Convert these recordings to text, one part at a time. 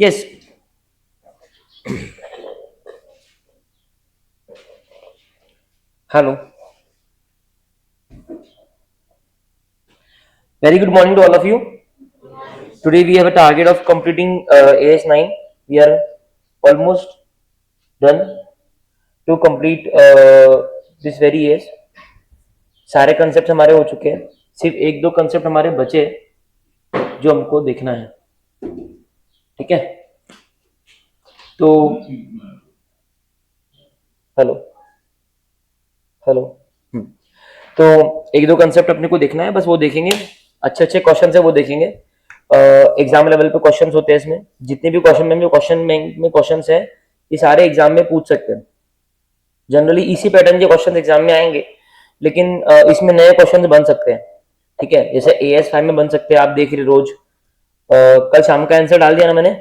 Yes. Hello. Very good morning to all of you. Today we have a target of completing AS9. We are almost done to complete this very AS. सारे concept हमारे हो चुके हैं, सिर्फ एक दो concept हमारे बचे जो हमको देखना है. ठीक है, तो हेलो हेलो. तो एक दो कंसेप्ट अपने को देखना है, बस वो देखेंगे. अच्छे अच्छे क्वेश्चन है वो देखेंगे. एग्जाम लेवल पे क्वेश्चंस होते हैं इसमें. जितने भी क्वेश्चन में क्वेश्चंस है ये सारे एग्जाम में पूछ सकते हैं. जनरली इसी पैटर्न के क्वेश्चन एग्जाम में आएंगे, लेकिन इसमें नए क्वेश्चन बन सकते हैं. ठीक है, जैसे AS5 में बन सकते हैं. आप देख रहे रोज कल शाम का आंसर डाल दिया ना मैंने.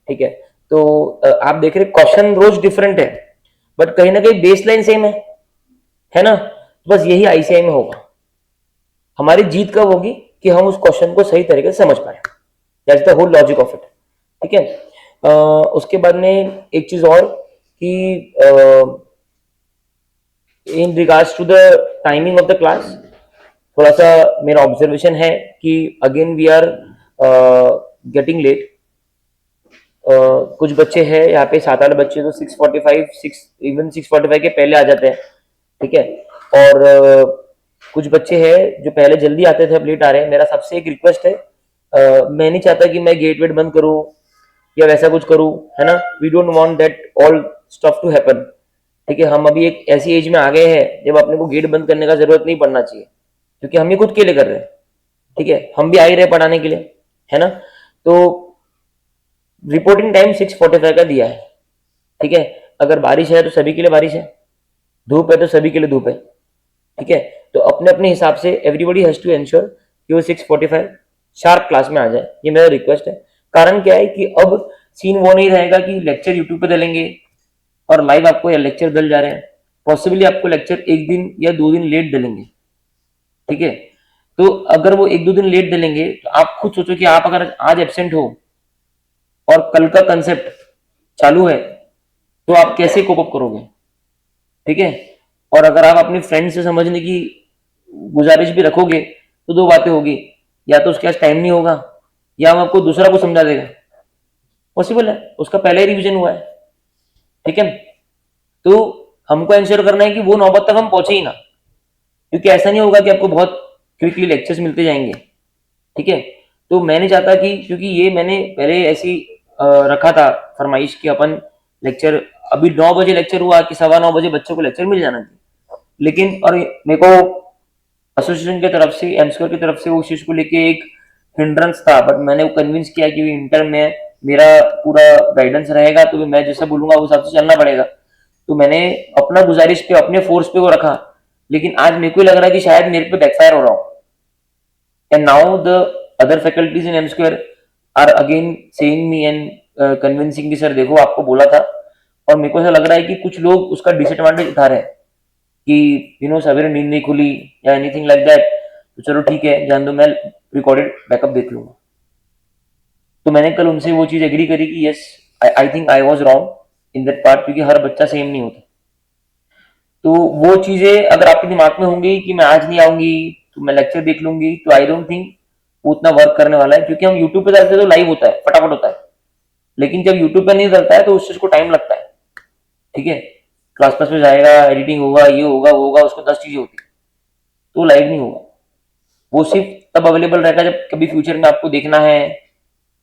ठीक है, तो आप देख रहे क्वेश्चन रोज डिफरेंट है, बट कहीं ना कहीं बेस लाइन सेम है ना. तो बस यही ICI में होगा. हमारी जीत कब होगी कि हम उस क्वेश्चन को सही तरीके से समझ पाए. That's the whole logic of it. ठीक है, उसके बाद में एक चीज और कि in regards to the timing of the class थोड़ा सा मेरा ऑब्जर्वेशन है कि again we are getting late. कुछ बच्चे हैं यहाँ पे 7-8 बच्चे तो 6:45 के पहले आ जाते हैं. ठीक है, और कुछ बच्चे हैं जो पहले जल्दी आते थे अब लेट आ रहे हैं. मेरा सबसे एक रिक्वेस्ट है, मैं नहीं चाहता कि मैं गेट वेट बंद करूं या वैसा कुछ करूं, है ना. We don't want that all stuff to happen. ठीक है, हम अभी एक ऐसी एज में आ गए हैं जब अपने को गेट बंद करने का जरूरत नहीं पड़ना चाहिए, क्योंकि हम ही खुद के लिए कर रहे हैं. ठीक है, हम भी आ ही रहे पढ़ाने के लिए, है ना. तो रिपोर्टिंग टाइम 6:45 का दिया है. ठीक है, अगर बारिश है तो सभी के लिए बारिश है, धूप है तो सभी के लिए धूप है. ठीक है, तो अपने अपने हिसाब से एवरीबॉडी हैज टू एंश्योर कि वो 6:45 शार्प क्लास में आ जाए. ये मेरा रिक्वेस्ट है. कारण क्या है कि अब सीन वो नहीं रहेगा कि लेक्चर यूट्यूब पे डालेंगे और लाइव आपको या लेक्चर डल जा रहे हैं. पॉसिबली आपको लेक्चर एक दिन या 2 दिन लेट डलेंगे. ठीक है, तो अगर वो 1-2 दिन लेट डलेंगे तो आप खुद सोचो कि आप अगर आज एब्सेंट हो और कल का कंसेप्ट चालू है तो आप कैसे कोप अप करोगे. ठीक है, और अगर आप अपने फ्रेंड से समझने की गुजारिश भी रखोगे तो दो बातें होगी, या तो उसके पास टाइम नहीं होगा या हम आपको दूसरा को समझा देगा. पॉसिबल है, उसका पहले ही रिवीजन हुआ है. ठीक है, तो हमको इंश्योर करना है कि वो नौबत तक हम पहुंचे ही ना, क्योंकि ऐसा नहीं होगा कि आपको बहुत क्विकली लेक्चर्स मिलते जाएंगे. ठीक है, तो मैं नहीं चाहता कि, क्योंकि ये मैंने पहले ऐसी रखा था फरमाइश कि अपन लेक्चर अभी 9 बजे लेक्चर हुआ कि 9:15 बजे बच्चों को लेक्चर मिल जाना चाहिए. लेकिन और मेरे को एसोसिएशन की तरफ से, एमस्क्योर की तरफ से उस चीज को लेके एक हिंड्रेंस था, बट मैंने वो कन्विंस किया कि इंटर में मेरा पूरा गाइडेंस रहेगा तो मैं जैसा बोलूंगा उस हिसाब से चलना पड़ेगा. तो मैंने अपना गुजारिश पे, अपने फोर्स पे वो रखा. लेकिन आज मेरे को लग रहा है कि शायद मेरे पे बैकफायर हो रहा हो. And now the other faculties in एमस्क्योर are again saying me and convincing कि सर देखो आपको बोला था. और मेरे को ऐसा लग रहा है कि कुछ लोग उसका डिसएडवांटेज उठा रहे हैं कि सवेरे नींद नहीं खुली या एनीथिंग लाइक दैट. तो चलो ठीक है, जान दो, मैं रिकॉर्डेड बैकअप देख लूंगा. तो मैंने कल उनसे वो चीज एग्री करी कि yes, I think I was wrong in that part, क्योंकि हर बच्चा सेम नहीं होता. तो वो चीजें अगर आपके दिमाग में होंगी कि मैं आज नहीं आऊंगी तो मैं लेक्चर देख लूंगी, तो आई डोंट थिंक वो उतना वर्क करने वाला है. क्योंकि हम यूट्यूब पे डालते तो लाइव होता है, फटाफट होता है. लेकिन जब यूट्यूब पे नहीं डलता है तो उस चीज को टाइम लगता है. ठीक है, क्लास में जाएगा, एडिटिंग होगा, ये होगा वो होगा, उसको 10 चीजें होती है, तो लाइव नहीं होगा. वो सिर्फ तब अवेलेबल रहेगा जब कभी फ्यूचर में आपको देखना है,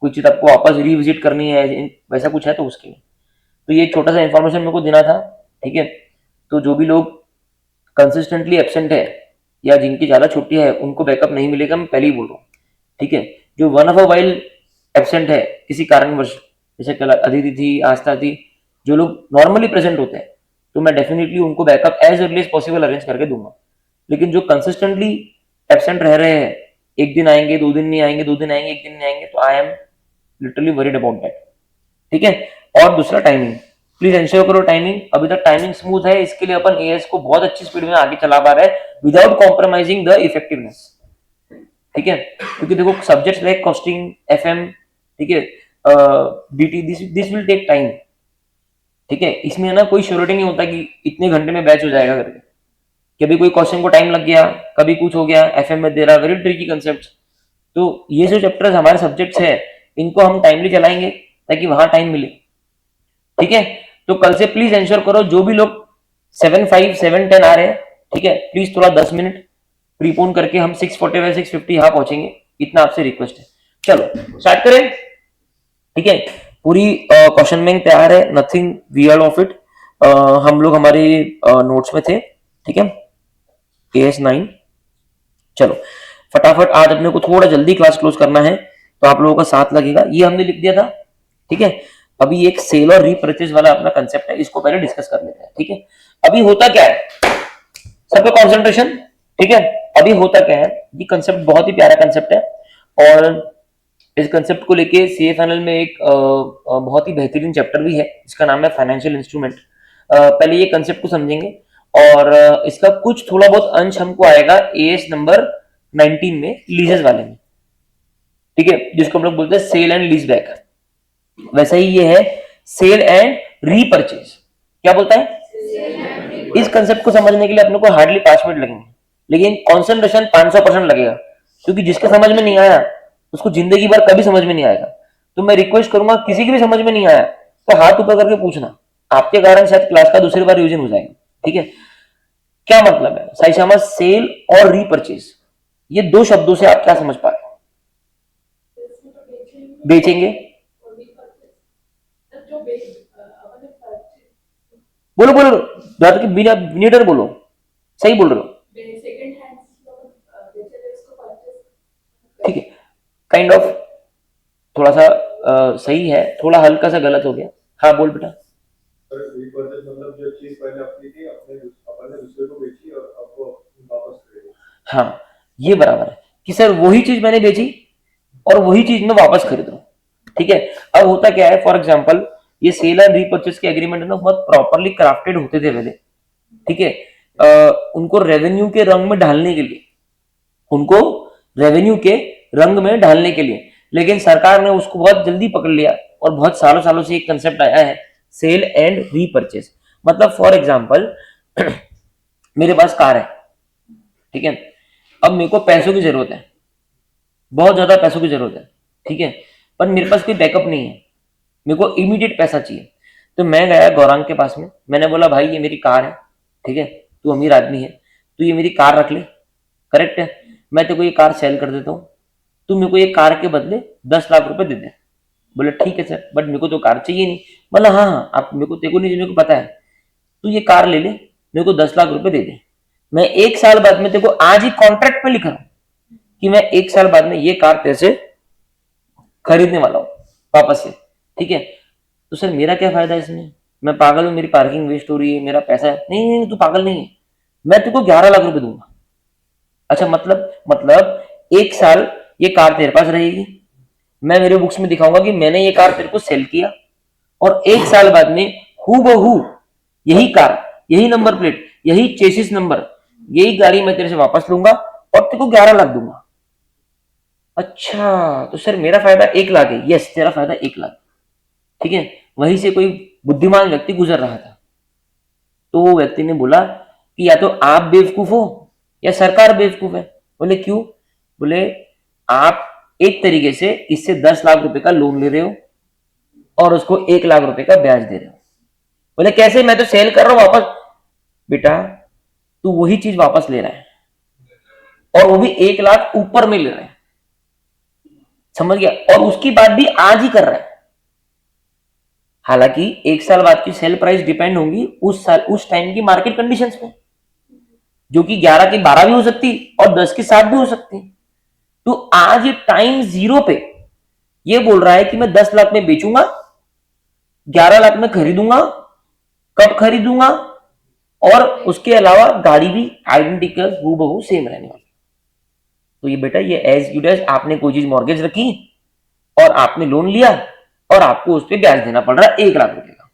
कोई चीज आपको वापस रिविजिट करनी है, वैसा कुछ है तो उसके लिए. तो ये छोटा सा इन्फॉर्मेशन मेरे को देना था. ठीक है, तो जो भी लोग कंसिस्टेंटली एब्सेंट है या जिनकी ज्यादा छुट्टी है उनको बैकअप नहीं मिलेगा, मैं पहले ही बोल रहा हूँ. ठीक है, जो one of a while absent है किसी कारणवश, जैसे कल अदिति थी, आस्था थी, जो लोग नॉर्मली प्रेजेंट होते हैं, तो मैं डेफिनेटली उनको backup as early as possible arrange करके दूंगा. लेकिन जो कंसिस्टेंटली एब्सेंट रह रहे हैं, एक दिन आएंगे, 2 दिन नहीं आएंगे, 2 दिन आएंगे, एक दिन नहीं आएंगे, तो I am literally worried about that. ठीक है, और दूसरा टाइमिंग, प्लीज एंश्योर करो टाइमिंग. अभी तक टाइमिंग स्मूथ है, इसके लिए अपन एएस को बहुत अच्छी स्पीड में आगे चला पा रहे हैं विदाउट कॉम्प्रोमाइजिंग द इफेक्टिवनेस. ठीक है, क्योंकि देखो सब्जेक्ट्स लाइक कॉस्टिंग, एफएम, ठीक है, BT, this will take time, ठीक है। इसमें ना कोई श्योरिटी नहीं होता कि इतने घंटे में बैच हो जाएगा करके, कभी कोई क्वेश्चन को टाइम लग गया, कभी कुछ हो गया, FM में दे रहा, वेरी ट्रिकी कंसेप्ट। तो ये जो चैप्टर्स हमारे सब्जेक्ट्स है, इनको हम टाइमली चलाएंगे ताकि वहां टाइम मिले, ठीक है। तो कल से प्लीज एंश्योर करो जो भी लोग 7:05 7:10 आ रहे हैं, ठीक है, प्लीज थोड़ा 10 मिनट प्रीपोन करके हम 6:45 6:50 यहाँ पहुंचेंगे, इतना आपसे रिक्वेस्ट है। चलो स्टार्ट करें, ठीक है। पूरी क्वेश्चन बैंक तैयार है, नथिंग वियर्ड ऑफ इट। हम लोग हमारे नोट्स में थे, ठीक है, AS9। चलो फटाफट आज अपने को थोड़ा जल्दी क्लास क्लोज करना है, तो आप लोगों का साथ लगेगा। ये हमने लिख दिया था, ठीक है। अभी एक सेल और रीपरचेज वाला अपना कंसेप्ट है, इसको पहले डिस्कस कर लेते हैं, ठीक है। अभी होता क्या है, सबका कॉन्सेंट्रेशन, ठीक है। अभी होता क्या है, ये कंसेप्ट बहुत ही प्यारा कंसेप्ट है, और इस कंसेप्ट को लेके CFNL में एक बहुत ही बेहतरीन चैप्टर भी है, इसका नाम है फाइनेंशियल इंस्ट्रूमेंट। पहले ये कंसेप्ट को समझेंगे, और इसका कुछ थोड़ा बहुत अंश हमको आएगा AS नंबर 19 में, लीजेस वाले में, ठीक है, जिसको हम लोग बोलते हैं सेल एंड लीज बैक। वैसा ही ये है सेल एंड रीपरचेज। क्या बोलता है? इस कंसेप्ट को समझने के लिए अपने को हार्डली 5 मिनट लगेंगे, लेकिन कॉन्सेंट्रेशन 500% लगेगा, क्योंकि जिसके समझ में नहीं आया उसको जिंदगी भर कभी समझ में नहीं आएगा। तो मैं रिक्वेस्ट करूंगा, किसी की भी समझ में नहीं आया तो हाथ ऊपर करके पूछना, आपके कारण शायद क्लास का दूसरी बार रिवीजन हो जाएगा, ठीक है। क्या मतलब है साई श्यामा, सेल और रीपरचेज, ये दो शब्दों से आप क्या समझ पा रहे हो? बेचेंगे, बोलो बोलो, ज्यादा कि बिना मिनीटर बोलो, सही बोल रहे हो, ठीक है। काइंड ऑफ थोड़ा सा सही है, थोड़ा हल्का सा गलत हो गया। हाँ बोल बेटा। मतलब जो चीज पहले अपनी थी, अपने दूसरे को बेची और अब वो वापस खरीदी। हाँ, ये बराबर है कि सर वही चीज मैंने बेची और वही चीज मैं वापस खरीद रहा हूँ, ठीक है। अब होता क्या है, फॉर एग्जाम्पल ये सेल एंड रीपरचेज के एग्रीमेंट है ना, बहुत प्रॉपरली क्राफ्टेड होते थे पहले, ठीक है। उनको रेवेन्यू के रंग में ढालने के लिए, उनको रेवेन्यू के रंग में ढालने के लिए, लेकिन सरकार ने उसको बहुत जल्दी पकड़ लिया, और बहुत सालों सालों से एक कंसेप्ट आया है सेल एंड रीपरचेज। मतलब फॉर एग्जाम्पल मेरे पास कार है, ठीक है, अब मेरे को पैसों की जरूरत है, बहुत ज्यादा पैसों की जरूरत है, ठीक है, पर मेरे पास कोई बैकअप नहीं है, मेरे को इमीडिएट पैसा चाहिए। तो मैं गया गौरांग के पास में, मैंने बोला भाई ये मेरी कार है, ठीक है, तू अमीर आदमी है, तू ये मेरी कार रख ले, करेक्ट है, मैं तेरे को ये कार सेल कर देता हूँ, तू मेरे को ये कार के बदले 10 लाख रुपए दे दे। बोले ठीक है सर, बट मेरे को तो कार चाहिए नहीं। बोला हाँ हाँ, आप मेरे को, तेरे को नहीं, मेरे को पता है, तू ये कार ले ले, मेरे को 10 लाख रुपए दे दे, मैं 1 साल बाद में तेरे को आज ही कॉन्ट्रैक्ट पे लिखा हूं कि मैं 1 साल बाद में ये कार तेरे से खरीदने वाला हूं वापस से, ठीक है। तो सर मेरा क्या फायदा इसमें, मैं पागल हूं, मेरी पार्किंग वेस्ट हो रही है, मेरा पैसा है। नहीं नहीं, तू पागल नहीं है, मैं तेरे को 11 लाख रुपए दूंगा। अच्छा मतलब 1 साल ये कार तेरे पास रहेगी, मैं मेरे बुक्स में दिखाऊंगा कि मैंने ये कार तेरे को सेल किया, और 1 साल बाद में हूबहू यही कार, यही नंबर प्लेट, यही चेसिस नंबर, यही गाड़ी मैं तेरे से वापस लूंगा और तेरे को 11 लाख दूंगा। अच्छा तो सर मेरा फायदा 1 लाख है? यस, तेरा फायदा 1 लाख, ठीक है। वहीं से कोई बुद्धिमान व्यक्ति गुजर रहा था, तो वो व्यक्ति ने बोला कि या तो आप बेवकूफ हो या सरकार बेवकूफ है। बोले क्यों? बोले आप एक तरीके से इससे 10 लाख रुपए का लोन ले रहे हो और उसको 1 लाख रुपए का ब्याज दे रहे हो। बोले कैसे, मैं तो सेल कर रहा हूं वापस। बेटा तू वही चीज वापस ले रहा है, और वो भी 1 लाख ऊपर में ले रहा है, समझ गया, और उसकी बात भी आज ही कर रहा है। हालांकि 1 साल बाद की सेल प्राइस डिपेंड होंगी उस साल, उस टाइम की मार्केट कंडीशंस पे, जो कि 11 की 12 भी हो सकती और 10 की 7 भी हो सकती। तो आज टाइम जीरो पे ये बोल रहा है कि मैं 10 लाख में बेचूंगा, 11 लाख में खरीदूंगा, कब खरीदूंगा, और उसके अलावा गाड़ी भी आइडेंटिकल हूबहू सेम रहने वाली। तो ये बेटा ये एज गुड एज आपने कोई चीज मॉर्गेज रखी और आपने लोन लिया और आपको उस पर ब्याज देना पड़ रहा है 1 लाख रुपए का।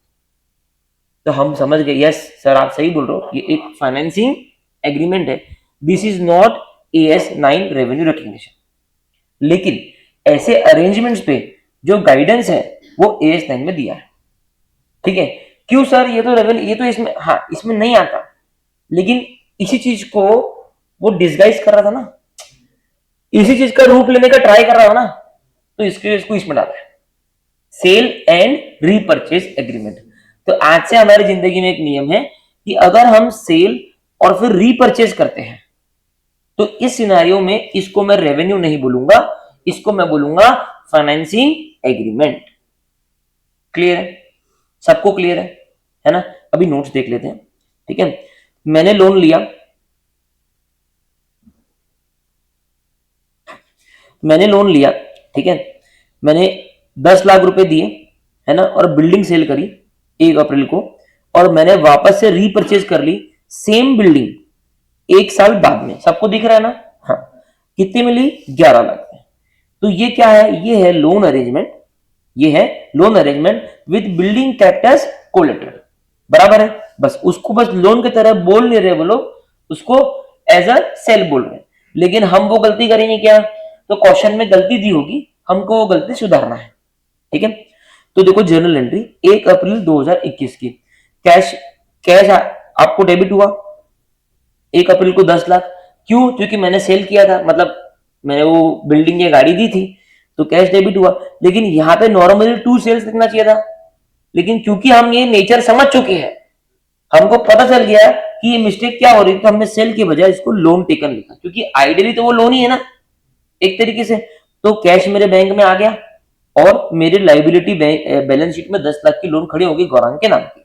तो हम समझ गए, यस सर आप सही बोल रहे हो, ये एक फाइनेंसिंग एग्रीमेंट है, this is not AS9 revenue recognition. लेकिन ऐसे अरेंजमेंट्स पे जो गाइडेंस है वो AS9 में दिया है, ठीक है। क्यों सर, ये तो रेवेन्यू, ये तो इसमें, हाँ इसमें नहीं आता, लेकिन इसी चीज को वो डिस्गाइज कर रहा था ना, इसी चीज का रूप लेने का ट्राई कर रहा था ना, तो इसको इसमें डाला है, सेल एंड रीपरचेज एग्रीमेंट। तो आज से हमारी जिंदगी में एक नियम है कि अगर हम सेल और फिर रीपरचेज करते हैं तो इस सिनेरियो में इसको मैं रेवेन्यू नहीं बोलूंगा, इसको मैं बोलूंगा फाइनेंसिंग एग्रीमेंट। क्लियर है? सबको क्लियर है ना? अभी नोट्स देख लेते हैं, ठीक है। मैंने लोन लिया, ठीक है, मैंने 10 लाख रुपए दिए, है ना, और बिल्डिंग सेल करी 1 अप्रैल को, और मैंने वापस से रीपरचेज कर ली सेम बिल्डिंग 1 साल बाद में। सबको दिख रहा है ना? हाँ। कितनी मिली? 11 लाख में। तो ये क्या है? ये है लोन अरेंजमेंट, ये है loan arrangement with building kept as collateral. बराबर है? बस उसको बस लोन की तरह बोल नहीं रहे वो लोग, उसको एज अ सेल बोल रहे। लेकिन हम वो गलती करेंगे क्या? तो क्वेश्चन में गलती दी होगी, हमको वो गलती सुधारना है, ठीक है। तो देखो जर्नल एंट्री 1 अप्रैल 2021 की, कैश कैश आपको डेबिट हुआ 1 अप्रैल को 10 लाख। क्यों? क्योंकि मैंने सेल किया था, मतलब मैंने वो बिल्डिंग या गाड़ी दी थी, तो कैश डेबिट हुआ। लेकिन यहाँ पे नॉर्मली टू सेल्स लिखना चाहिए था, लेकिन क्योंकि हम ये नेचर समझ चुके हैं, हमको पता चल गया कि ये मिस्टेक क्या हो रही थी, तो हमने सेल के बजाय इसको लोन टेकन लिखा, क्योंकि आइडियली तो वो लोन ही है ना एक तरीके से। तो कैश मेरे बैंक में आ गया और मेरी लाइबिलिटी बैलेंस शीट में 10 लाख की लोन खड़ी होगी गौरांग के नाम की।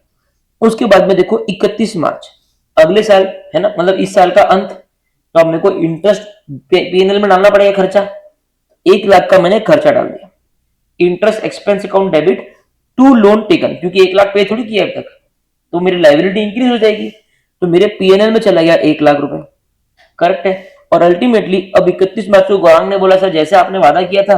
उसके बाद में देखो 31 मार्च अगले साल, है ना, मतलब इस साल का अंत, तो अब मेरे को इंटरेस्ट P&L में डालना पड़ेगा खर्चा। 1 लाख का मैंने खर्चा डाल दिया, interest expense account debit to loan taken, क्योंकि 1 लाख पे थोड़ी किया अब तक, तो मेरी लाइबिलिटी इंक्रीज हो जाएगी, तो मेरे P&L में चला गया 1 लाख रुपए। करेक्ट है? और अल्टीमेटली अब 31 मार्च को गौरांग ने बोला सर जैसे आपने वादा किया था,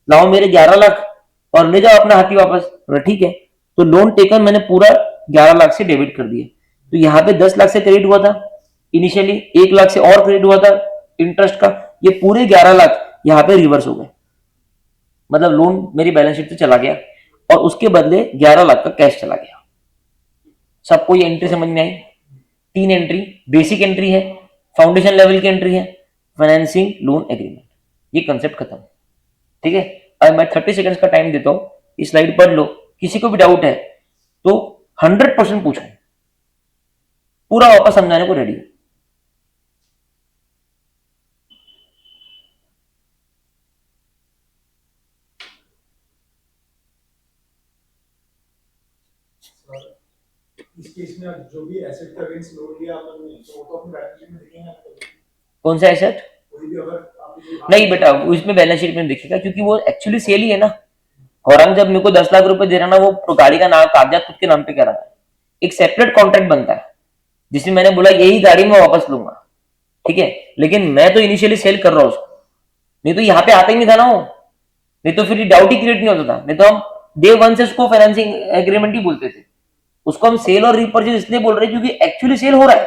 लाओ मेरे 11 लाख और ले जाओ अपना हाथी वापस। ठीक है, तो लोन टेकन मैंने पूरा 11 लाख से डेबिट कर दिया। तो यहाँ पे 10 लाख से क्रेडिट हुआ था इनिशियली, 1 लाख से और क्रेडिट हुआ था इंटरेस्ट का, ये पूरे 11 लाख यहाँ पे रिवर्स हो गए, मतलब लोन मेरी बैलेंस शीट से चला गया और उसके बदले 11 लाख का कैश चला गया। सबको ये एंट्री समझ में आई? 3 एंट्री, बेसिक एंट्री है, फाउंडेशन लेवल की एंट्री है, फाइनेंसिंग लोन एग्रीमेंट, ये कंसेप्ट खत्म। ठीक है, अब मैं 30 सेकंड्स का टाइम देता हूं, इस स्लाइड पढ़ लो, किसी को भी डाउट है तो 100% पूछो, पूरा वापस समझाने को रेडी है। इस केस में जो भी एसेट का अगेंस्ट लोन लिया आपने तो वो तो अपनी बैलेंस शीट में दिखेगा। कौन सा एसेट? कोई भी अगर नहीं बेटा, उसमें बैलेंस शीट में दिखेगा, क्योंकि वो एक्चुअली सेल ही है ना। औरंग जब मेरे को 10 लाख रुपए दे रहा ना, वो गाड़ी का नाम कागजात खुद के नाम पे करा है, एक सेपरेट कॉन्ट्रैक्ट बनता है जिसमें मैंने बोला यही गाड़ी मैं वापस लूंगा। ठीक है, लेकिन मैं तो इनिशियली सेल कर रहा हूं उसको, नहीं तो यहाँ पे आता ही नहीं था ना वो, नहीं तो फिर डाउट ही क्रिएट नहीं होता था। नहीं तो हम डे 1 से उसको फाइनेंसिंग एग्रीमेंट ही बोलते थे, उसको हम सेल और रीपरचेज इसलिए बोल रहे हैं क्योंकि एक्चुअली सेल हो रहा है,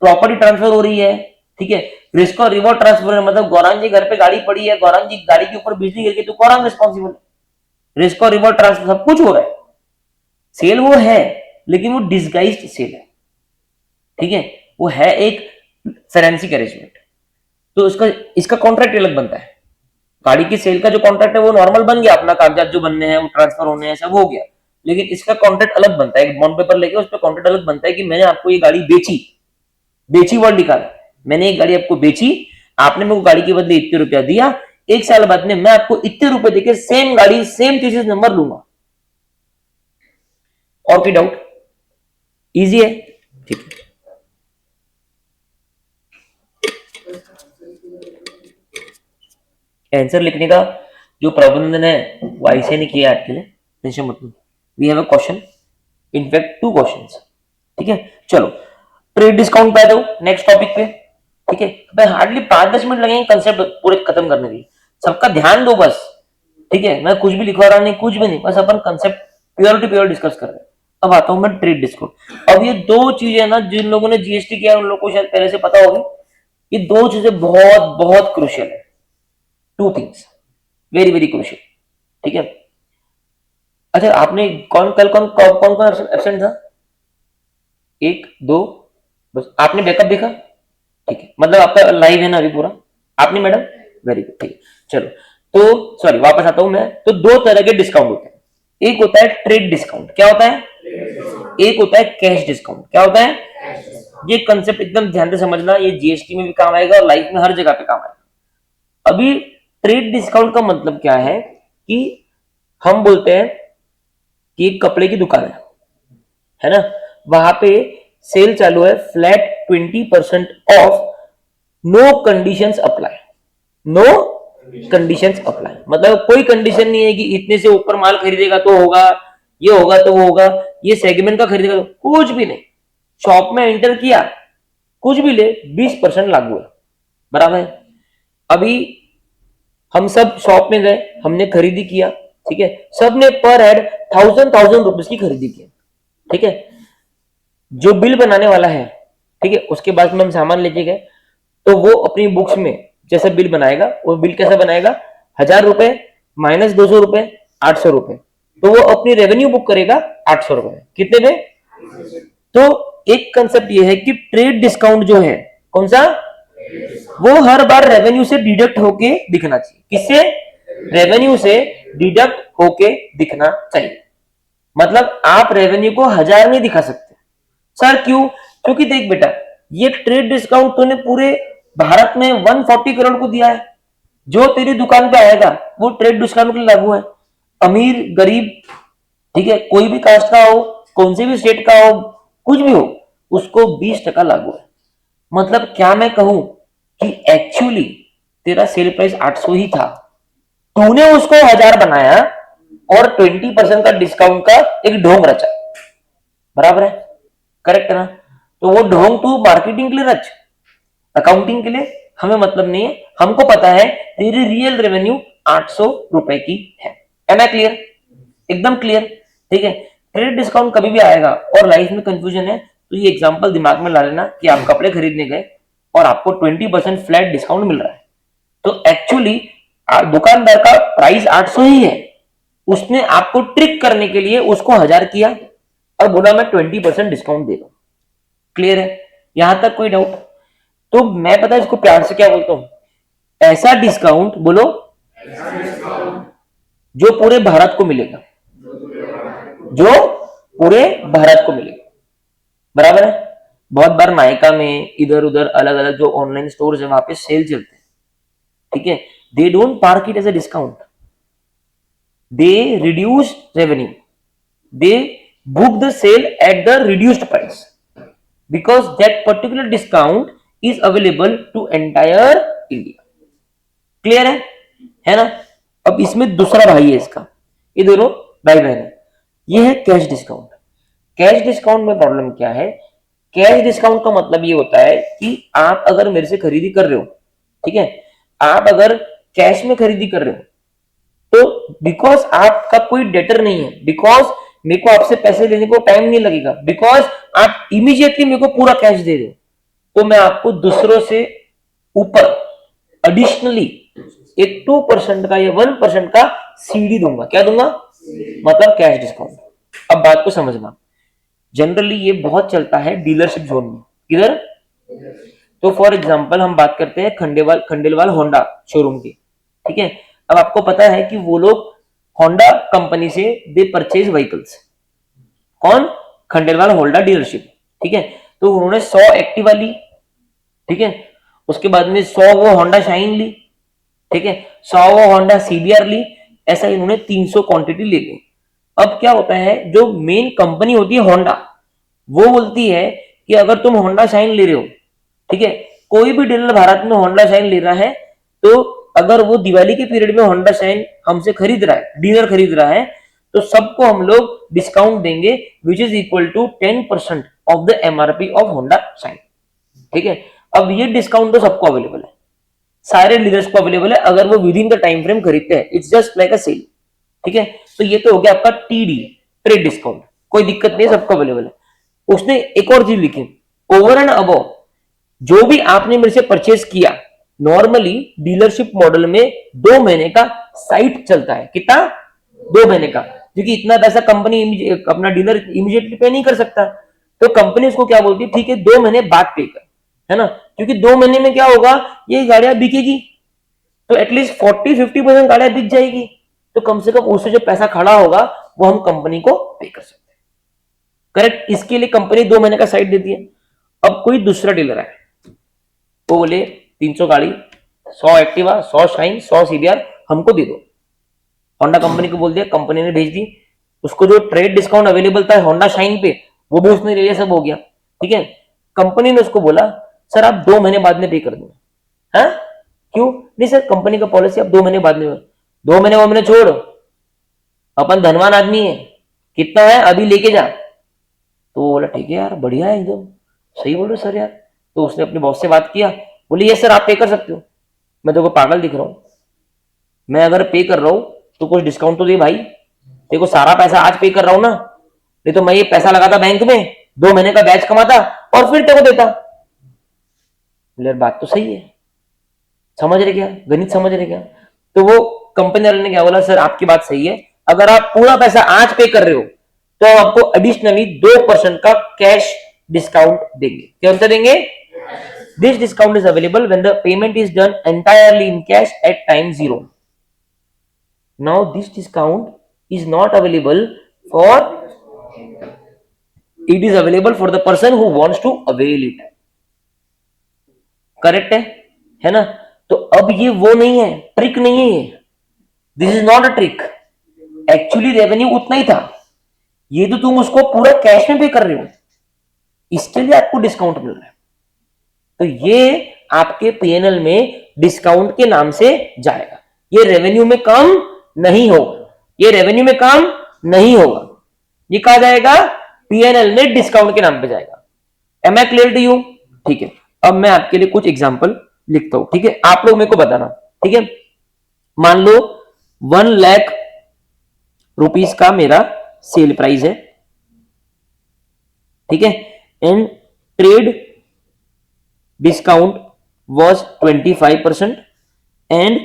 प्रॉपर्टी ट्रांसफर हो रही है। ठीक है, रिस्क और रिवॉर्ड ट्रांसफर है, मतलब गौरांग जी घर पे गाड़ी पड़ी है, गौरांग जी गाड़ी के ऊपर बिजली गिर गई तो गौरांग रिस्पॉन्सिबल है, रिस्क और रिवॉर्ड ट्रांसफर सब कुछ हो रहा है। सेल वो है लेकिन वो डिस्गाइज्ड सेल है। ठीक है, वो है एक फाइनेंसिंग अरेंजमेंट, तो इसका कॉन्ट्रैक्ट अलग बनता है। गाड़ी की सेल का जो कॉन्ट्रैक्ट है वो नॉर्मल बन गया, अपना कागजात जो बनने हैं वो ट्रांसफर होने हैं सब हो गया, लेकिन इसका कॉन्ट्रैक्ट अलग बनता है, एक बॉन्ड पेपर लेके उस पर कॉन्ट्रैक्ट अलग बनता है कि मैंने आपको ये गाड़ी बेची, बेची वर्ड निकाला, मैंने एक गाड़ी आपको बेची, आपने मेरे को गाड़ी के बदले इतने रुपया दिया, 1 साल बाद में मैं आपको इतने रुपए देके सेम गाड़ी सेम चीजेस नंबर लूंगा। और कोई डाउट? इजी है? ठीक है, आंसर लिखने का जो प्रबंधन है वो ऐसे नहीं किया आपके लिए, टेंशन मत लो, we have a question, in fact 2 questions. ठीक है, चलो ट्रेड डिस्काउंट पे आ जाओ नेक्स्ट टॉपिक पे। ठीक है, भाई हार्डली 5-10 मिनट लगेंगे कंसेप्ट पूरे खत्म करने के लिए, सबका ध्यान दो बस। ठीक है, मैं कुछ भी लिखवा रहा नहीं, कुछ भी नहीं, बस अपन concept pure to pure discuss कर रहे हैं। अब आता हूं मैं ट्रेड डिस्काउंट। अब ये 2 चीजें ना, जिन लोगों ने जीएसटी किया उन लोगों को शायद पहले से पता होगी, ये 2 चीजें बहुत बहुत क्रूशियल है, 2 थिंग्स वेरी वेरी क्रूशियल। ठीक है। अच्छा, आपने कौन कल कौन कौन कौन कौन एब्सेंट था? एक दो, बस। आपने बैकअप देखा? ठीक है, मतलब आपका लाइव है ना अभी पूरा? आपने मैडम? वेरी गुड, ठीक है। चलो, तो सॉरी, वापस आता हूं मैं। तो दो तरह के डिस्काउंट होते हैं। एक होता है ट्रेड डिस्काउंट। क्या होता है? एक होता है कैश डिस्काउंट। क्या होता है? ये कंसेप्ट एकदम ध्यान से समझना, ये जीएसटी में भी काम आएगा और लाइफ में हर जगह पे काम आएगा। अभी ट्रेड डिस्काउंट का मतलब क्या है कि हम बोलते हैं कि एक कपड़े की दुकान है ना, वहां पे सेल चालू है, flat 20% off, no conditions apply. No conditions apply मतलब कोई कंडीशन नहीं है कि इतने से ऊपर माल खरीदेगा तो होगा, ये होगा तो वो होगा, ये सेगमेंट का खरीदेगा तो, कुछ भी नहीं। शॉप में एंटर किया, कुछ भी ले, 20% लागू है। बराबर है? अभी हम सब शॉप में गए, हमने खरीदी किया, ठीक है, सबने पर हेड 1000 रुपीज की खरीदी की, ठीक है। जो बिल बनाने वाला है, ठीक है, उसके बाद में हम सामान लेके गए, तो वो अपनी बुक्स में जैसा बिल बनाएगा, वो बिल कैसा बनाएगा? 1000 रुपए माइनस 200 रुपए, 800 रुपए। तो वो अपनी रेवेन्यू बुक करेगा 800 रुपए। कितने में? तो एक कंसेप्ट ये है कि ट्रेड डिस्काउंट जो है, कौन सा, वो हर बार रेवेन्यू से डिडक्ट होके दिखना चाहिए। किससे? रेवेन्यू से डिडक्ट होके दिखना चाहिए। मतलब आप रेवेन्यू को 1000 नहीं दिखा सकते। सर क्यों? क्योंकि देख बेटा, ये ट्रेड डिस्काउंट तूने पूरे भारत में 140 करोड़ को दिया है। जो तेरी दुकान पे आएगा वो ट्रेड डिस्काउंट के लिए लागू है। अमीर गरीब, ठीक है, कोई भी कास्ट का हो, कौन से भी स्टेट का हो, कुछ भी हो, उसको 20% लागू है। मतलब क्या मैं कहूं कि एक्चुअली तेरा सेल प्राइस 800 ही था, तूने उसको 1000 बनाया और 20% का डिस्काउंट का एक ढोंग रचा। बराबर है? करेक्ट है ना? तो वो ढोंग तू मार्केटिंग के लिए रच, अकाउंटिंग के लिए हमें मतलब नहीं है। हमको पता है तेरी रियल रेवेन्यू 800 रुपए की है। Am I clear? एकदम क्लियर, ठीक है। क्रेडिट डिस्काउंट कभी भी आएगा और लाइफ में कंफ्यूजन है तो ये एग्जांपल दिमाग में ला लेना कि आप कपड़े खरीदने गए और आपको 20% फ्लैट डिस्काउंट मिल रहा है, तो एक्चुअली दुकानदार का प्राइस 800 ही है, उसने आपको ट्रिक करने के लिए उसको 1000 किया और बोला मैं 20% डिस्काउंट दे रहा हूं। क्लियर है? यहां तक कोई डाउट? तो मैं पता है इसको प्यार से क्या बोलता हूं? ऐसा डिस्काउंट बोलो जो पूरे भारत को मिलेगा, जो पूरे भारत को मिलेगा। बराबर है? बहुत बार नायका में इधर उधर अलग अलग जो ऑनलाइन स्टोर्स है वहां पे सेल चलते हैं, ठीक है। They don't park it as a discount, they reduce revenue, they book the sale at the reduced price because that particular discount is available to entire India. Clear है ना? अब इसमें दूसरा भाई है इसका, ये दोनों भाई बहन है। ये है कैश डिस्काउंट। कैश डिस्काउंट में प्रॉब्लम क्या है? कैश डिस्काउंट का मतलब ये होता है कि आप अगर मेरे से खरीदी कर रहे हो, ठीक है, आप अगर कैश में खरीदी कर रहे हो तो बिकॉज आपका कोई डेटर नहीं है, बिकॉज मेरे को आपसे पैसे लेने को टाइम नहीं लगेगा, बिकॉज आप इमीडिएटली मेरे को पूरा कैश दे रहे हो, तो मैं आपको दूसरों से ऊपर एडिशनली एक 2% का या 1% का सीडी दूंगा। क्या दूंगा? मतलब कैश डिस्काउंट। अब बात को समझना, जनरली ये बहुत चलता है डीलरशिप जोन में। किधर? तो फॉर एग्जांपल हम बात करते हैं खंडेलवाल होंडा शोरूम की, ठीक है। अब आपको पता है कि वो लोग होंडा कंपनी से दे परचेज व्हीकल्स। कौन? खंडेलवाल होंडा डीलरशिप, ठीक है। तो उन्होंने 100 एक्टिवा ली, ठीक है, उसके बाद में 100 वो होंडा शाइन ली, ठीक है, 100 वो होंडा सीबीआर ली, ऐसा इन्होंने 300 क्वांटिटी ले ली। अब क्या होता है, जो मेन कंपनी होती है होंडा, वो बोलती है कि अगर तुम होंडा शाइन ले रहे हो, ठीक है, कोई भी डीलर भारत में होंडा शाइन ले रहा है, तो अगर वो दिवाली के पीरियड में होंडा शाइन हमसे खरीद रहा है, डीलर खरीद रहा है, तो सबको हम लोग डिस्काउंट देंगे which is equal to 10% off the MRP of Honda Shine, ठीक है। अब ये डिस्काउंट तो सबको अवेलेबल है, सारे डीलर्स को अवेलेबल है अगर वो within the time frame खरीदते हैं। It's just like a sale, ठीक है। तो ये तो हो गया आपका टीडी, ट्रेड डिस्काउंट, कोई दिक्कत नहीं, सबको अवेलेबल है। उसने एक और चीज लिखी, ओवर एंड अबव जो भी आपने मेरे से परचेज किया, नॉर्मली डीलरशिप मॉडल में 2 महीने का साइट चलता है। कितना? 2 महीने का, क्योंकि इतना पैसा कंपनी अपना डीलर इमीडिएटली पे नहीं कर सकता, तो कंपनी उसको क्या बोलती है, ठीक है 2 महीने बाद पे कर, है ना, क्योंकि 2 महीने में क्या होगा, ये गाड़ियां बिकेगी, तो एटलीस्ट 40-50% गाड़ियां बिक जाएगी, तो कम से कम उससे जो पैसा खड़ा होगा वो हम कंपनी को पे कर सकते हैं, करेक्ट। इसके लिए कंपनी 2 महीने का साइड देती है। अब कोई दूसरा डीलर है, वो बोले 300 गाड़ी, 100 एक्टिवा, 100 शाइन, 100 सीबीआर हमको दे दो। होंडा कंपनी को बोल दिया, कंपनी ने भेज दी, उसको जो ट्रेड डिस्काउंट अवेलेबल था होंडा शाइन पे वो भी उसने ले लिया, सब हो गया, ठीक है। कंपनी ने उसको बोला सर आप 2 महीने बाद में पे कर दो। हाँ क्यों नहीं सर, कंपनी का पॉलिसी आप 2 महीने बाद में। 2 महीने वो मैंने छोड़, अपन धनवान आदमी है, कितना है अभी लेके जा। तो वो बोला ठीक है यार बढ़िया है, एकदम सही बोल रहे सर यार। तो उसने अपने बॉस से बात किया, बोले ये सर आप पे कर सकते हो। मैं तो पागल दिख रहा हूँ, मैं अगर पे कर रहा हूँ तो कुछ डिस्काउंट तो दे भाई, देखो सारा पैसा आज पे कर रहा हूँ ना, नहीं तो मैं ये पैसा लगाता बैंक में, 2 महीने का बैच कमाता और फिर तेरे को देता। यार बात तो सही है, समझ रहे क्या, गणित समझ रहे क्या। तो वो कंपनी वाले ने क्या बोला, सर आपकी बात सही है, अगर आप पूरा पैसा आज पे कर रहे हो तो हम आपको एडिशनली 2% का कैश डिस्काउंट देंगे। क्या उत्तर देंगे? This discount is available when the payment is done entirely in cash at time 0। Now this discount is not available for, it is available for the person who wants to avail it. Correct है ना। तो अब ये वो नहीं है, trick नहीं है ये, this is not a trick, actually revenue उतना ही था, ये तो तुम उसको पूरा कैश में पे कर रहे हो, इसके लिए आपको डिस्काउंट मिल रहा है। तो ये आपके पीएनएल में डिस्काउंट के नाम से जाएगा, ये रेवेन्यू में कम नहीं होगा, ये रेवेन्यू में कम नहीं होगा, ये कहा जाएगा पीएनएल में डिस्काउंट के नाम पे जाएगा। Am I clear to you? ठीक है, अब मैं आपके लिए कुछ एग्जांपल लिखता हूं, ठीक है, आप लोग मेरे को बताना, ठीक है। मान लो 1 लाख रुपीस का मेरा सेल प्राइस है, ठीक है, and trade discount was 25% and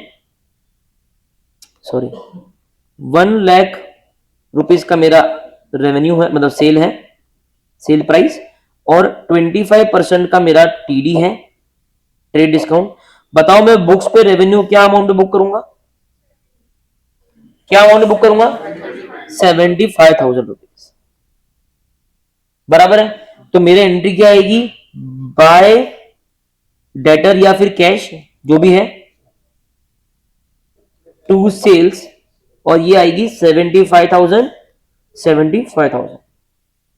1 lakh rupees का मेरा रेवेन्यू है, मतलब सेल है, सेल प्राइस, और 25% का मेरा टीडी है, ट्रेड डिस्काउंट। बताओ मैं बुक्स पे रेवेन्यू क्या अमाउंट बुक करूंगा, क्या अमाउंट बुक करूंगा? 75,000 रुपीज, बराबर है। तो मेरे एंट्री क्या आएगी, बाय डेटर या फिर कैश जो भी है, टू सेल्स, और ये आएगी 75,000।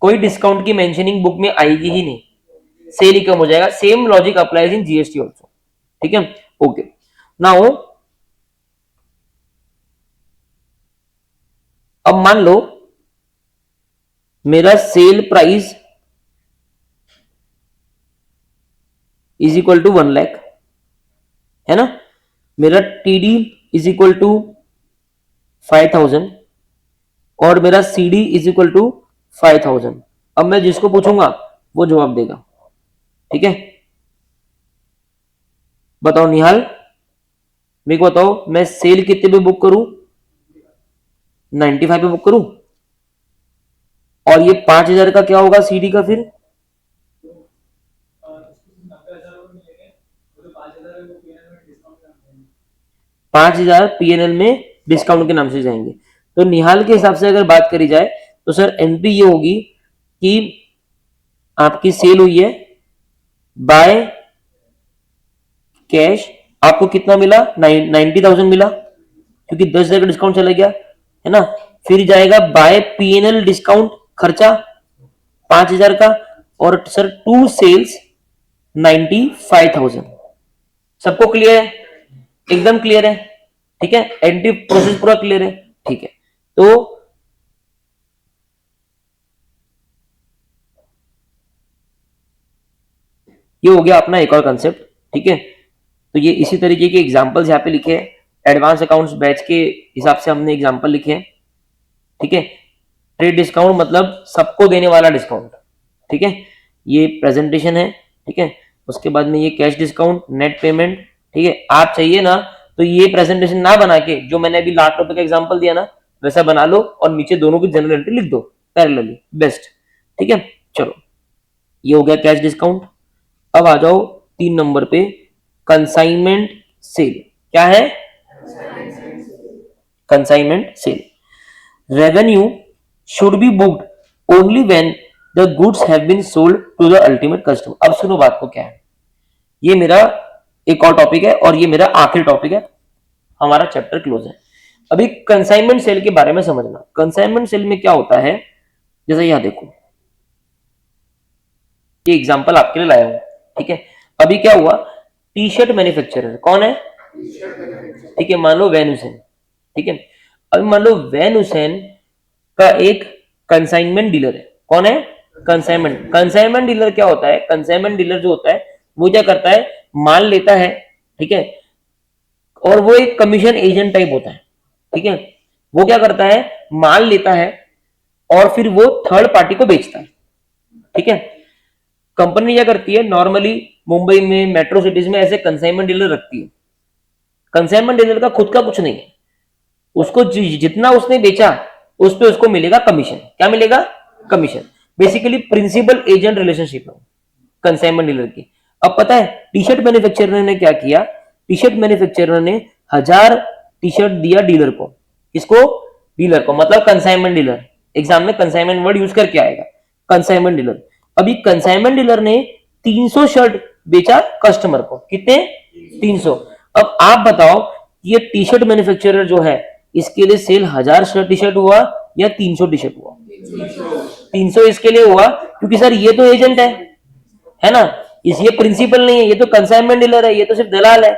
कोई डिस्काउंट की मेंशनिंग बुक में आएगी ही नहीं, सेल ही कम हो जाएगा। Same logic applies in GST also, ठीक है। ओके, नाउ अब मान लो मेरा sale price is equal to 1 lakh, है ना, मेरा टीडी इज इक्वल टू 5,000 और मेरा सीडी इज इक्वल टू 5,000। अब मैं जिसको पूछूंगा वो जवाब देगा, ठीक है। बताओ निहाल, मेरे को बताओ मैं सेल कितने पे बुक करूं, 95 पे बुक करूं, और ये 5,000 का क्या होगा सीडी का, फिर 5,000 पीएनएल में डिस्काउंट के नाम से जाएंगे। तो निहाल के हिसाब से अगर बात करी जाए तो सर एंट्री ये होगी कि आपकी सेल हुई है बाय कैश, आपको कितना मिला, 90,000 मिला, क्योंकि 10,000 का डिस्काउंट चला गया, है ना। फिर जाएगा बाय पीएनएल डिस्काउंट खर्चा 5,000 का, और सर टू सेल्स 95,000। सबको क्लियर है? एकदम क्लियर है, ठीक है, एंट्री प्रोसेस पूरा क्लियर है, ठीक है। तो ये हो गया अपना एक और कंसेप्ट, ठीक है। तो ये इसी तरीके के एग्जांपल्स यहाँ पे लिखे हैं, एडवांस अकाउंट्स बैच के हिसाब से हमने एग्जांपल लिखे हैं, ठीक है। ट्रेड डिस्काउंट मतलब सबको देने वाला डिस्काउंट, ठीक है, ये प्रेजेंटेशन है, ठीक है। उसके बाद में ये कैश डिस्काउंट, नेट पेमेंट, ठीक है। आप चाहिए ना तो ये प्रेजेंटेशन ना बना के, जो मैंने अभी लाख रुपए का एग्जांपल दिया ना, वैसा बना लो और नीचे दोनों की जनरल एंट्री लिख दो पैरेलली, बेस्ट। ठीक है, चलो ये हो गया कैश डिस्काउंट। अब आ जाओ 3 नंबर पे, कंसाइनमेंट सेल। क्या है? Consignment sale. Revenue should be booked only when the goods have been sold to the ultimate customer. अब सुनो बात को, क्या है ये, मेरा एक और टॉपिक है और ये मेरा आखिरी टॉपिक है, हमारा चैप्टर क्लोज है। अभी कंसाइनमेंट सेल के बारे में समझना। कंसाइनमेंट सेल में क्या होता है, जैसे यहां देखो, ये एग्जांपल आपके लिए लाया हूं। ठीक है, अभी क्या हुआ, टी शर्ट मैन्युफैक्चरर कौन है? ठीक है, मान लो वैन हुसैन। ठीक है, अभी मान लो वैन हुसैन का एक कंसाइनमेंट डीलर है। कौन है? कंसाइनमेंट। कंसाइनमेंट डीलर क्या होता है? कंसाइनमेंट डीलर जो होता है वो क्या करता है, माल लेता है, ठीक है, और वो एक कमीशन एजेंट टाइप होता है। ठीक है, वो क्या करता है, माल लेता है और फिर वो थर्ड पार्टी को बेचता है। ठीक है, कंपनी क्या करती है, नॉर्मली मुंबई में मेट्रो सिटीज में ऐसे कंसाइनमेंट डीलर रखती है। कंसाइनमेंट डीलर का खुद का कुछ नहीं है, उसको जितना उसने बेचा उस पे उसको मिलेगा कमीशन। क्या मिलेगा? Commission. Basically principal agent relationship है कंसाइनमेंट डीलर की। अब पता है टी शर्ट मैन्युफैक्चरर ने क्या किया, टी शर्ट मैन्युफैक्चरर ने 1000 टी शर्ट दिया डीलर को। किसको? डीलर को, मतलब कंसाइनमेंट डीलर। एग्जाम में कंसाइनमेंट वर्ड यूज करके आएगा, कंसाइनमेंट डीलर। अभी कंसाइनमेंट डीलर ने 300 शर्ट बेचा कस्टमर को। कितने? 300। अब आप बताओ ये टी शर्ट मैन्युफैक्चरर जो है इसके लिए सेल 1000 शर्ट टी शर्ट हुआ या 300 टी शर्ट हुआ? 300 इसके लिए हुआ, क्योंकि सर ये तो एजेंट है ना, इस ये प्रिंसिपल नहीं है, ये तो कंसाइनमेंट डीलर है, ये तो सिर्फ दलाल है।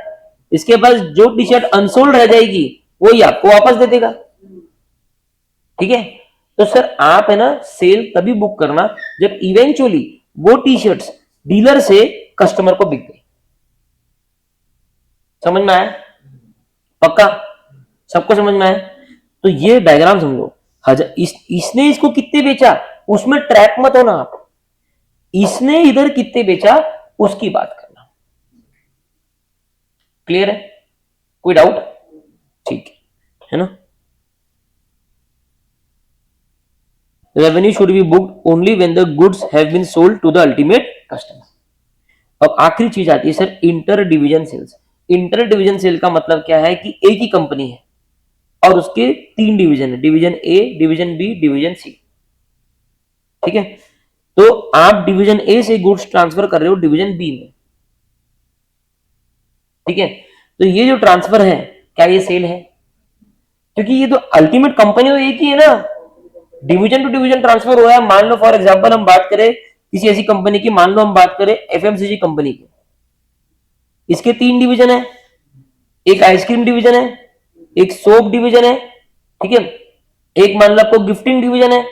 इसके पास जो टी शर्ट अनसोल्ड रह जाएगी वो ही आपको वापस दे देगा। ठीक है, तो सर आप है ना सेल तभी बुक करना जब इवेंचुअली वो टी शर्ट्स डीलर से कस्टमर को बिक गई। समझ में आया? पक्का सबको समझ में आया? तो ये डायग्राम समझो। इसने इसको कितने बेचा उसमें ट्रैप मत होना आप, इसने इधर कितने बेचा उसकी बात करना। क्लियर है? कोई डाउट? ठीक है ना। Revenue should be booked only when the goods have been sold to the ultimate customer. अब आखिरी चीज आती है sir inter division sales. Inter division sale का मतलब क्या है कि एक ही कंपनी है और उसके 3 डिवीजन है, division A, division B, division C. ठीक है, तो आप डिवीजन ए से गुड्स ट्रांसफर कर रहे हो डिवीजन बी में। ठीक है, तो ये जो ट्रांसफर है क्या ये सेल है? क्योंकि ये तो अल्टीमेट कंपनी तो एक ही है ना, डिवीजन टू डिवीजन ट्रांसफर हुआ है। मान लो फॉर एग्जांपल हम बात करें किसी ऐसी कंपनी की, मान लो हम बात करें एफएमसीजी कंपनी की, इसके 3 डिवीजन है, एक आइसक्रीम डिवीजन है, एक सोप डिवीजन है। ठीक है, एक मान लो आपको गिफ्टिंग डिवीजन है।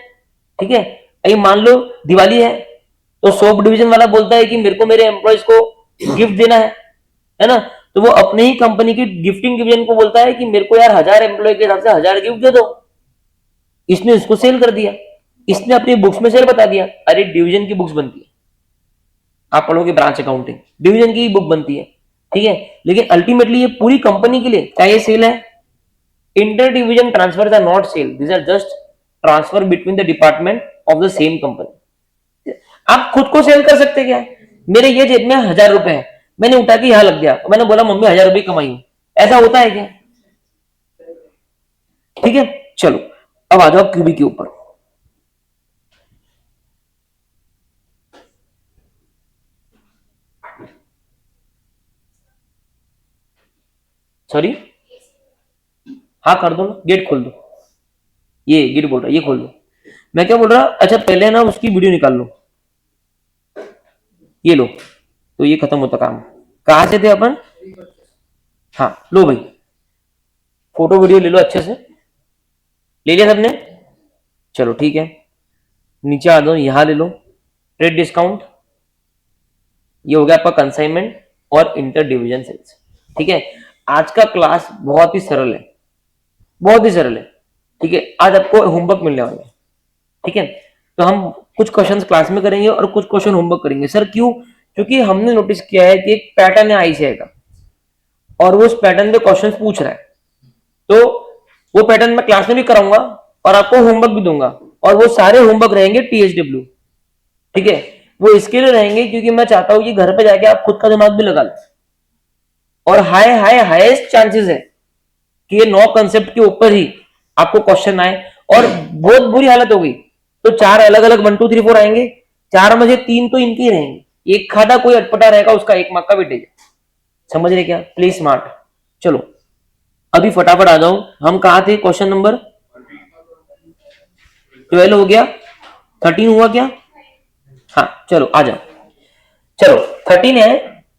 ठीक है, ये मान लो दिवाली है तो सोप डिवीजन वाला बोलता है कि मेरे को मेरे एम्प्लॉयज को गिफ्ट देना है ना, तो वो अपने ही कंपनी की गिफ्टिंग डिवीजन को बोलता है कि मेरे को यार 1000 एम्प्लॉय के हिसाब से 1000 गिफ्ट दे दो। इसने इसको सेल कर दिया, इसने अपनी बुक्स में सेल बता दिया। अरे डिवीजन की बुक्स बनती है, आप पढ़ोगे ब्रांच अकाउंटिंग, डिवीजन की बुक बनती है। ठीक है, लेकिन अल्टीमेटली ये पूरी कंपनी के लिए क्या ये सेल है? Inter division transfer are not sale, these are just transfer between the department of the same company. आप खुद को सेल कर सकते क्या? मेरे ये जेब में 1000 रुपए है, मैंने उठा के यहां लग गया, तो मैंने बोला मम्मी 1000 रुपए कमाई हूं, ऐसा होता है क्या? ठीक है, चलो अब आ जाओ क्यूबी के ऊपर। सॉरी, हाँ कर दो ना, गेट खोल दो। ये गेट बोल रहा है, ये खोल दो। मैं क्या बोल रहा, अच्छा पहले ना उसकी वीडियो निकाल लो, ये लो, तो ये खत्म होता काम। कहां से थे अपन? हाँ लो भाई, फोटो वीडियो ले लो अच्छे से, ले लिया सबने? चलो ठीक है, नीचे आ दो, यहां ले लो ट्रेड डिस्काउंट, ये हो गया आपका कंसाइनमेंट और इंटर डिवीजन सेल्स। ठीक है, आज का क्लास बहुत ही सरल है, बहुत ही सरल है। ठीक है, आज आपको होमवर्क मिलने वाला है। ठीक है, तो हम कुछ क्वेश्चंस क्लास में करेंगे और कुछ क्वेश्चन होमवर्क करेंगे। सर क्यों? क्योंकि हमने नोटिस किया है कि एक पैटर्न है आईसीआई का और वो उस पैटर्न पे क्वेश्चंस पूछ रहा है, तो वो पैटर्न मैं क्लास में भी कराऊंगा और आपको होमवर्क भी दूंगा, और वो सारे होमवर्क रहेंगे THW, ठीक है। वो इसके लिए रहेंगे क्योंकि मैं चाहता हूं कि घर पे जाके आप खुद का दिमाग भी लगा लें, और हाईएस्ट चांसेस है कि ये 9 कंसेप्ट के ऊपर ही आपको क्वेश्चन आए। और बहुत बुरी हालत हो गई तो 4 अलग अलग 1 2 3 4 आएंगे, 4 में से 3 तो इनके ही रहेंगे, एक खादा कोई अटपटा रहेगा, उसका 1 मार्क का वेटेज। समझ रहे क्या? Play smart. चलो अभी फटाफट आ जाऊं, हम कहा थे? क्वेश्चन नंबर 12 हो गया, 13 हुआ क्या? हाँ चलो आ जाओ। चलो 13 है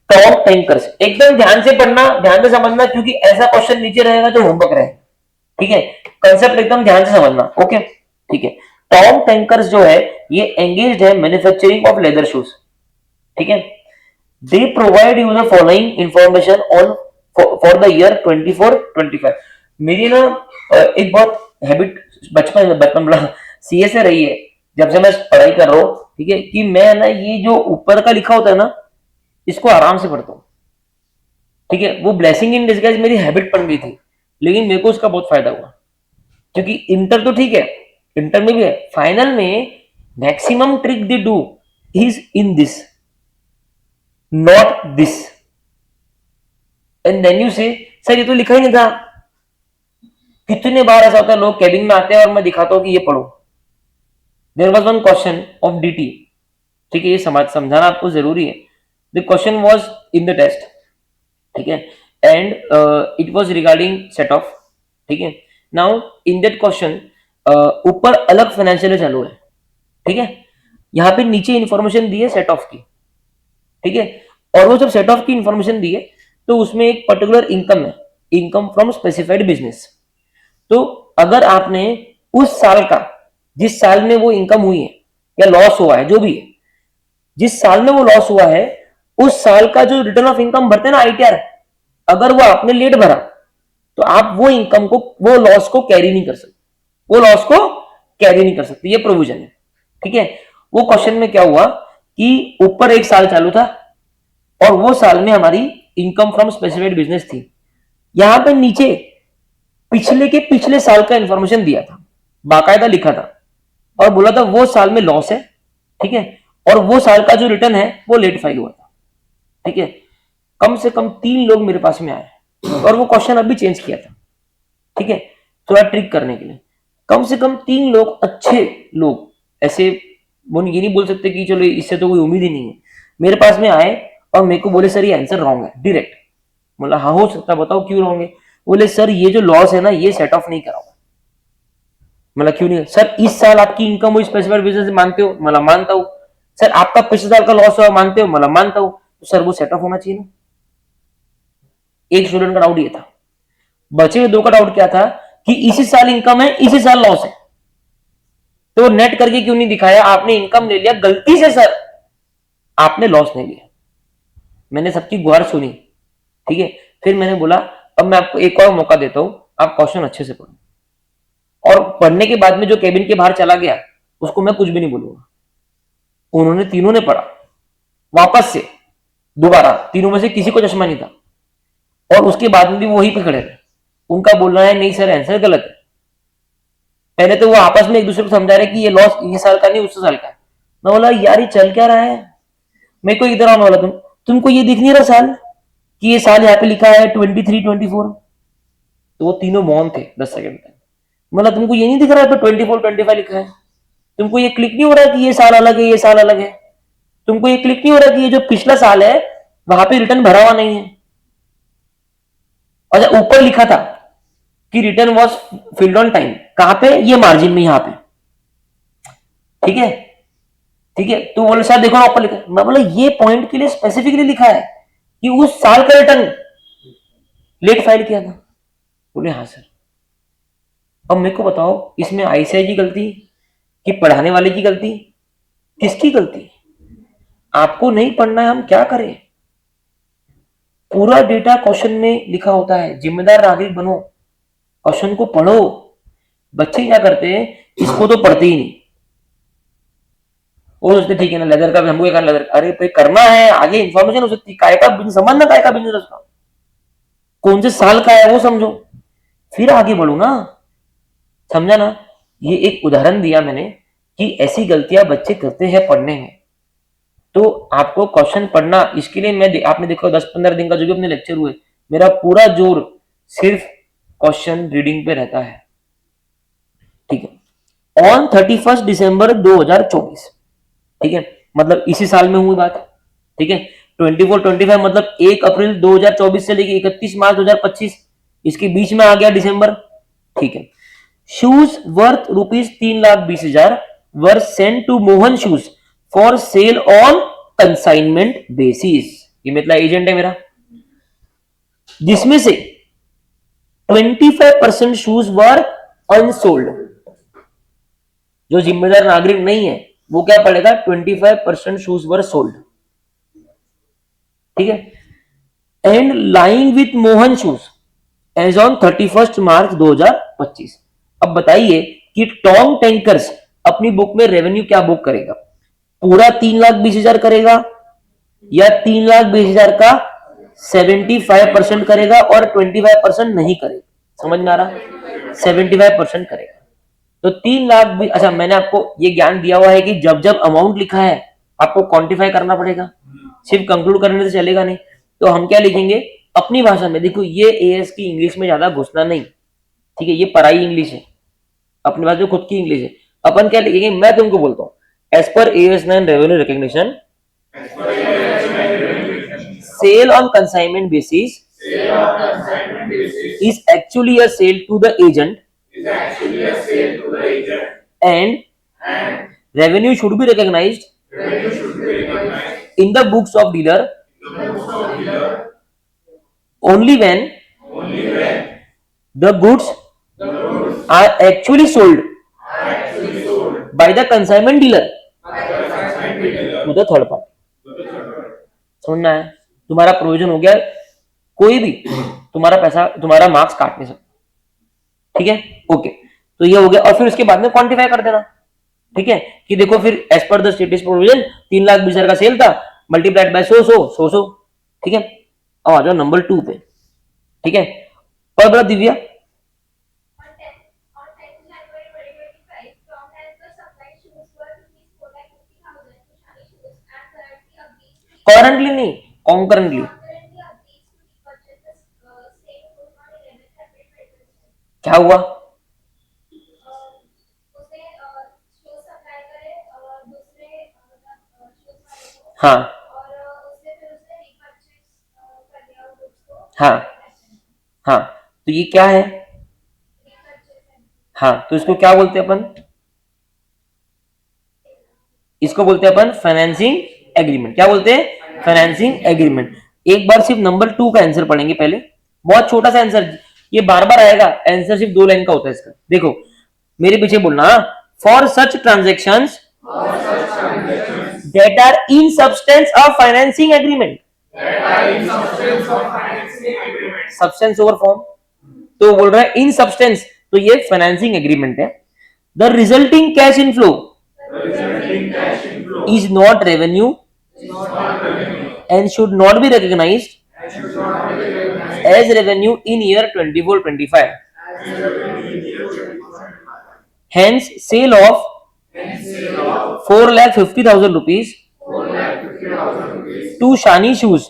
टॉप टैंकर्स। एकदम ध्यान से पढ़ना, ध्यान से समझना, क्योंकि ऐसा क्वेश्चन नीचे रहेगा जो होमवर्क रहेगा, ठीक है। कंसेप्ट एकदम ध्यान से समझना, ओके ठीक है। टॉम टैंकर्स जो है ये एंगेज्ड है मैन्युफैक्चरिंग ऑफ लेदर शूज, ठीक है। They provide you the following information on for the year 24-25। मेरी ना एक बहुत हैबिट बचपन बचपन सीए से रही है, जब से मैं पढ़ाई कर रहा हूँ, ठीक है, कि मैं ना ये जो ऊपर का लिखा होता है ना, इसको आराम से पढ़ता हूँ, ठीक है। वो ब्लेसिंग इन डिस्गाइज मेरी हैबिट बन गई थी, लेकिन मेरे को उसका बहुत फायदा हुआ, क्योंकि इंटर तो ठीक है, इंटर में भी है, फाइनल में maximum trick they do is in this, not this. And then you say sir ये तो लिखा ही नहीं था। कितने बार ऐसा होता है, लोग कैबिन में आते हैं और मैं दिखाता हूं कि ये पढ़ो। There was one question of DT, ठीक है, ये समझाना आपको जरूरी है। The question was in the test, ठीक है, and it was regarding set off, ठीक है। नाउ इन दैट क्वेश्चन ऊपर अलग फाइनेंशियल चालू है, ठीक है, यहाँ पे नीचे इंफॉर्मेशन दी है सेट ऑफ की, ठीक है। और वो जब सेट ऑफ की इंफॉर्मेशन दी है तो उसमें एक पर्टिकुलर इनकम है, इनकम फ्रॉम स्पेसिफाइड बिजनेस। तो अगर आपने उस साल का, जिस साल में वो इनकम हुई है या लॉस हुआ है, जो भी है, जिस साल में वो लॉस हुआ है, उस साल का जो रिटर्न ऑफ इनकम भरते हैं ना ITR, अगर वो आपने लेट भरा तो आप वो इनकम को, वो लॉस को कैरी नहीं कर सकते, वो लॉस को कैरी नहीं कर सकते, ये प्रोविजन है, ठीक है। वो क्वेश्चन में क्या हुआ कि ऊपर एक साल चालू था और वो साल में हमारी इनकम फ्रॉम स्पेसिफाइड बिजनेस थी, यहां पे नीचे पिछले के पिछले साल का इंफॉर्मेशन दिया था, बाकायदा लिखा था, और बोला था वो साल में लॉस है, ठीक है, और वो साल का जो रिटर्न है वो लेट फाइल हुआ था, ठीक है। कम से कम 3 लोग मेरे पास में आए और वो क्वेश्चन अभी चेंज किया था, ठीक है, थोड़ा ट्रिक करने के लिए। कम से कम 3 लोग, अच्छे लोग, ऐसे वो ये नहीं बोल सकते कि चलो इससे तो कोई उम्मीद ही नहीं है, मेरे पास में आए और मेरे को बोले सर ये आंसर रॉन्ग है डायरेक्ट। बोला हाँ हो सकता, बताओ क्यों रॉन्ग है? बोले सर ये जो लॉस है ना ये सेट ऑफ नहीं करा हुआ। मतलब क्यों नहीं? सर इस साल आपकी इनकम हुई स्पेसिफाइड बिजनेस से, मानते हो? मतलब मानता हूं। सर आपका पिछले साल का लॉस हुआ, मानते हो? मतलब मानता हूं। तो सर वो सेट ऑफ होना चाहिए ना। एक स्टूडेंट का डाउट ये था, बचे हुए 2 का डाउट क्या था कि इसी साल इनकम है, इसी साल लॉस है, तो नेट करके क्यों नहीं दिखाया? आपने इनकम ले लिया गलती से सर, आपने लॉस नहीं लिया। मैंने सबकी गुहार सुनी, ठीक है। फिर मैंने बोला अब मैं आपको एक और मौका देता हूं, आप क्वेश्चन अच्छे से पढ़ो। और पढ़ने के बाद में जो केबिन के बाहर चला गया उसको मैं कुछ भी नहीं बोलूंगा। उन्होंने तीनों ने पढ़ा वापस से दोबारा, तीनों में से किसी को चश्मा नहीं था, और उसके बाद में भी वहीं पे खड़े रहे। उनका बोलना है नहीं सर आंसर गलत है। पहले तो वो आपस में एक दूसरे को समझा रहे कि ये लॉस ये साल का नहीं उस साल का है। मैं बोला यार ये चल क्या रहा है, मेरे को इधर आने वाला, तुमको ये दिख नहीं रहा साल कि ये साल यहाँ पे लिखा है 23-24। तो वो तीनों मौन थे 10 सेकंड तक। मतलब तुमको ये नहीं दिख रहा है 24-25 लिखा है? तुमको ये क्लिक नहीं हो रहा कि ये साल अलग है, ये साल अलग है? तुमको ये क्लिक नहीं हो रहा कि ये जो पिछला साल है वहां पे रिटर्न भरा हुआ नहीं है? अच्छा ऊपर लिखा था कि return was filled on time, कहां पे? ये मार्जिन में यहां पे, ठीक है, ठीक है। तो बोले सर देखो ना ऊपर लिखा। मैं बोला ये पॉइंट के लिए स्पेसिफिकली लिखा है कि उस साल का रिटर्न लेट फाइल किया था। बोले हाँ सर। अब मेरे को बताओ इसमें आईसीआई की गलती कि पढ़ाने वाले की गलती, किसकी गलती? आपको नहीं पढ़ना है, हम क्या करें? पूरा डेटा क्वेश्चन में लिखा होता है, जिम्मेदार नागरिक बनो, क्वेश्चन को पढ़ो। बच्चे क्या करते हैं, इसको तो पढ़ते ही नहीं, वो सोचते ठीक है ना लेदर का, हमको क्या लेदर, अरे भाई करना है, आगे इंफॉर्मेशन हो सकती है, काय का बिजनेस समझना, काय का बिजनेस उसका कौन से साल का है वो समझो, फिर आगे बढ़ो ना। समझा ना? ये एक उदाहरण दिया मैंने कि ऐसी गलतियां बच्चे करते हैं पढ़ने में, तो आपको क्वेश्चन पढ़ना, इसके लिए मैं आपने देखो 10-15 दिन का जो भी अपने लेक्चर हुए, मेरा पूरा जोर सिर्फ क्वेश्चन रीडिंग पे रहता है, ठीक है। ऑन 31 दिसंबर 2024, ठीक है, मतलब इसी साल में हुई बात, ठीक है। 24-25 मतलब 1 अप्रैल 2024 से लेके 31 मार्च 2025, इसके बीच में आ गया दिसंबर, ठीक है। Shoes worth ₹3,20,000 were sent to Mohan Shoes for sale on consignment basis. ये मतलब एजेंट है मेरा, जिसमें से 25% शूज वर अनसोल्ड। जो जिम्मेदार नागरिक नहीं है वो क्या पड़ेगा, 25% शूज वर सोल्ड, ठीक है। And lying with Mohan Shoes as on 31 March 2025। अब बताइए कि टॉम टैंकर्स अपनी बुक में रेवेन्यू क्या बुक करेगा, पूरा 3,20,000 करेगा या 3,20,000 का 75% करेगा और 25% नहीं करेगा? समझ में आ रहा? 75% करेगा। तो 3,20,000, अच्छा मैंने आपको ये ज्ञान दिया हुआ है कि जब जब अमाउंट लिखा है आपको क्वांटिफाई करना पड़ेगा, सिर्फ कंक्लूड करने से चलेगा नहीं। तो हम क्या लिखेंगे अपनी भाषा में, देखो ये एएस की इंग्लिश में ज्यादा घुसना नहीं, ठीक है, ये पराई इंग्लिश है, अपनी भाषा में खुद की इंग्लिश है। अपन क्या लिखेंगे, मैं तुमको बोलता हूँ, as per AS9 revenue recognition, sale on consignment basis is actually a sale to the agent and revenue should be recognized in the books of dealer only when the goods are actually sold by the consignment dealer to the third party। समझना है? तुम्हारा provision हो गया, कोई भी तुम्हारा पैसा, तुम्हारा मार्क्स काट नहीं सकता, ठीक है, ओके। तो ये हो गया, और फिर उसके बाद में क्वांटिफाई कर देना, ठीक है, कि देखो फिर as per the status provision 3,20,000 का सेल था, मल्टीप्लाइड बाय 100, ठीक है। अब आ जाओ नंबर 2 पे, ठीक है। और बड़ा दिव्या, करंटली नहीं, कॉन्करेंटली, क्या हुआ? हाँ हाँ हाँ, तो ये क्या है? हाँ, तो इसको क्या बोलते हैं अपन? इसको बोलते हैं अपन फाइनेंसिंग एग्रीमेंट। क्या बोलते हैं? Financing agreement. एक बार सिर्फ नंबर 2 का आंसर पढ़ेंगे पहले, बहुत छोटा सा आंसर, ये बार बार आएगा, आंसर सिर्फ 2 लाइन का होता है इसका। देखो मेरे पीछे बोलना, for such transactions that are in substance of financing agreement, substance over form, तो बोल रहा है इन सब्सटेंस, तो ये फाइनेंसिंग एग्रीमेंट है। The resulting cash inflow is not revenue and should not be recognized as revenue in year 24-25. Hence, sale of 4,50,000 rupees to Shani shoes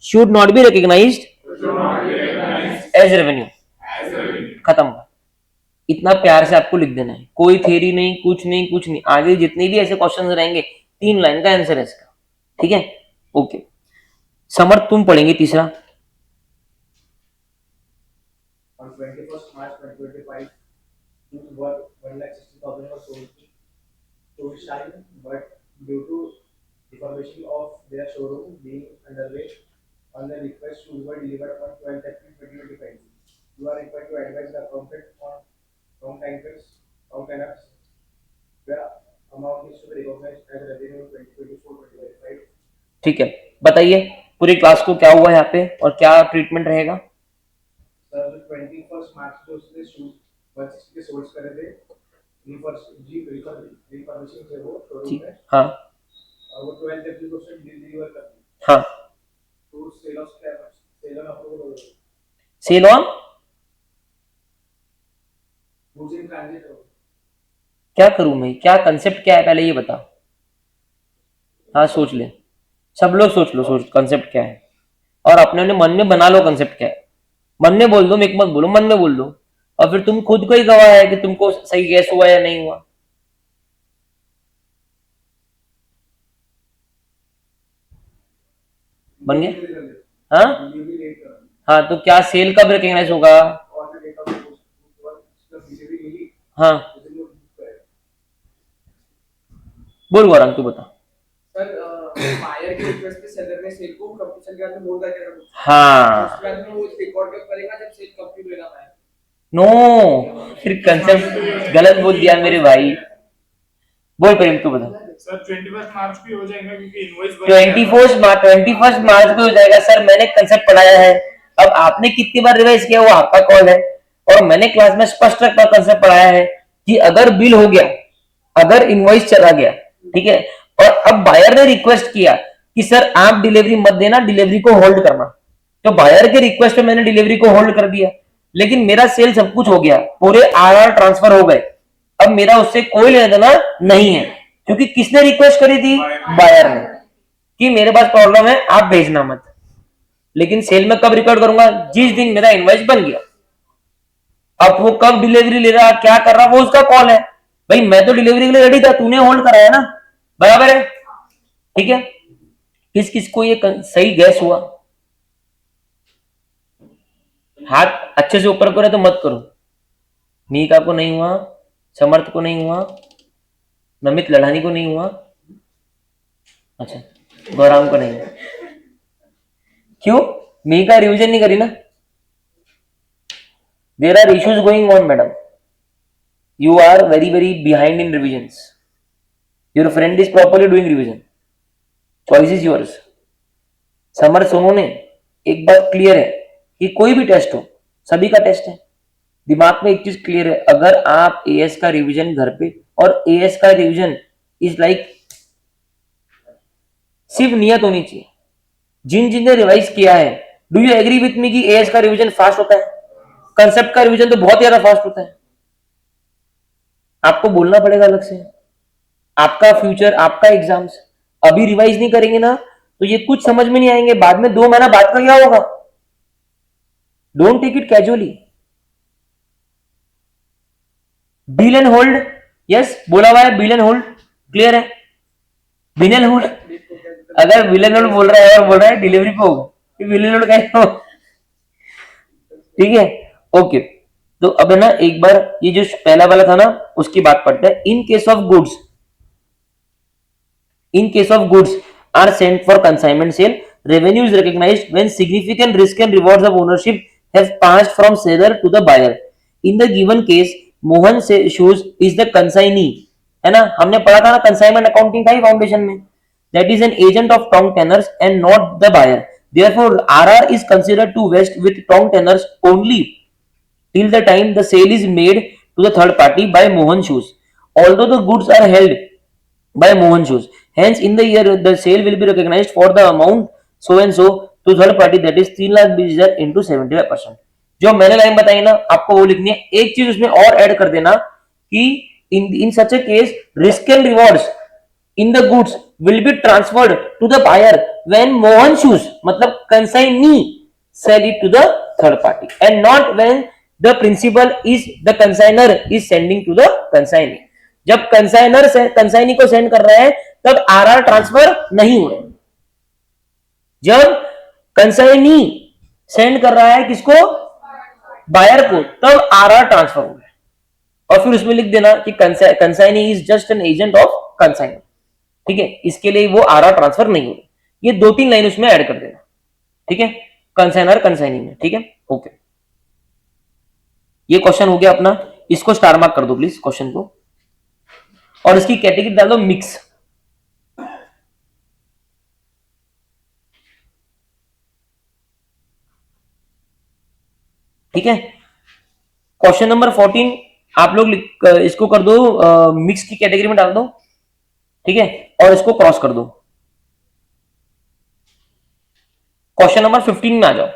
should not be recognized as revenue. खत्म। इतना प्यार से आपको लिख देना है, कोई थ्योरी नहीं, कुछ नहीं, कुछ नहीं। आगे जितने भी ऐसे क्वेश्चन रहेंगे 3 लाइन का आंसर है इसका, ठीक है, ओके। समर्थ तुम पढ़ेंगे तीसरा। On 21st March 2025, shoes worth 1,60,000 were sold to Shine, but due to deformation of their showroom being underway, on the request, shoes were delivered on 12th April 2025. You are required to advise the accountant on wrong tankers, wrong tenants, where amount is to be recognized as revenue 2024-2025. ठीक है, बताइए पूरी class को क्या हुआ यहाँ पे और क्या ट्रीटमेंट रहेगा? सर जो 21st मार्च को उसने शूज 160 के सोल्ड करे थे, रिफर्बिशिंग से वो शोरूम में, हाँ और वो 12th अप्रैल को उसने डिलीवर कर दी। हाँ, तो सेल ऑन अप्रूवल हो गई। सेल ऑन क्या करूं मैं, क्या कंसेप्ट क्या है पहले ये बता। हाँ सोच ले, सब लोग सोच लो, सोच कंसेप्ट क्या है, और अपने अपने मन में बना लो कंसेप्ट क्या है। मन में बोल दो, मेरे को मत बोलो, मन में बोल दो, और फिर तुम खुद को ही गवाह है कि तुमको सही गैस हुआ या नहीं हुआ। बन गया। हाँ डिलीवरी लेट कर हाँ, तो क्या सेल कब रिकग्नाइज होगा। और फिर डेट ऑफ डिलीवरी मिली हाँ उस दिन वो बुक करेगा। बोल गौरव तू बता। सर बायर के रिक्वेस्ट पे सेलर ने सेल को कंप्लीशन के बाद में बोल दिया क्या कुछ, हाँ उसके बाद में वो रिकॉर्ड कब करेगा जब सेल कंप्लीट होगा बायर। नो, फिर कंसेप्ट गलत बोल दिया मेरे भाई। बोल प्रेम तू बता। सर 21 मार्च को हो जाएगा क्योंकि इनवॉइस 21 मार्च को हो जाएगा सर, मैंने कंसेप्ट पढ़ाया है। अब आपने कितनी बार रिवाइज किया वो आपका कॉल है, और मैंने क्लास में स्पष्ट रखकर कंसेप्ट पढ़ाया है कि अगर बिल हो गया, अगर इनवॉइस चला गया, ठीक है, और अब बायर ने रिक्वेस्ट किया कि सर आप डिलीवरी मत देना, डिलीवरी को होल्ड करना, तो बायर के रिक्वेस्ट पे मैंने डिलीवरी को होल्ड कर दिया, लेकिन मेरा सेल सब कुछ हो गया, पूरे आर ट्रांसफर हो गए, अब मेरा उससे कोई लेना देना नहीं है, क्योंकि किसने रिक्वेस्ट करी थी, बायर ने, कि मेरे पास प्रॉब्लम है आप भेजना मत। लेकिन सेल में कब रिकॉर्ड करूंगा, जिस दिन मेरा इनवॉइस बन गया। अब वो कब डिलीवरी ले रहा, क्या कर रहा, वो उसका कॉल है भाई, मैं तो डिलीवरी के लिए रेडी था, तूने होल्ड कराया ना, बराबर है, ठीक है। किस किस को ये सही गैस हुआ, हाथ अच्छे से ऊपर करो तो मत करो। मीका को नहीं हुआ, समर्थ को नहीं हुआ, नमित लढ़ानी को नहीं हुआ, अच्छा गौराम को नहीं हुआ। क्यों, मीका रिवीजन नहीं करी ना। There are issues going on madam, you are very behind in revisions, your friend is properly doing revision, choice is yours। Summer Sonu ने एक बात क्लियर है कि कोई भी टेस्ट हो, सभी का टेस्ट है, दिमाग में एक चीज क्लियर है, अगर आप एएस का रिवीजन घर पे, और एएस का रिवीजन इज लाइक सिर्फ नियत होनी चाहिए। जिन जिन ने रिवाइज किया है, do you agree with me कि एएस का रिवीजन फास्ट होता है, कंसेप्ट का रिवीजन तो बहुत ज्यादा फास्ट होता है। आपको बोलना पड़ेगा अलग से, आपका फ्यूचर, आपका एग्जाम्स, अभी रिवाइज नहीं करेंगे ना तो ये कुछ समझ में नहीं आएंगे, बाद में 2 महीना बाद का क्या होगा। Don't take it casually. Bill and hold, yes बोला हुआ है, बिल एंड होल्ड क्लियर है, बिल एंड होल्ड। अगर बिल एंड होल्ड बोल रहा है और बोल रहा है डिलीवरी पे होगा, बिल एंड होल्ड कैसे हो, ठीक है, ओके। तो अब है ना, एक बार ये जो पहला वाला था ना उसकी बात पढ़ते हैं। इन case of goods, in case of goods are sent for consignment sale, revenue is recognized when significant risk and rewards of ownership have passed from seller to the buyer। in the given case Mohan shoes is the consignee, है ना, हमने पढ़ा था ना consignment accounting का ही foundation में, that is an agent of tongue tenors and not the buyer, therefore RR is considered to vest with tongue tenors only till the time the sale is made to the third party by Mohan shoes, although the goods are held by Mohan shoes, hence in the year the sale will be recognized for the amount so and so to third party, that is 3 lakh 20,000 into 75%। जो मैंने line बताई ना आपको वो लिखनी है। एक चीज उसमें और ऐड कर देना कि in such a case risk and rewards in the goods will be transferred to the buyer when Mohan shoes मतलब consignee sell it to the third party and not when the principal is the consigner is sending to the consignee। जब consignor से consignee को send कर रहा है तब RR transfer नहीं हो रहा, जब कंसाइनी सेंड कर रहा है किसको, बायर को, तब आरआर ट्रांसफर हो रहा है। और फिर उसमें लिख देना कि consignee is just an agent of consignor, ठीक है, इसके लिए वो आरआर ट्रांसफर नहीं हो रहा। ये 2-3 लाइन उसमें ऐड कर देना, ठीक है, कंसाइनर कंसाइनी में, ठीक है, ओके। ये क्वेश्चन हो गया अपना, इसको स्टार मार्क कर दो प्लीज क्वेश्चन को, और इसकी कैटेगरी डाल दो मिक्स। ठीक है, क्वेश्चन नंबर 14 आप लोग इसको कर दो मिक्स की कैटेगरी में डाल दो, ठीक है, और इसको क्रॉस कर दो। क्वेश्चन नंबर 15 में आ जाओ,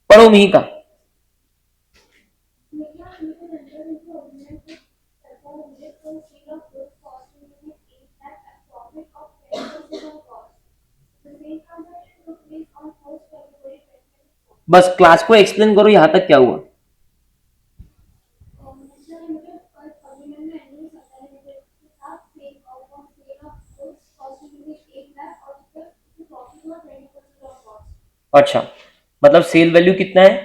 पढ़ो मिही का। बस क्लास को एक्सप्लेन करो, यहाँ तक क्या हुआ। अच्छा, मतलब सेल वैल्यू कितना है?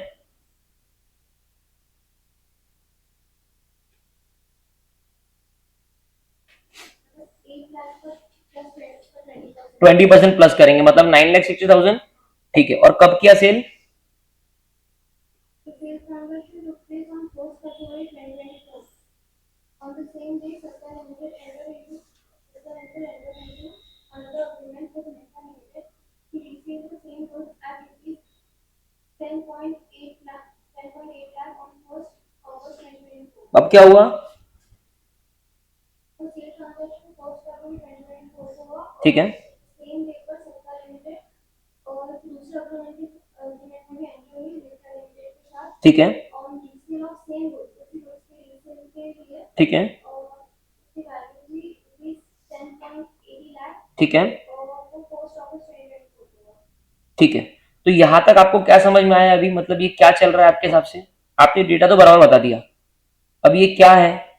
ट्वेंटी परसेंट प्लस करेंगे, मतलब 9,60,000। ठीक है, और कब किया सेल? अब क्या हुआ? ठीक है, ठीक है, ठीक है, ठीक है, ठीक है। तो यहां तक आपको क्या समझ में आया अभी? मतलब ये क्या चल रहा है आपके हिसाब से? आपने डेटा तो बराबर बता दिया, अब ये क्या है?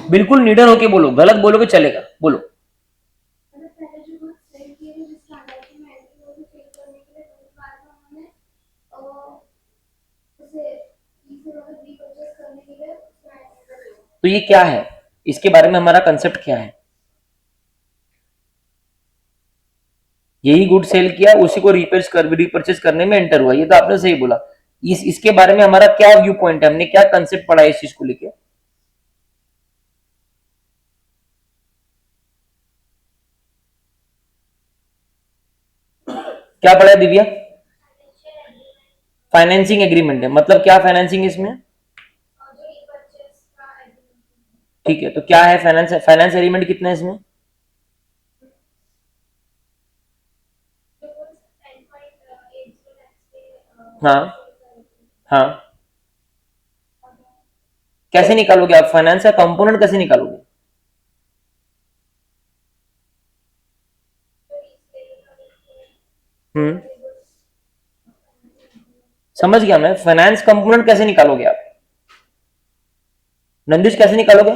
बिल्कुल निडर होके बोलो, गलत बोलोगे चलेगा, बोलो। तो ये क्या है, इसके बारे में हमारा कंसेप्ट क्या है? यही गुड सेल किया, उसी को रिपर्चेज करने में एंटर हुआ, ये तो आपने सही बोला। इसके बारे में हमारा क्या व्यू पॉइंट है, हमने क्या कंसेप्ट पढ़ा है इस चीज को लेके? क्या पढ़ा है दिव्या? फाइनेंसिंग एग्रीमेंट है, मतलब क्या फाइनेंसिंग इसमें? ठीक है, तो क्या है फाइनेंस एग्रीमेंट कितना है इसमें? हाँ, हाँ। कैसे निकालोगे आप फाइनेंस का कंपोनेंट, कैसे निकालोगे? हम्म, समझ गया मैं, फाइनेंस कंपोनेंट कैसे निकालोगे आप? नंदिश कैसे निकालोगे?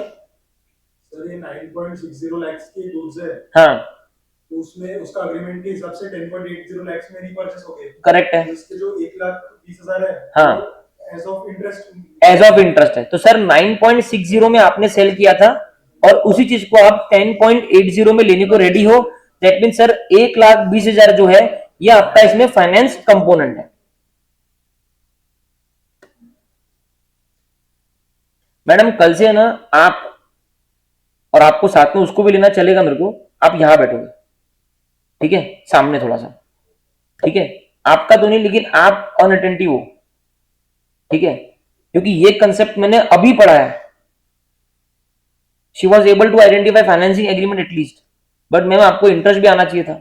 सर ये 9.60 लाख की गुड्स है, हाँ, तो उसमें उसका अग्रीमेंट के हिसाब से 10.80 लाख में रीपर्चेस हो गए। करेक्ट है। तो इसके जो 1,20,000 है, हाँ, as of interest, as of interest है। तो सर 9.60 में आपने सेल किया था, और उसी चीज को आप 10.80 में लेने को रेडी हो। दैट मीन सर 1,20,000 जो है, ये आपका इसमें फाइनेंस कंपोनेंट है। मैडम कल से ना आप, और आपको साथ में उसको भी लेना चलेगा मेरे को, आप यहां बैठोगे, ठीक है, सामने थोड़ा सा, ठीक है, आपका तो नहीं, लेकिन आप अनअटेंटिव हो, ठीक है, क्योंकि ये कंसेप्ट मैंने अभी पढ़ा है। She was able to identify financing agreement at least, but ma'am आपको इंटरेस्ट भी आना चाहिए था,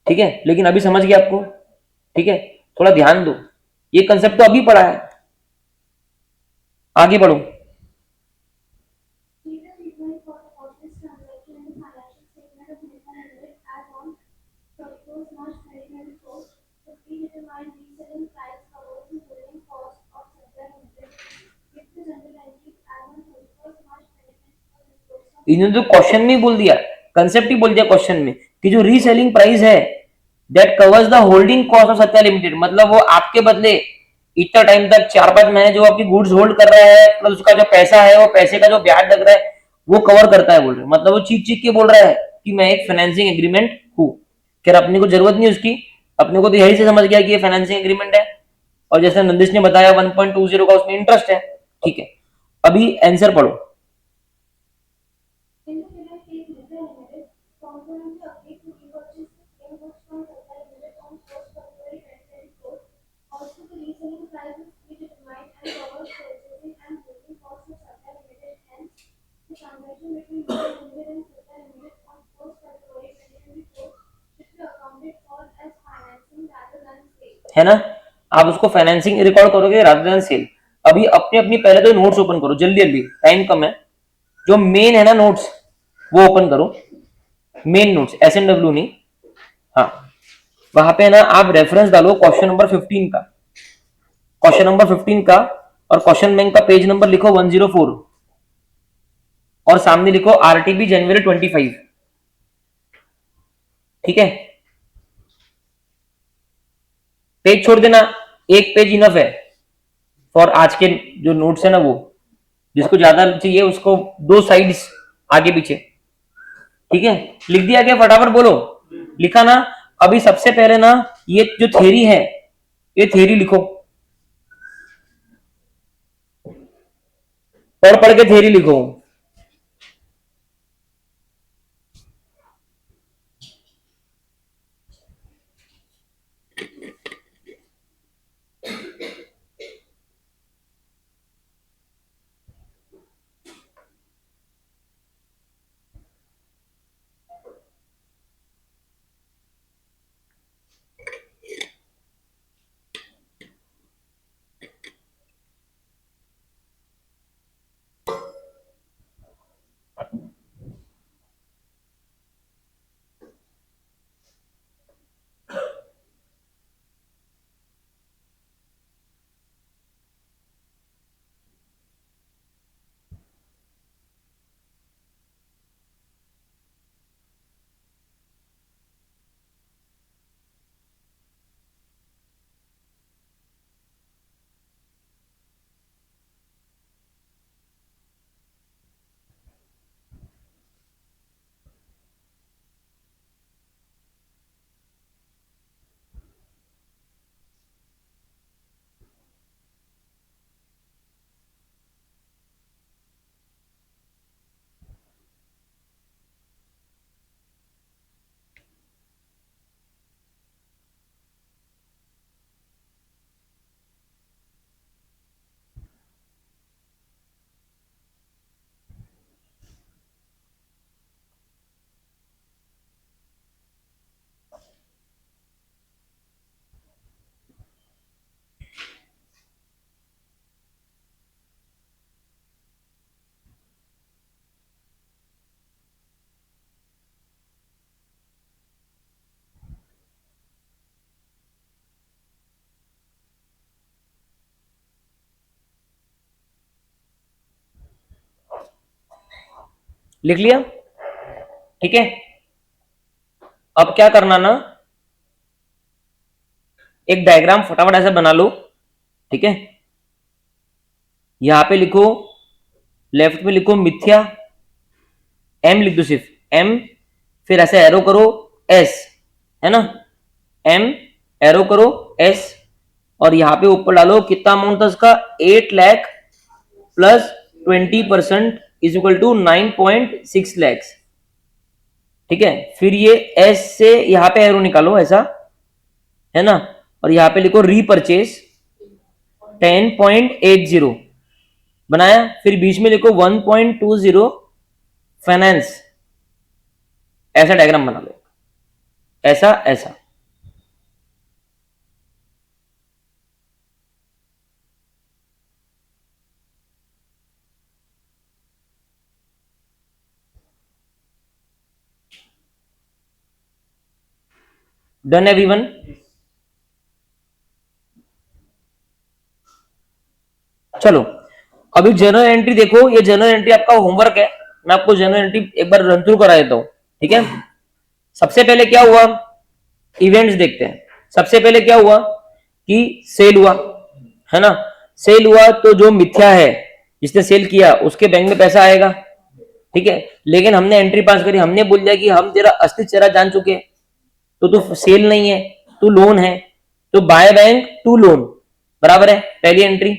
ठीक है, लेकिन अभी समझ गया आपको, ठीक है, थोड़ा ध्यान दो, ये कंसेप्ट तो अभी पढ़ा है, आगे बढ़ो। इन्होंने तो क्वेश्चन में ही बोल दिया, कंसेप्ट ही बोल दिया क्वेश्चन में, कि जो रीसेलिंग प्राइस है that covers the holding cost of Satya limited, मतलब वो आपके बदले इतना टाइम तक 4-5 महीने जो आपकी गुड्स होल्ड कर रहा है, मतलब उसका जो पैसा है, वो पैसे का जो ब्याज लग रहा है, वो कवर करता है, बोल रहे, मतलब वो चीख चीख के बोल रहा है कि मैं एक फाइनेंसिंग एग्रीमेंट हूं। खैर अपने को जरूरत नहीं उसकी, अपने को तो यही से समझ गया कि ये फाइनेंसिंग एग्रीमेंट है, और जैसे नंदिश ने बताया 1.20 का उसमें इंटरेस्ट है, ठीक है। अभी आंसर पढ़ो। है ना? आप उसको फाइनेंसिंग रिकॉर्ड करोगे रादर देन सेल। अभी अपनी अपनी पहले तो नोट्स ओपन करो जल्दी जल्दी, टाइम कम है। जो मेन है ना नोट्स वो ओपन करो, मेन नोट्स, SNW नहीं। हाँ, वहां पे ना आप रेफरेंस डालो क्वेश्चन नंबर 15 का, क्वेश्चन नंबर 15 का, और क्वेश्चन बैंक का पेज नंबर लिखो 104 और सामने लिखो RTB जनवरी 25। ठीक है, पेज छोड़ देना, एक पेज इनफ है फॉर आज के जो नोट्स है ना वो। जिसको ज्यादा चाहिए उसको 2 साइड्स आगे पीछे। ठीक है, लिख दिया क्या? फटाफट बोलो, लिखा ना? अभी सबसे पहले ना ये जो थ्योरी है, ये थ्योरी लिखो, पढ़ पढ़ के थ्योरी लिखो। लिख लिया? ठीक है, अब क्या करना ना, एक डायग्राम फटाफट ऐसा बना लो। ठीक है, यहां पे लिखो, लेफ्ट में लिखो मिथ्या, M लिख दो सिर्फ M, फिर ऐसे एरो करो S, है ना, M एरो करो S, और यहां पे ऊपर डालो कितना अमाउंट था उसका, 8 lakh plus 20% is equal to 9.6 lakh. ठीक है, फिर ये S से यहां पे एरो निकालो ऐसा, है ना, और यहां पे लिखो रीपरचेज 10.80 बनाया, फिर बीच में लिखो 1.20 फाइनेंस। ऐसा डायग्राम बना लो, ऐसा ऐसा। Done everyone? चलो, अभी जर्नल एंट्री देखो, ये जर्नल एंट्री आपका होमवर्क है, मैं आपको जर्नल एंट्री एक बार रन थ्रू करा देता हूं। ठीक है, सबसे पहले क्या हुआ, इवेंट्स देखते हैं। सबसे पहले क्या हुआ कि सेल हुआ, है ना, सेल हुआ तो जो मिथ्या है जिसने सेल किया उसके बैंक में पैसा आएगा। ठीक है, लेकिन हमने एंट्री पास करी, हमने बोल दिया कि हम तेरा असली चेहरा जान चुके हैं, तो तू सेल नहीं है, तू लोन है, तो बाय बैंक टू लोन बराबर है पहली entry,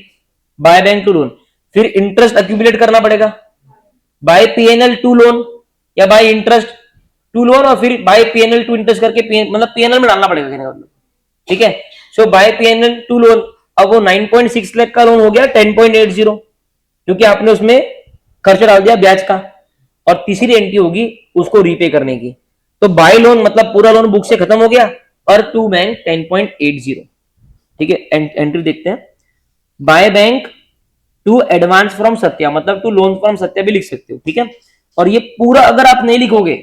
by bank to loan. फिर इंटरेस्ट अक्यूमुलेट करना पड़ेगा, बाय पीएनएल टू लोन या बाय इंटरेस्ट टू लोन, और फिर बाय पीएनएल टू इंटरेस्ट करके मतलब पीएनएल में डालना पड़ेगा कहने का मतलब। ठीक है, सो बाय पीएनएल टू लोन, अब वो 9.6 लाख का लोन हो गया 10.80, क्योंकि आपने उसमें खर्चा डाल दिया ब्याज का। और तीसरी एंट्री होगी उसको रीपे करने की, तो बाय लोन मतलब पूरा लोन बुक से खत्म हो गया, और टू बैंक 10.80। ठीक है, एंट्री देखते हैं। By bank to advance from Satya, मतलब टू लोन फ्रॉम सत्या भी लिख सकते हो, ठीक है। और ये पूरा अगर आप नहीं लिखोगे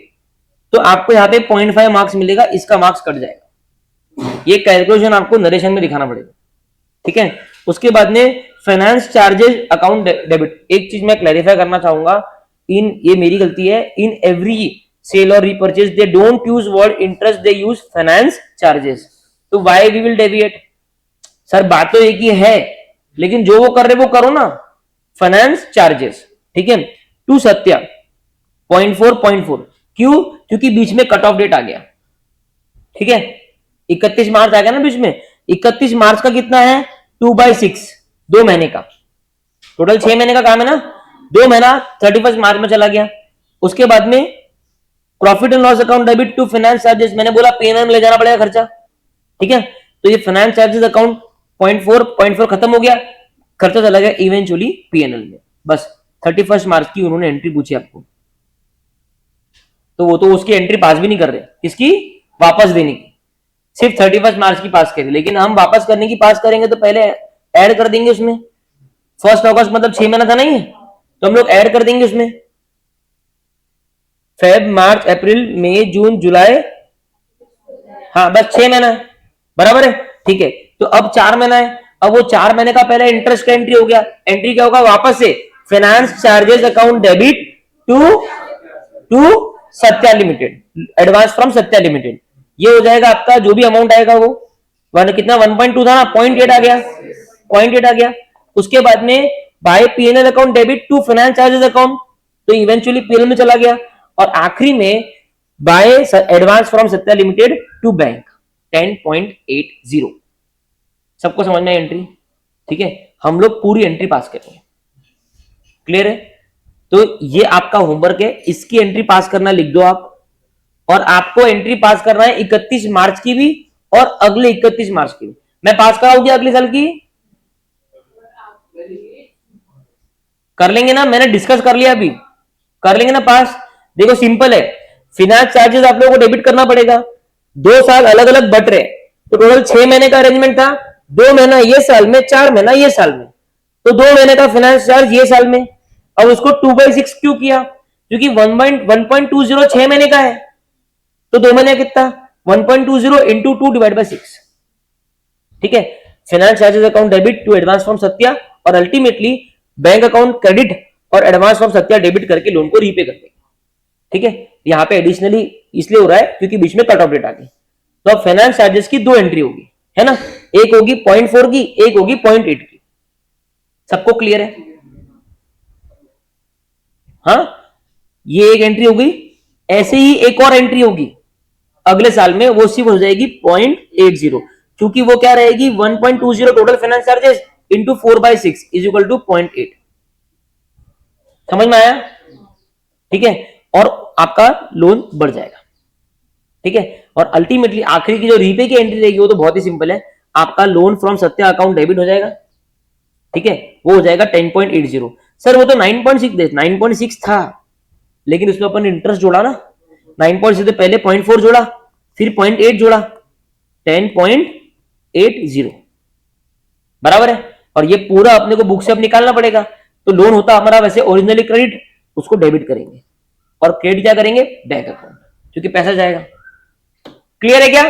तो आपको यहाँ पे 0.5 मार्क्स मिलेगा, इसका मार्क्स कट जाएगा। ये कैलकुलेशन आपको नरेशन में दिखाना पड़ेगा, ठीक है। उसके बाद में फाइनेंस चार्जेस अकाउंट डेबिट, एक चीज मैं क्लैरिफाई करना चाहूंगा, इन ये मेरी गलती है, इन एवरी सेल और repurchase they don't use word interest, they use finance charges. तो why we will deviate? Sir बात तो एक ही है, लेकिन जो वो कर रहे वो करो ना, फाइनेंस चार्जेस, ठीक है। टू सत्या 0.4 क्यों? क्योंकि बीच में कट ऑफ डेट आ गया, ठीक है। 31 मार्च आ गया ना बीच में, 31 मार्च का कितना है 2/6, 2 महीने का, टोटल 6 महीने का काम है ना, 2 महीना 31 मार्च में चला गया। उसके बाद में profit and loss account debit to finance charges, मैंने बोला पीएनएल में ले जाना पड़ेगा खर्चा, ठीक है। तो ये फाइनेंस चार्जेस अकाउंट 0.4 खत्म हो गया, खर्चा चला गया इवेंचुअली पीएनएल में। बस 31 मार्च की उन्होंने एंट्री पूछी आपको, तो वो तो उसकी एंट्री पास भी नहीं कर रहे, किसकी? वापस देने की, सिर्फ 31 मार्च की पास करें। लेकिन हम वापस करने की पास करेंगे तो पहले ऐड कर देंगे उसमें, 1 अगस्त मतलब 6 महीना था नहीं है, तो हम लोग ऐड कर देंगे उसमें, फेब मार्च अप्रैल मई जून जुलाई, हाँ बस 6 महीना है, बराबर है, ठीक है। तो अब 4 महीना है, अब वो 4 महीने का पहले इंटरेस्ट का एंट्री हो गया, एंट्री क्या होगा वापस से finance charges account debit to to Satya Limited, advance from Satya Limited. ये हो जाएगा आपका जो भी अमाउंट आएगा वो कितना 1.2 था ना, 0.8 आ गया, 0.8 आ गया। उसके बाद में by PNL account debit to finance charges account, तो इवेंचुअली पीएनएल में चला गया। और आखिरी में by advance from Satya Limited to bank 10.80। सबको समझ में एंट्री, ठीक है। हम लोग पूरी एंट्री पास करेंगे, क्लियर है। तो ये आपका होमवर्क है, इसकी एंट्री पास करना लिख दो आप। और आपको एंट्री पास करना है 31 मार्च की भी और अगले 31 मार्च की भी। मैं पास कराऊंगी अगले साल की, कर लेंगे ना, मैंने डिस्कस कर लिया अभी, कर लेंगे ना पास। देखो सिंपल है, फिनांस चार्जेस आप लोगों को डेबिट करना पड़ेगा, 2 साल अलग अलग बट रहे, तो टोटल 6 महीने का अरेंजमेंट था, 2 महीना ये साल में, 4 महीना ये साल में, तो 2 महीने का फाइनेंस चार्ज ये साल में। अब उसको 2/6 क्यों किया? क्योंकि 1.20 6 महीने का है, तो 2 महीने कितना 1.20 इंटू 2/6, ठीक है। Finance charges account debit to advance from Satya, और अल्टीमेटली बैंक अकाउंट क्रेडिट और एडवांस फ्रॉम सत्या डेबिट करके लोन को रीपे कर देंगे, ठीक है। यहाँ पे एडिशनली इसलिए हो रहा है क्योंकि बीच में कट ऑफ डेट आ गई। तो अब फाइनेंस चार्जेस की 2 एंट्री होगी, है ना, एक होगी 0.4 की, एक होगी 0.8 की। सबको क्लियर है? हाँ, ये एक एंट्री होगी, ऐसे ही एक और एंट्री होगी अगले साल में, वो सिर्फ हो जाएगी 0.80, क्योंकि वो क्या रहेगी 1.20 total finance charges into 4/6 is equal to 0.8। समझ में आया? ठीक है, और आपका लोन बढ़ जाएगा, ठीक है। और अल्टीमेटली आखिरी की जो रीपे की एंट्री रहेगी वो तो बहुत ही सिंपल है, आपका loan from Satya account debit हो जाएगा, ठीक है, वो हो जाएगा 10.80। सर वो तो 9.6 था, लेकिन उसमें अपन इंटरेस्ट जोड़ा ना, 9.6 से पहले 0.4 जोड़ा, फिर 0.8 जोड़ा, 10.80, बराबर है। और ये पूरा अपने को बुक से अब निकालना पड़ेगा, तो लोन होता हमारा वैसे ओरिजिनली क्रेडिट, उसको डेबिट करेंगे, और क्रेडिट क्या करेंगे बैंक अकाउंट, क्योंकि पैसा जाएगा। क्लियर है क्या?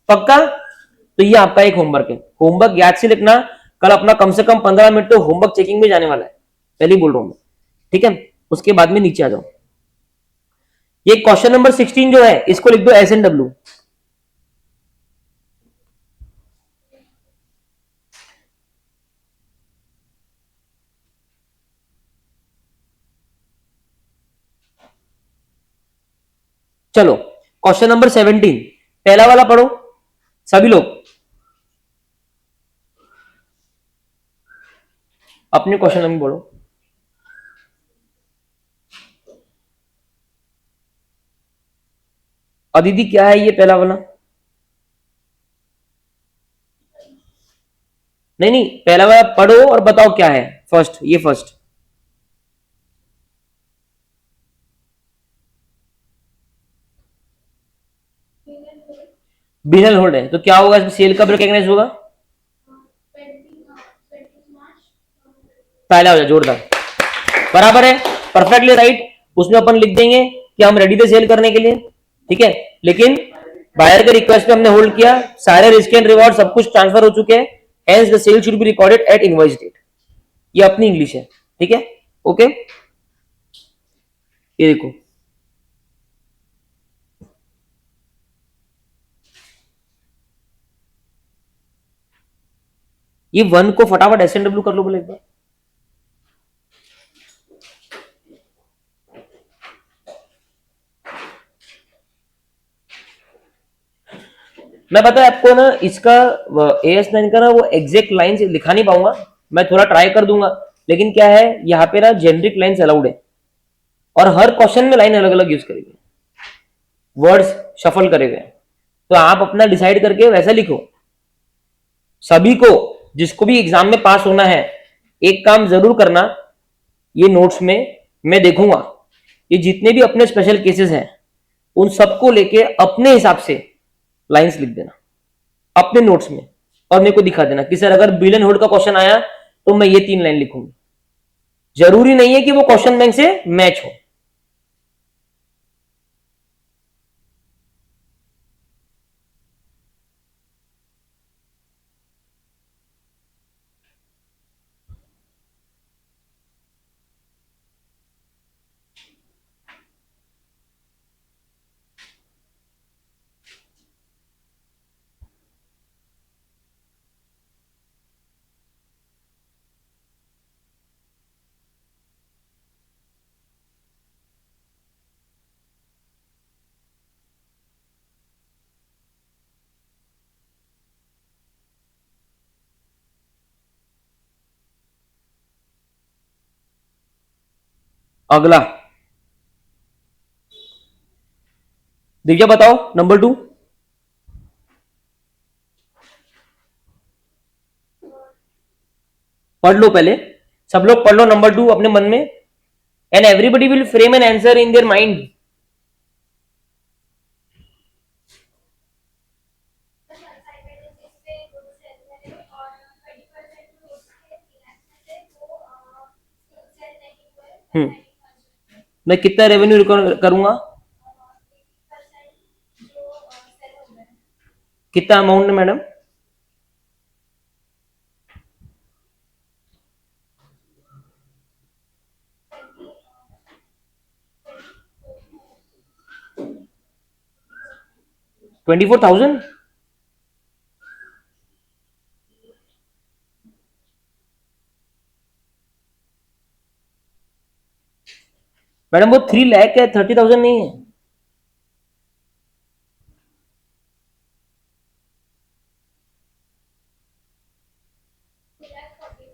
पक्का? तो ये आपका एक होमवर्क है, होमवर्क याद से लिखना, कल अपना कम से कम 15 मिनट तो होमवर्क चेकिंग में जाने वाला है, पहले ही बोल रहा हूं मैं, ठीक है। उसके बाद में नीचे आ जाओ, ये क्वेश्चन नंबर 16 जो है इसको लिख दो SNW। चलो क्वेश्चन नंबर 17, पहला वाला पढ़ो सभी लोग, अपने क्वेश्चन नंबर पढ़ो। अदिति क्या है ये पहला वाला? नहीं नहीं, पहला वाला पढ़ो और बताओ क्या है फर्स्ट, ये फर्स्ट। बिनल होल्ड है, तो क्या होगा इसमें, सेल कब रिकॉग्नाइज होगा? पहला हो जाए जोरदार, बराबर है, परफेक्टली राइट। उसमें अपन लिख देंगे कि हम रेडी थे सेल करने के लिए, ठीक है, लेकिन बायर के रिक्वेस्ट पे हमने होल्ड किया, सारे रिस्क एंड रिवॉर्ड सब कुछ ट्रांसफर हो चुके हैं, hence the sale should be recorded at invoice date. ये अपनी इंग्लिश है, ठीक है, ओके। ये देखो, ये 1 को फटाफट SNW कर लो बोले एक बार। मैं पता है आपको ना, इसका AS9 का ना वो एग्जैक्ट लाइंस लिखा नहीं पाऊंगा, मैं थोड़ा ट्राई कर दूंगा, लेकिन क्या है यहाँ पे ना जेनरिक लाइंस अलाउड है, और हर क्वेश्चन में लाइन अलग अलग यूज करेंगे, वर्ड्स शफल करे हुए, तो आप अपना डिसाइड करके वैसा लिखो। सभी को, जिसको भी एग्जाम में पास होना है, एक काम जरूर करना, ये नोट्स में मैं देखूंगा, ये जितने भी अपने स्पेशल केसेस हैं उन सबको लेके अपने हिसाब से लाइंस लिख देना अपने नोट्स में, और मेरे को दिखा देना कि सर अगर बिल एंड होल्ड का क्वेश्चन आया तो मैं ये 3 लाइन लिखूंगी। जरूरी नहीं है कि वो क्वेश्चन बैंक से मैच हो। अगला दिव्या बताओ, नंबर 2। पढ़ लो पहले, सब लोग पढ़ लो नंबर 2 अपने मन में, and everybody will frame an answer in their mind. मैं कितना रेवेन्यू करूंगा, कितना अमाउंट है मैडम? $24,000। मैडम वो 3 लाख है, 30,000 नहीं है।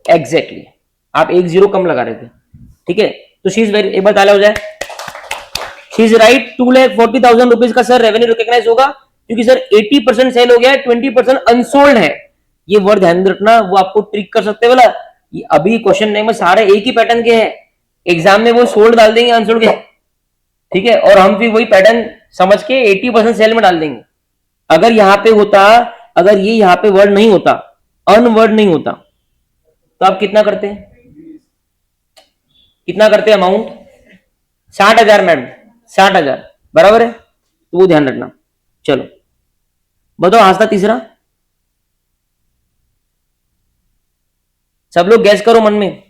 एग्जैक्टली आप 1 जीरो कम लगा रहे थे, ठीक है, तो शी इज वेरी, एक बार ताला हो जाए, शी इज राइट। 2,40,000 रुपीज का सर रेवेन्यू रिकॉग्नाइज होगा, क्योंकि सर 80% सेल हो गया है, 20% अनसोल्ड है। ये वर्ड ध्यान रखना, वो आपको ट्रिक कर सकते हैं बोला, ये अभी क्वेश्चन नहीं में सारे एक ही पैटर्न के हैं, एग्जाम में वो सोल्ड डाल देंगे अनसोल्ड के, ठीक है, और हम फिर वही पैटर्न समझ के 80% सेल में डाल देंगे। अगर यहाँ पे होता, अगर ये यहाँ पे वर्ड नहीं होता, अनवर्ड नहीं होता, तो आप कितना करते हैं, कितना करते हैं अमाउंट? 60,000 मैडम, 60,000 बराबर है, तो वो ध्यान रखना। चलो बताओ आज था तीसरा, सब लोग गैस करो मन में।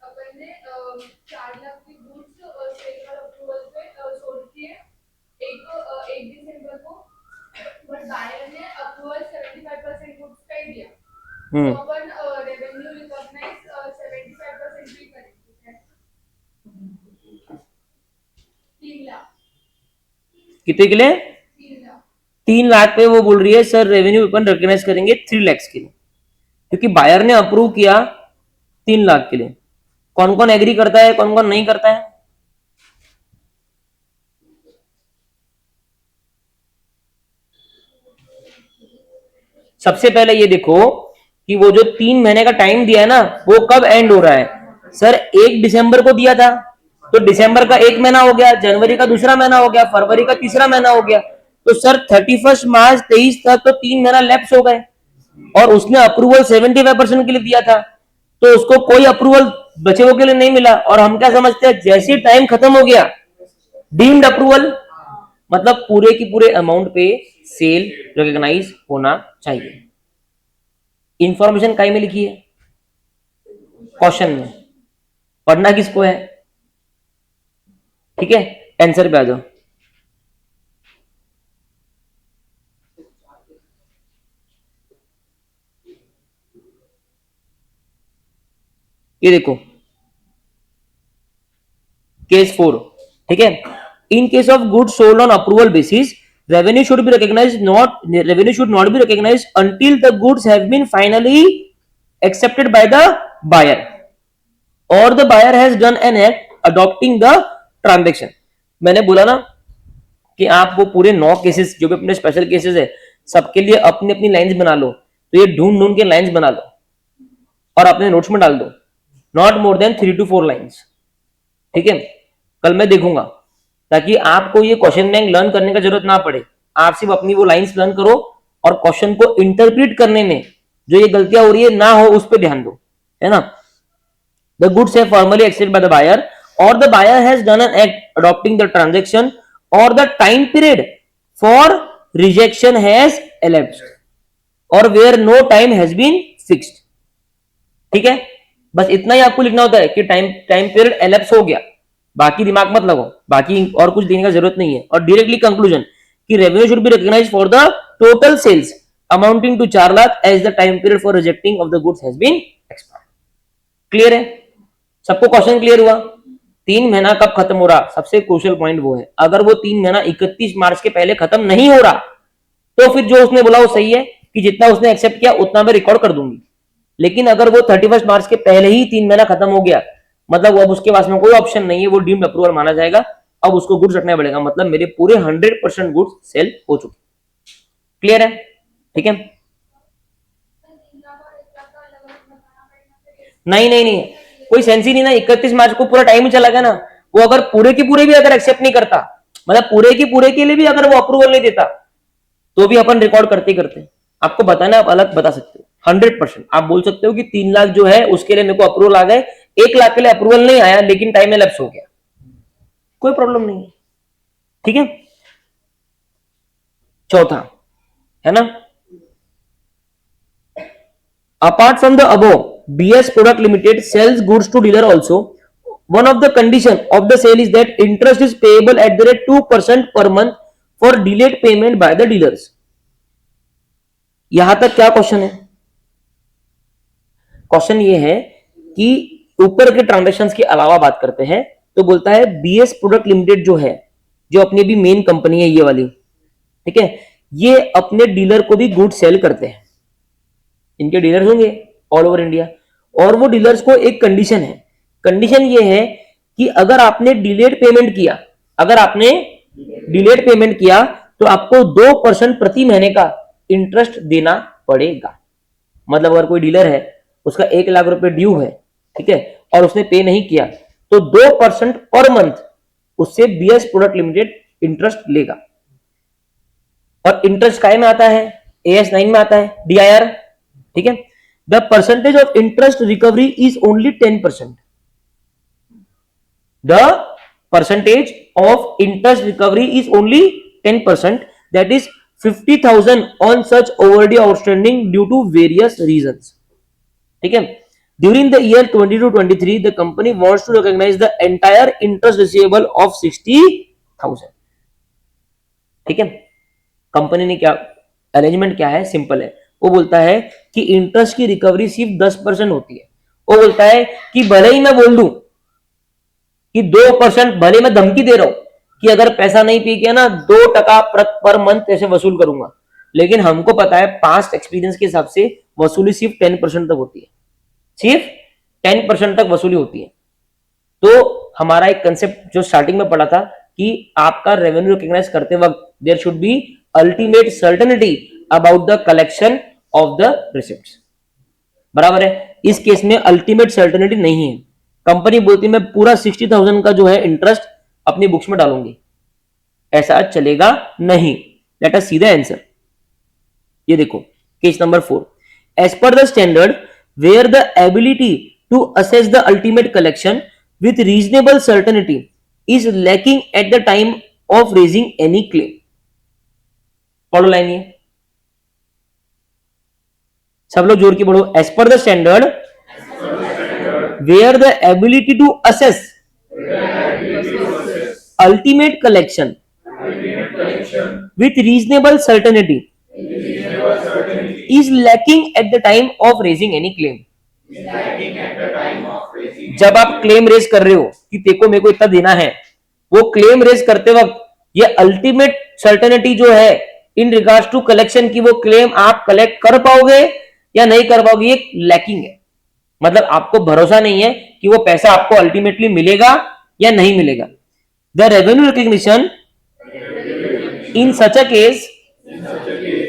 अपन ने 4 लाख की गुड्स सेल अप्रूवल पे सोल्ड किए एक दिसंबर को, बट बायर ने अप्रूवल 75% गुड्स का ही दिया, तो अपन रेवेन्यू रिकॉग्नाइज 75% भी करेंगे। 3 लाख, कितने के लिए? 3 लाख। 3 लाख पे वो बोल रही है सर रेवेन्यू अपन रिकॉग्नाइज करेंगे 3 लाख के लिए, क्योंकि बायर ने अप्रूव किया 3 लाख के लिए। कौन कौन एग्री करता है, कौन कौन नहीं करता है? सबसे पहले ये देखो कि वो जो 3 महीने का टाइम दिया है ना वो कब एंड हो रहा है। सर 1 दिसंबर को दिया था, तो दिसंबर का 1 महीना हो गया, जनवरी का दूसरा महीना हो गया, फरवरी का तीसरा महीना हो गया, तो सर 31 मार्च 23 तक तो 3 महीना लैप्स हो गए। और उसने अप्रूवल 75% के लिए दिया था, तो उसको कोई अप्रूवल बचे हुए के लिए नहीं मिला। और हम क्या समझते हैं, जैसे टाइम खत्म हो गया डीम्ड अप्रूवल, मतलब पूरे की पूरे अमाउंट पे सेल रिकॉग्नाइज होना चाहिए। इंफॉर्मेशन काई में लिखी है, क्वेश्चन में, पढ़ना किसको है, ठीक है। आंसर पे आ जाओ। ये देखो केस 4, ठीक है। इन case of good sold on approval basis, revenue should be recognized not revenue should not be recognized until the goods have been finally accepted by the buyer or the buyer has done an act adopting the transaction। मैंने बोला ना कि आप वो पूरे 9 cases जो भी अपने स्पेशल केसेस है सबके लिए अपनी अपनी लाइंस बना लो, तो ये ढूंढ ढूंढ के लाइंस बना लो और अपने नोट्स में डाल दो, not more than 3 to 4 lines, ठीक है। कल मैं देखूंगा ताकि आपको ये क्वेश्चन बैंक लर्न करने का जरूरत ना पड़े, आप सिर्फ अपनी वो लाइंस लर्न करो और क्वेश्चन को इंटरप्रेट करने में जो ये गलतियां हो रही है ना हो उस पर ध्यान दो, है ना। The goods have formally accepted by the buyer और the buyer has done an act adopting the transaction और the time period for rejection has elapsed और where no time has been fixed, ठीक है। बस इतना ही आपको लिखना होता है कि टाइम पीरियड एलेप्स हो गया, बाकी दिमाग मत लगाओ, बाकी और कुछ देने का जरूरत नहीं है। और डायरेक्टली कंक्लूजन कि revenue should be recognised for the total sales amounting to 4 lakh as the time period for rejecting of the goods has been expired. Clear है सबको, क्वेश्चन क्लियर हुआ। 3 महीना कब खत्म हो रहा, सबसे क्रूशियल पॉइंट वो है। अगर वो 3 महीना 31 मार्च के पहले खत्म नहीं हो रहा तो फिर जो उसने बोला वो सही है कि जितना उसने एक्सेप्ट किया उतना मैं रिकॉर्ड कर दूंगी। लेकिन अगर वो 31 मार्च के पहले ही 3 महीना खत्म हो गया, मतलब अब उसके पास में कोई ऑप्शन नहीं है, वो डीम्ड अप्रूवल माना जाएगा। अब उसको गुड्स रखना पड़ेगा, मतलब मेरे पूरे 100% गुड्स सेल हो चुके। क्लियर है, ठीक है। नहीं नहीं नहीं, कोई सेंस ही नहीं ना, 31 मार्च को पूरा टाइम ही चला गया ना। वो अगर पूरे की पूरे भी अगर एक्सेप्ट नहीं करता, मतलब पूरे की पूरे के लिए भी अगर वो अप्रूवल नहीं देता, तो भी अपन रिकॉर्ड करते ही करते। आपको बताना आप अलग बता सकते हो 100%। आप बोल सकते हो कि 3 लाख जो है उसके लिए मेरे को अप्रूवल आ गए, 1 लाख के लिए अप्रूवल नहीं आया लेकिन टाइम एलैप्स हो गया, कोई प्रॉब्लम नहीं है, ठीक है। चौथा है ना, apart from the above BS Product Limited sells goods to dealer also. One of the condition of the sale is that interest is payable at the rate 2% per month for delayed payment by the dealers. यहां तक क्या question है, question ये है कि ऊपर के transactions के अलावा बात करते हैं तो बोलता है BS प्रोडक्ट लिमिटेड जो है, जो अपनी भी मेन कंपनी है ये वाली, ठीक है, ये अपने डीलर को भी गुड सेल करते हैं। इनके डीलर्स होंगे ऑल ओवर इंडिया, और वो डीलर्स को एक कंडीशन है, कंडीशन ये है कि अगर आपने डिलेड पेमेंट किया, अगर आपने डिलेड पेमेंट किया तो आपको 2% प्रति महीने का इंटरेस्ट देना पड़ेगा। मतलब अगर कोई डीलर है उसका 1 लाख रुपए ड्यू है, ठीक है, और उसने पे नहीं किया तो 2% पर मंथ उससे BS प्रोडक्ट लिमिटेड इंटरेस्ट लेगा। और इंटरेस्ट काय में आता है, AS 9 में आता है, DIR, ठीक है। The percentage of interest recovery is only 10%. The percentage of interest recovery is only 10%. That is 50,000 on such overdue outstanding due to various reasons. ठीक है। During the year 22-23, the company wants to recognize the entire interest receivable of 60,000. ठीक है। Company ने क्या arrangement क्या है, simple है। वो बोलता है कि इंटरेस्ट की रिकवरी सिर्फ 10% होती है। वो बोलता है कि भले ही मैं बोल दूं कि 2%, भले मैं धमकी दे रहा हूं कि अगर पैसा नहीं पे किया ना 2% पर मंथ ऐसे वसूल करूंगा, लेकिन हमको पता है पास्ट एक्सपीरियंस के हिसाब से वसूली सिर्फ 10% तक होती है, सिर्फ 10% तक वसूली होती है। तो हमारा एक कंसेप्ट जो स्टार्टिंग में पढ़ा था कि आपका रेवेन्यू रिकॉग्नाइज करते वक्त there should be ultimate certainty about the collection of the receipts, बराबर है। इस केस में अल्टीमेट सर्टेनिटी नहीं है। कंपनी बोलती है मैं पूरा 60,000 का जो है इंटरेस्ट अपनी बुक्स में डालूंगी, ऐसा चलेगा नहीं। Let us see the answer. ये देखो case number 4, as per the standard where the ability to assess the ultimate collection with reasonable certainty is lacking at the time of raising any claim. पढ़ो line ये, सब लोग जोर की पढ़ो। As per the standard where the ability to assess ultimate collection with reasonable certainty is lacking at the time of raising any claim। जब आप claim raise कर रहे हो कि देखो मेरे को इतना देना है, वो क्लेम रेज करते वक्त ये अल्टीमेट सर्टेनिटी जो है इन रिगार्ड्स टू कलेक्शन की, वो क्लेम आप कलेक्ट कर पाओगे या नहीं कर पाओगे, ये लैकिंग है। मतलब आपको भरोसा नहीं है कि वो पैसा आपको अल्टीमेटली मिलेगा या नहीं मिलेगा। The revenue recognition in such a case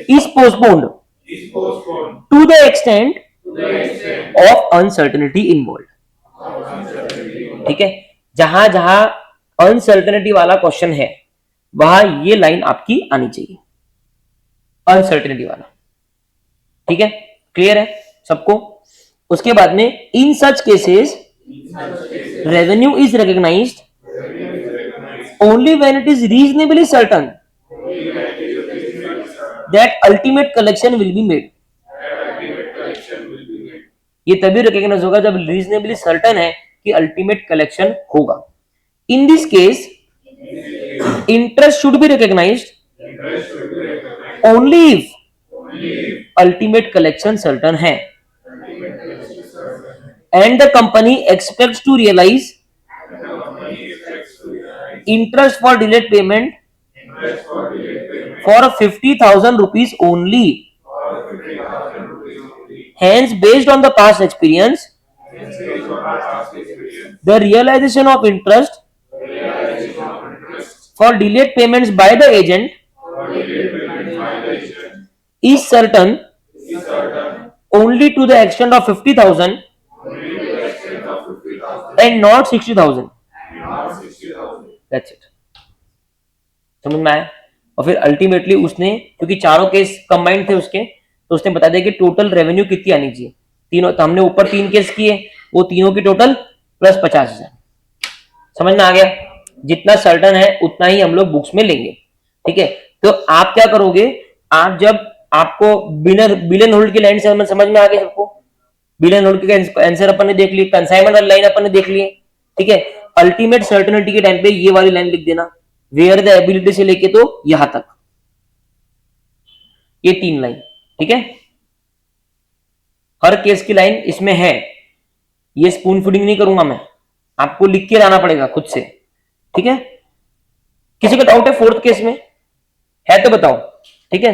is postponed to the extent of uncertainty involved। ठीक है, जहां जहां अनसर्टेनिटी वाला क्वेश्चन है वहां ये लाइन आपकी आनी चाहिए, अनसर्टेनिटी वाला। ठीक है, क्लियर है सबको। उसके बाद में in such cases revenue is recognised only when it is reasonably certain that ultimate collection will be made। ये तभी रिकॉग्नाइज होगा जब रीजनेबली सर्टन है कि अल्टीमेट कलेक्शन होगा। In this case interest should be recognised only if ultimate collection certain है and the company expects to realise interest for delayed payment for 50,000 rupees only। Hence, based on the past experience, the realization of interest for delayed payments by the agent is certain only to the extent of 50,000 and not 60,000। That's it। समझ में आया। और फिर ultimately उसने, क्योंकि चारों case combined थे उसके, तो उसने बता दिया कि टोटल रेवेन्यू कितनी आनी चाहिए। तीनों, तो हमने ऊपर 3 केस किए, वो तीनों की टोटल प्लस 50,000। समझ में आ गया। जितना सर्टन है उतना ही हम लोग बुक्स में लेंगे। ठीक है, तो आप क्या करोगे, आप जब आपको बिल एंड होल्ड की लाइन से समझ में आ गया सबको। बिल एंड होल्ड के आंसर अपन ने देख लिए, कंसाइनमेंट वाली लाइन अपन ने देख लिए। ठीक है, अल्टीमेट सर्टेनिटी के टाइम पे ये वाली लाइन लिख देना, वेयर द एबिलिटी से लेके तो यहां तक, ये 3 लाइन। ठीक है, हर केस की लाइन इसमें है। ये स्पून फीडिंग नहीं करूंगा मैं, आपको लिख के लाना पड़ेगा खुद से। ठीक है, किसी का डाउट है 4th केस में है तो बताओ। ठीक है,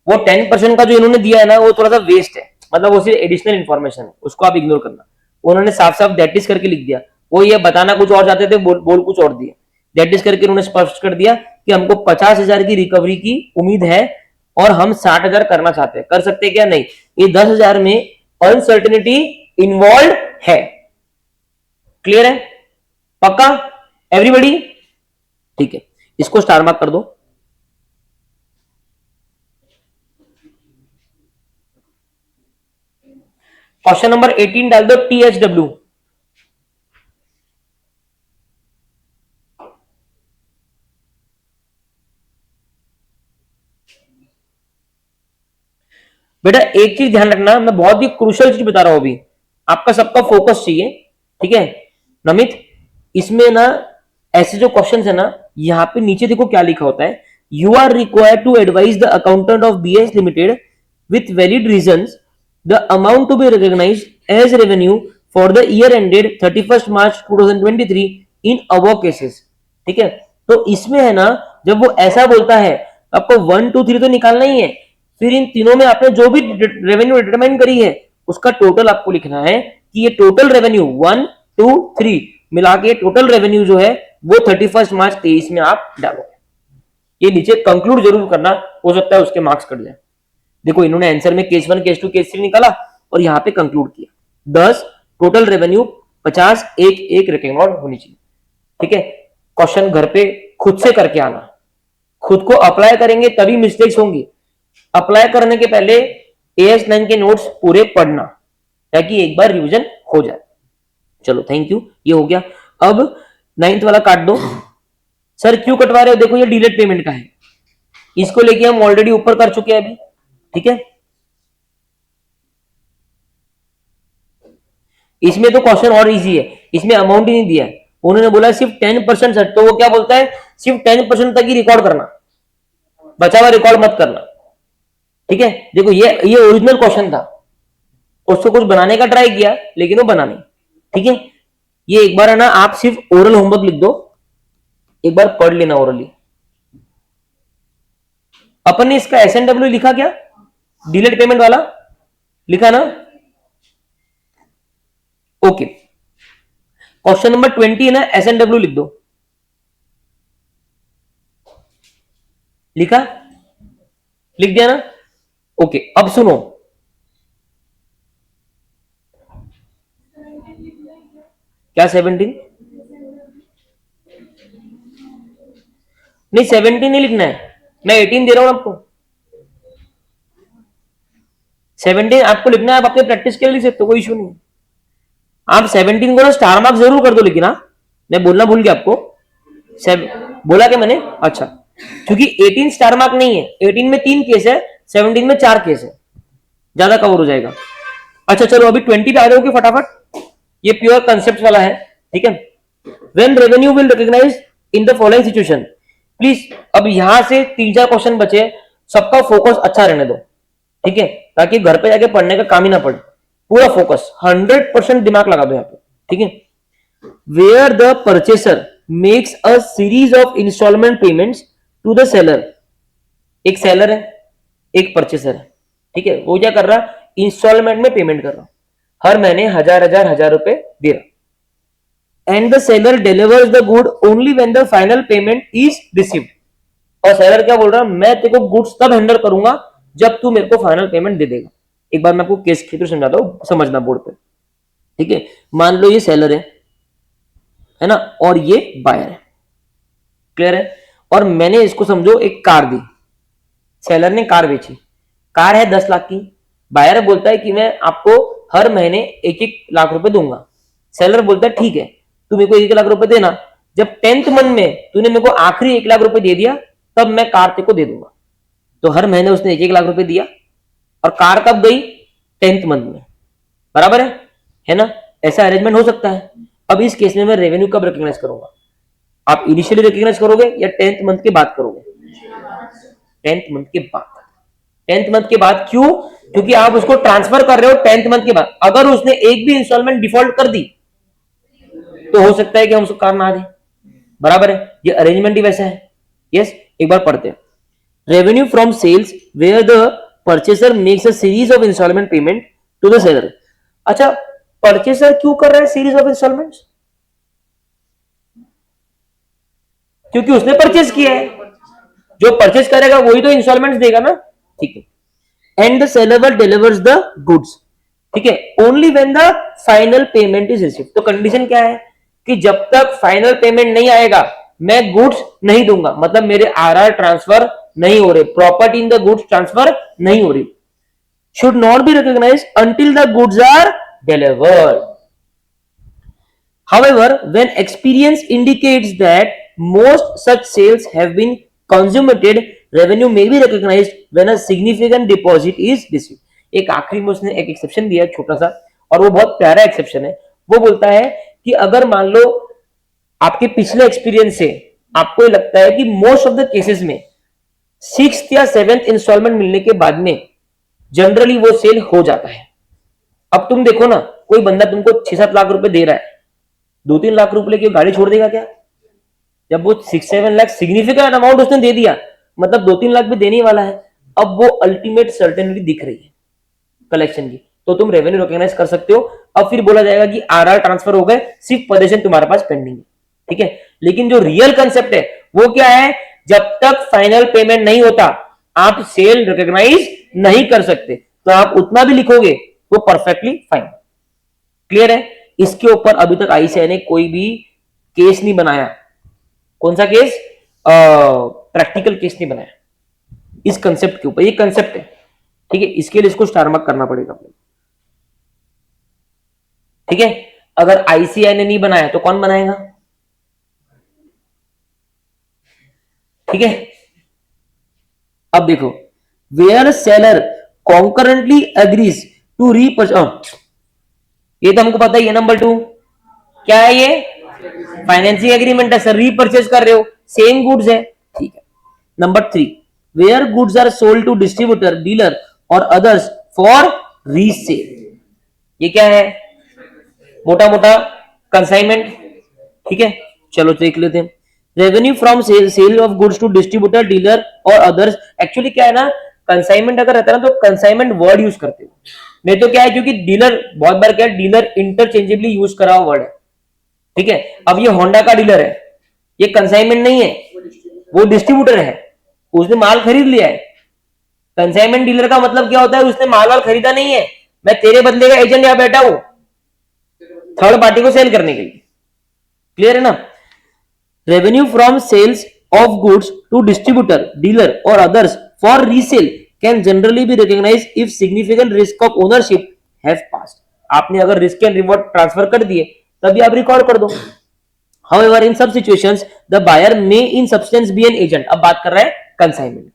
वो 10% का जो इन्होंने दिया है ना, वो थोड़ा सा वेस्ट है, मतलब वो सिर्फ एडिशनल इंफॉर्मेशन है, उसको आप इग्नोर करना। उन्होंने साफ साफ दैट इज करके लिख दिया, वो ये बताना कुछ और चाहते थे, बोल कुछ और दिया। दैट इज करके उन्होंने स्पष्ट कर दिया कि हमको 50,000 की रिकवरी की उम्मीद है और हम 60,000 करना चाहते हैं। कर सकते हैं क्या? नहीं। ये 10,000 में अनसर्टेनिटी इन्वॉल्व है। क्लियर है? पक्का एवरीबॉडी? ठीक है, इसको स्टार मार्क कर दो। क्वेश्चन नंबर 18 डाल दो THW। बेटा एक चीज ध्यान रखना, मैं बहुत ही क्रूशियल चीज बता रहा हूं अभी, आपका सबका फोकस चाहिए। ठीक है नमित, इसमें ना ऐसे जो क्वेश्चन है ना, यहाँ पे नीचे देखो क्या लिखा होता है, you are required to advise the accountant of BS limited with valid reasons the amount to be recognised as revenue for the year ended 31 March 2023 in above cases. ठीक है, तो इसमें है ना, जब वो ऐसा बोलता है आपको 1 2 3 तो निकालना ही है, फिर इन तीनों में आपने जो भी रेवेन्यू डिटरमाइन करी है उसका टोटल आपको लिखना है कि ये टोटल रेवेन्यू 1 2 3 मिला के टोटल रेवेन्यू जो है वो 31 मार्च 23 में आप डालोगे। ये नीचे कंक्लूड जरूर करना, हो सकता है उसके मार्क्स कट जाए। देखो इन्होंने आंसर में केस 1 केस 2 केस 3 निकाला, और यहाँ पे कंक्लूड किया। 10 टोटल रेवेन्यू 50 एक एक रिकॉर्ड होनी चाहिए। ठीक है, क्वेश्चन घर पे खुद से करके आना, खुद को अप्लाई करेंगे तभी मिस्टेक्स होंगी। अप्लाई करने के पहले AS9 के नोट्स पूरे पढ़ना ताकि एक बार रिवीजन हो जाए। चलो थैंक यू, ये हो गया। अब 9th वाला काट दो। सर क्यों कटवा रहे हो? देखो ये डिलेट पेमेंट का है, इसको लेके हम ऑलरेडी ऊपर कर चुके हैं अभी। ठीक है, इसमें तो क्वेश्चन और इजी है, इसमें अमाउंट ही नहीं दिया है। उन्होंने बोला सिर्फ 10% सर, तो वो क्या बोलता है सिर्फ 10% तक ही रिकॉर्ड करना, बचा हुआ रिकॉर्ड मत करना। ठीक है, देखो ये ओरिजिनल क्वेश्चन था, उसको कुछ बनाने का ट्राई किया लेकिन वो बना नहीं। ठीक है, ये एक बार है ना आप सिर्फ ओरल होमवर्क लिख दो, एक बार पढ़ लेना ओरली। अपन ने इसका SNW लिखा क्या? डिलेट पेमेंट वाला लिखा ना? ओके, क्वेश्चन नंबर 20 है ना, SNW लिख दो। लिखा? लिख दिया ना? ओके, अब सुनो, क्या 17? नहीं 17 नहीं लिखना है, मैं 18 दे रहा हूं आपको। 17 आपको लिखना है, आप अपने प्रैक्टिस के लिए लिख सकते हो, कोई इशू नहीं है। आप 17 को ना स्टार मार्क जरूर कर दो, लेकिन हाँ मैं बोलना भूल गया आपको। बोला क्या मैंने? अच्छा, क्योंकि 18 स्टार मार्क नहीं है, 18 में 3 केस है, 17 में 4 केस है, ज्यादा कवर हो जाएगा। अच्छा चलो अभी 20 पे आ जाओगे फटाफट, ये प्योर कंसेप्ट वाला है। ठीक है, when revenue will recognise in the following situation, please अब यहां से 3-4 क्वेश्चन बचे, सबका फोकस अच्छा रहने दो। ठीक है, ताकि घर पे जाके पढ़ने का काम ही ना पड़े, पूरा फोकस 100% दिमाग लगा दो यहाँ पे। ठीक है, where the purchaser makes a series of instalment payments to the seller, एक सेलर है एक परचेसर है। ठीक है, वो क्या कर रहा? इंस्टॉलमेंट में पेमेंट कर रहा, हर महीने हजार रुपए दे रहा। And the seller delivers the good only when the final payment is received, और सेलर क्या बोल रहा है, मैं तेरे को गुड्स तब हैंडल करूंगा जब तू मेरे को फाइनल पेमेंट दे देगा। एक बार मैं आपको केस के थ्रू समझाता हूं, समझना बोर्ड पे। ठीक है, मान लो ये सेलर है ना, और ये बायर है, क्लियर है? और मैंने इसको समझो एक कार दी, सेलर ने कार बेची, कार है 10 लाख की, बायर बोलता है कि मैं आपको हर महीने 1-1 लाख रुपए दूंगा। सेलर बोलता है ठीक है, तू मेरे को 1 लाख रुपए देना, जब 10th मंथ में तूने मेरे को आखिरी 1 लाख रुपए दे दिया तब मैं कार तेरे को दे दूंगा। तो हर महीने उसने 1-1 लाख रुपए दिया, और कार कब गई? 10th मंथ में, बराबर है ना? ऐसा अरेंजमेंट हो सकता है। अब इस केस में मैं रेवेन्यू कब रिकॉग्नाइज करूंगा? आप इनिशियली रिकॉग्नाइज करोगे या 10th मंथ के बाद करोगे? 10th मंथ के बाद। 10th मंथ के बाद क्यों? क्योंकि आप उसको ट्रांसफर कर रहे हो 10th मंथ के बाद। अगर उसने एक भी इंस्टॉलमेंट डिफॉल्ट कर दी तो हो सकता है कि हम उसको कार ना दें, बराबर है? ये अरेंजमेंट ही वैसा है। यस, एक बार पढ़ते हैं। Revenue from sales where the purchaser makes a series of instalment payment to the seller. अच्छा, परचेसर क्यों कर रहा है सीरीज ऑफ इंस्टॉलमेंट्स? क्योंकि उसने परचेस किया है, जो परचेस करेगा वही तो इंस्टॉलमेंट्स देगा ना। ठीक है, and the seller delivers the goods. ठीक है, only when the final payment is received. तो कंडीशन क्या है कि जब तक फाइनल पेमेंट नहीं आएगा मैं गुड्स नहीं दूंगा, मतलब मेरे आरआर ट्रांसफर नहीं हो रहे, property in the goods transfer नहीं हो रही। Should not be recognised until the goods are delivered. However, when experience indicates that most such sales have been consummated, revenue may be recognized when a significant deposit is received. एक आखिरी में उसने एक exception दिया छोटा सा, और वो बहुत प्यारा एक्सेप्शन है। वो बोलता है कि अगर मान लो आपके पिछले एक्सपीरियंस से आपको लगता है कि मोस्ट ऑफ द केसेस में 6th या 7th इंस्टॉलमेंट मिलने के बाद में जनरली वो सेल हो जाता है। अब तुम देखो ना, कोई बंदा तुमको 6-7 लाख रुपए दे रहा है, 2-3 लाख रुपए लेके गाड़ी छोड़ देगा क्या? जब वो 6-7 लाख सिग्निफिकेंट अमाउंट उसने दे दिया, मतलब 2-3 लाख भी देने वाला है, अब वो अल्टीमेट सर्टेनिटी दिख रही है कलेक्शन की, तो तुम रेवेन्यू रिकॉग्नाइज कर सकते हो। अब फिर बोला जाएगा कि आरआर ट्रांसफर हो गए, सिर्फ पोजीशन तुम्हारे पास पेंडिंग है। ठीक है, लेकिन जो रियल कंसेप्ट है वो क्या है? जब तक फाइनल पेमेंट नहीं होता आप सेल रिकॉग्नाइज नहीं कर सकते। तो आप उतना भी लिखोगे वो परफेक्टली फाइन। क्लियर है? इसके ऊपर अभी तक आईसीआई ने कोई भी केस नहीं बनाया। कौन सा केस? प्रैक्टिकल केस नहीं बनाया इस कंसेप्ट के ऊपर। ये कंसेप्ट है, ठीक है, इसके लिए इसको स्टार मार्क करना पड़ेगा। ठीक है, अगर आईसीआई ने नहीं बनाया तो कौन बनाएगा? ठीक है, अब देखो, where seller concurrently agrees to repurchase, ये तो हमको पता ही है। नंबर 2 क्या है? ये फाइनेंसिंग एग्रीमेंट है सर, रीपर्चेज कर रहे हो, सेम गुड्स है, ठीक है। Number 3, where goods are sold to distributor, dealer और अदर्स फॉर रीसेल, ये क्या है? मोटा मोटा कंसाइनमेंट। ठीक है, चलो देख लेते हैं। Revenue from sale of goods to distributor, dealer और अदर्स। एक्चुअली क्या है ना, कंसाइनमेंट अगर रहता है ना तो कंसाइनमेंट वर्ड यूज करते हो, नहीं तो क्या है, क्योंकि डीलर बहुत बार क्या है, डीलर इंटरचेंजेबली यूज करा हुआ वर्ड है। ठीक है, अब ये होंडा का डीलर है, ये कंसाइनमेंट नहीं है, वो डिस्ट्रीब्यूटर है, उसने माल खरीद लिया है। कंसाइनमेंट डीलर का मतलब क्या होता है, उसने माल खरीदा नहीं है, मैं तेरे बदले का एजेंट यहां बैठा हूं थर्ड पार्टी को सेल करने के लिए। क्लियर है ना? Revenue from sales of goods to distributor, dealer और others for resale can generally be recognised if significant risk of ownership have passed. आपने अगर रिस्क एंड रिवॉर्ड ट्रांसफर कर दिए तभी आप रिकॉर्ड कर दो। However, in some situations, the buyer may in substance be an agent। अब बात कर रहा है कंसाइनमेंट,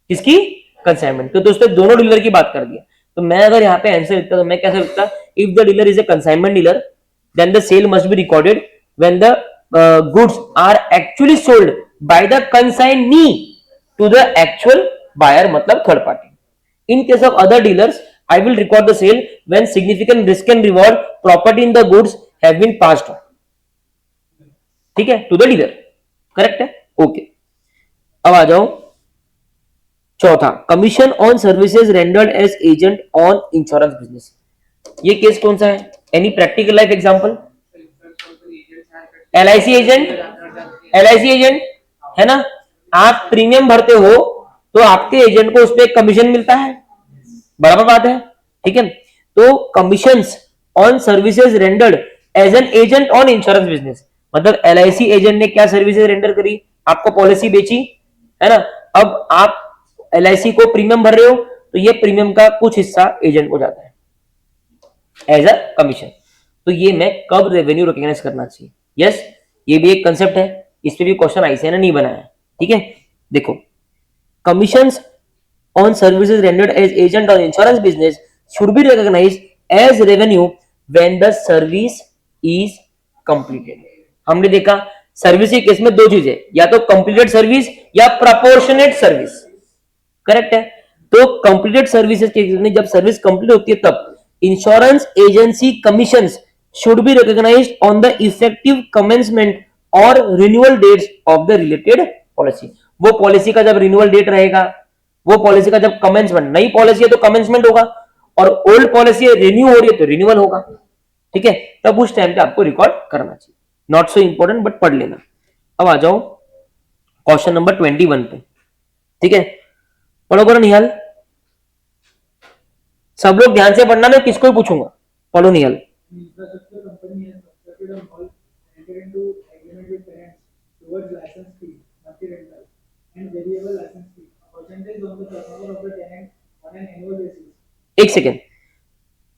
किसकी? कंसाइनमेंट। तो दोस्तों दोनों डीलर की बात कर दिया, तो मैं अगर यहाँ पे आंसर लिखता तो मैं कैसे लिखता? If the dealer is a consignment dealer then the sale must be recorded when the goods are actually sold by the consignee to the actual buyer, मतलब third party. In case of other dealers I will record the sale when significant risk and reward property in the goods have been passed on। ठीक है, to the dealer. Correct है? Okay, अब आ जाओ चौथा, commission on services rendered as agent on insurance business. ये case कौन सा है? Any practical life example? LIC agent, LIC agent है ना, आप प्रीमियम भरते हो तो आपके एजेंट को उस पर कमीशन मिलता है, बराबर बात है। ठीक है, तो commissions on services rendered as an agent on insurance business, मतलब एलआईसी एजेंट ने क्या सर्विसेज रेंडर करी? आपको पॉलिसी बेची है ना, अब आप एलआईसी को प्रीमियम भर रहे हो तो ये प्रीमियम का कुछ हिस्सा एजेंट को जाता है एज अ कमीशन। तो ये मैं कब रेवेन्यू रिकॉग्नाइज करना चाहिए? यस, ये भी एक कंसेप्ट है, इस पे भी क्वेश्चन आईसीआई ने नहीं बनाया। ठीक है, देखो, commissions on services rendered as agent on insurance business should be recognized as revenue when the service is completed। हमने देखा सर्विस के केस में दो चीजें, या तो कंप्लीटेड सर्विस या प्रपोर्शनेट सर्विस। करेक्ट है? तो कंप्लीटेड सर्विसेज के केस में जब सर्विस कंप्लीट होती है तब insurance agency commissions should be recognized on the effective commencement और renewal dates of the related policy. वो पॉलिसी का जब रिन्यूअल डेट रहेगा, वो पॉलिसी का जब कमेंसमेंट, नई पॉलिसी है तो कमेंसमेंट होगा, और ओल्ड पॉलिसी रिन्यू हो रही है तो रिन्यूअल होगा। ठीक है, तब उस टाइम पे आपको रिकॉर्ड करना चाहिए। नॉट सो इंपॉर्टेंट बट पढ़ लेना। अब आ जाओ क्वेश्चन नंबर 21 पे। ठीक है, पढ़ो करो निहाल, सब लोग ध्यान से पढ़ना, मैं किसको ही पूछूंगा। पढ़ो निहाल। Infrastructure company has constructed a mall, entered into agreement with tenants towards license fee, monthly rental, and variable license fee, a percentage on the turnover of the tenant on an annual basis। एक second,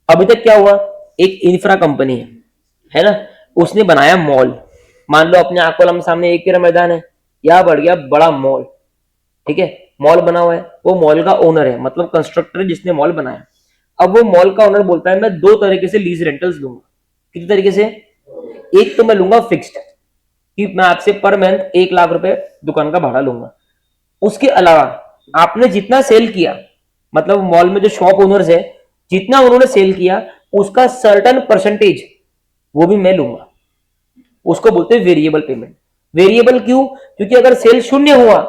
अभी तक क्या हुआ? एक infra company है ना, उसने बनाया मॉल। मान लो अपने आंखों के सामने एक किरा मैदान है, यह बढ़ गया बड़ा मॉल। ठीक है, मॉल बना हुआ है, वो मॉल का ओनर है, मतलब कंस्ट्रक्टर है जिसने मॉल बनाया। अब वो मॉल का ओनर बोलता है मैं दो तरीके से लीज रेंटल्स दूंगा। कितने तरीके से? एक तो मैं लूंगा फिक्स्ड, कि मैं आपसे पर मंथ 1 लाख रुपए दुकान का भाड़ा लूंगा। उसके अलावा आपने जितना सेल किया, मतलब मॉल में जो शॉप ओनर्स है जितना उन्होंने सेल किया उसका सर्टेन परसेंटेज वो भी मैं लूंगा। उसको बोलते हैं वेरिएबल पेमेंट। वेरिएबल क्यों? क्योंकि अगर सेल शून्य हुआ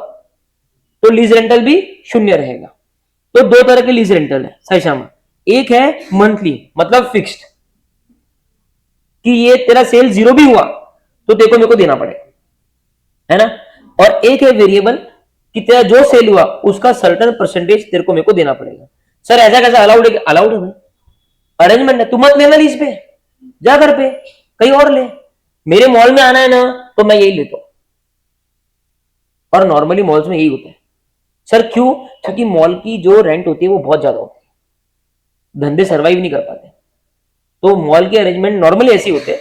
तो लीज रेंटल भी शून्य रहेगा। तो दो तरह के लीज रेंटल है सही शामा, एक है मंथली मतलब फिक्स्ड, कि ये तेरा सेल 0 भी हुआ तो देखो मेरे को देना पड़ेगा, है ना। और एक है वेरिएबल, कि तेरा जो सेल हुआ उसका सर्टेन परसेंटेज तेरे को मेरे को देना पड़ेगा। सर ऐसा कैसा? अलाउड है? अलाउड है, अरेंजमेंट है, तू मत लेना लीज पे, जा घर पे कहीं और ले, मेरे मॉल में आना है ना तो मैं यही लेता हूं। और नॉर्मली मॉल्स में यही होता है सर। क्यों? क्योंकि मॉल की जो रेंट होती है वो बहुत ज्यादा होती है, धंधे सर्वाइव नहीं कर पाते। तो मॉल के अरेंजमेंट नॉर्मली ऐसे होते हैं,